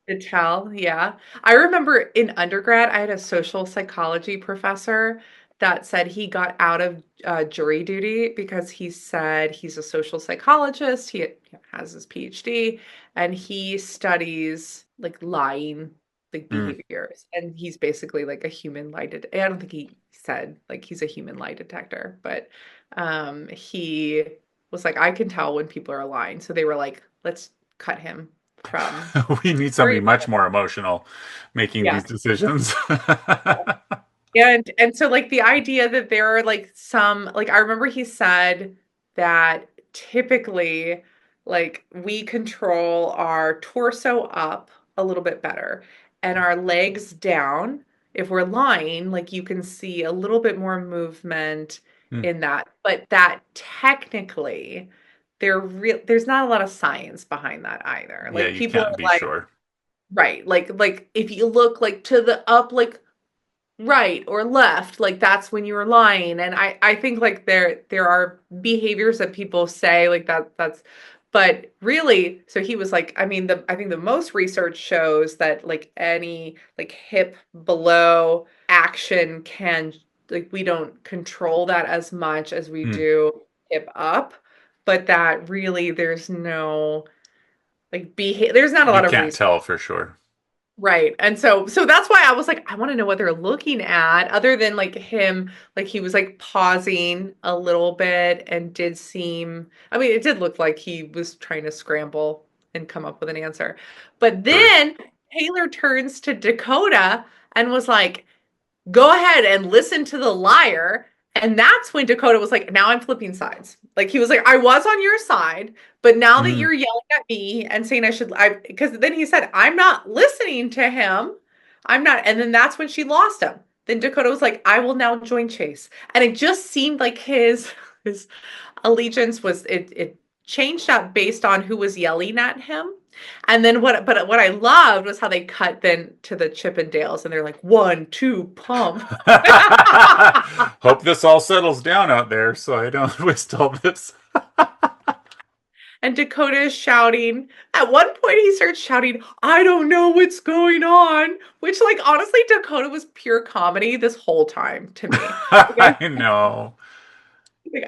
To tell, yeah. I remember in undergrad, I had a social psychology professor that said he got out of jury duty because he said he's a social psychologist. He has his PhD and he studies like lying, like Mm. behaviors. And he's basically like a human lie I don't think he said like he's a human lie detector, but he was like, "I can tell when people are lying." So they were like, "Let's cut him from We need somebody jury." much more emotional making these Yes. decisions. And so like the idea that there are like some like I remember he said that typically like we control our torso up a little bit better. And our legs down, if we're lying, like you can see a little bit more movement Hmm. in that. But that technically, there's not a lot of science behind that either. Yeah, Like you people can't are be like, sure. right, like if you look like to the up, like right or left, like that's when you were lying. And I think like there are behaviors that people say like that's, but really, so he was like, I mean, the I think the most research shows that like any like hip below action can, like we don't control that as much as we Hmm. do hip up, but that really there's no like behavior, there's not a You lot of can't research. tell for sure. Right. And so that's why I was like, I want to know what they're looking at, other than like him, like he was like pausing a little bit and did seem, I mean, it did look like he was trying to scramble and come up with an answer. But Sure. then Taylor turns to Dakota and was like, go ahead and listen to the liar. And that's when Dakota was like, now I'm flipping sides. Like he was like, I was on your side, but now that Mm. you're yelling at me and saying because then he said, I'm not listening to him. I'm not. And then that's when she lost him. Then Dakota was like, I will now join Chase. And it just seemed like his allegiance was, it changed up based on who was yelling at him. And then what I loved was how they cut then to the Chippendales and they're like, 1, 2, pump. Hope this all settles down out there so I don't waste all this. And Dakota is shouting. At one point, he starts shouting, I don't know what's going on. Which, like, honestly, Dakota was pure comedy this whole time to me. Like, I know.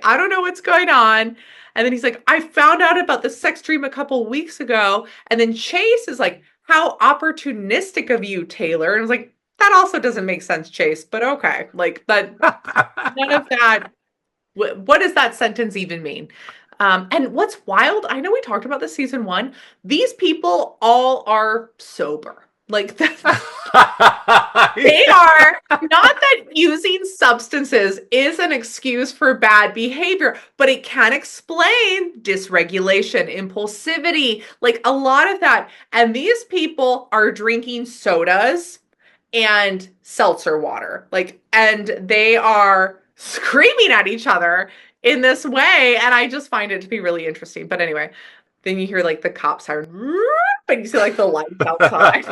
I don't know what's going on. And then he's like, I found out about the sex dream a couple weeks ago. And then Chase is like, how opportunistic of you, Taylor. And I was like, that also doesn't make sense, Chase, but okay. Like, but none of that. What does that sentence even mean? And what's wild, I know we talked about this season one. These people all are sober. Like they are not that using substances is an excuse for bad behavior, but it can explain dysregulation, impulsivity, like a lot of that. And these people are drinking sodas and seltzer water. Like, and they are screaming at each other in this way. And I just find it to be really interesting. But anyway, then you hear like the cop siren, and you see like the lights outside.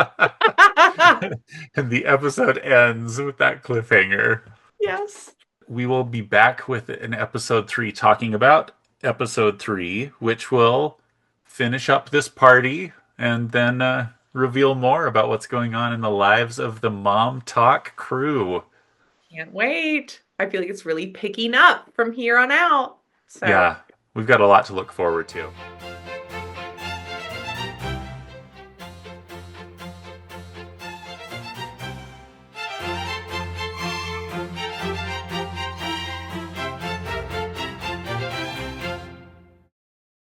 And the episode ends with that cliffhanger. Yes. We will be back with an episode 3 talking about episode 3, which will finish up this party and then reveal more about what's going on in the lives of the Mom Talk crew. Can't wait. I feel like it's really picking up from here on out. So Yeah, we've got a lot to look forward to.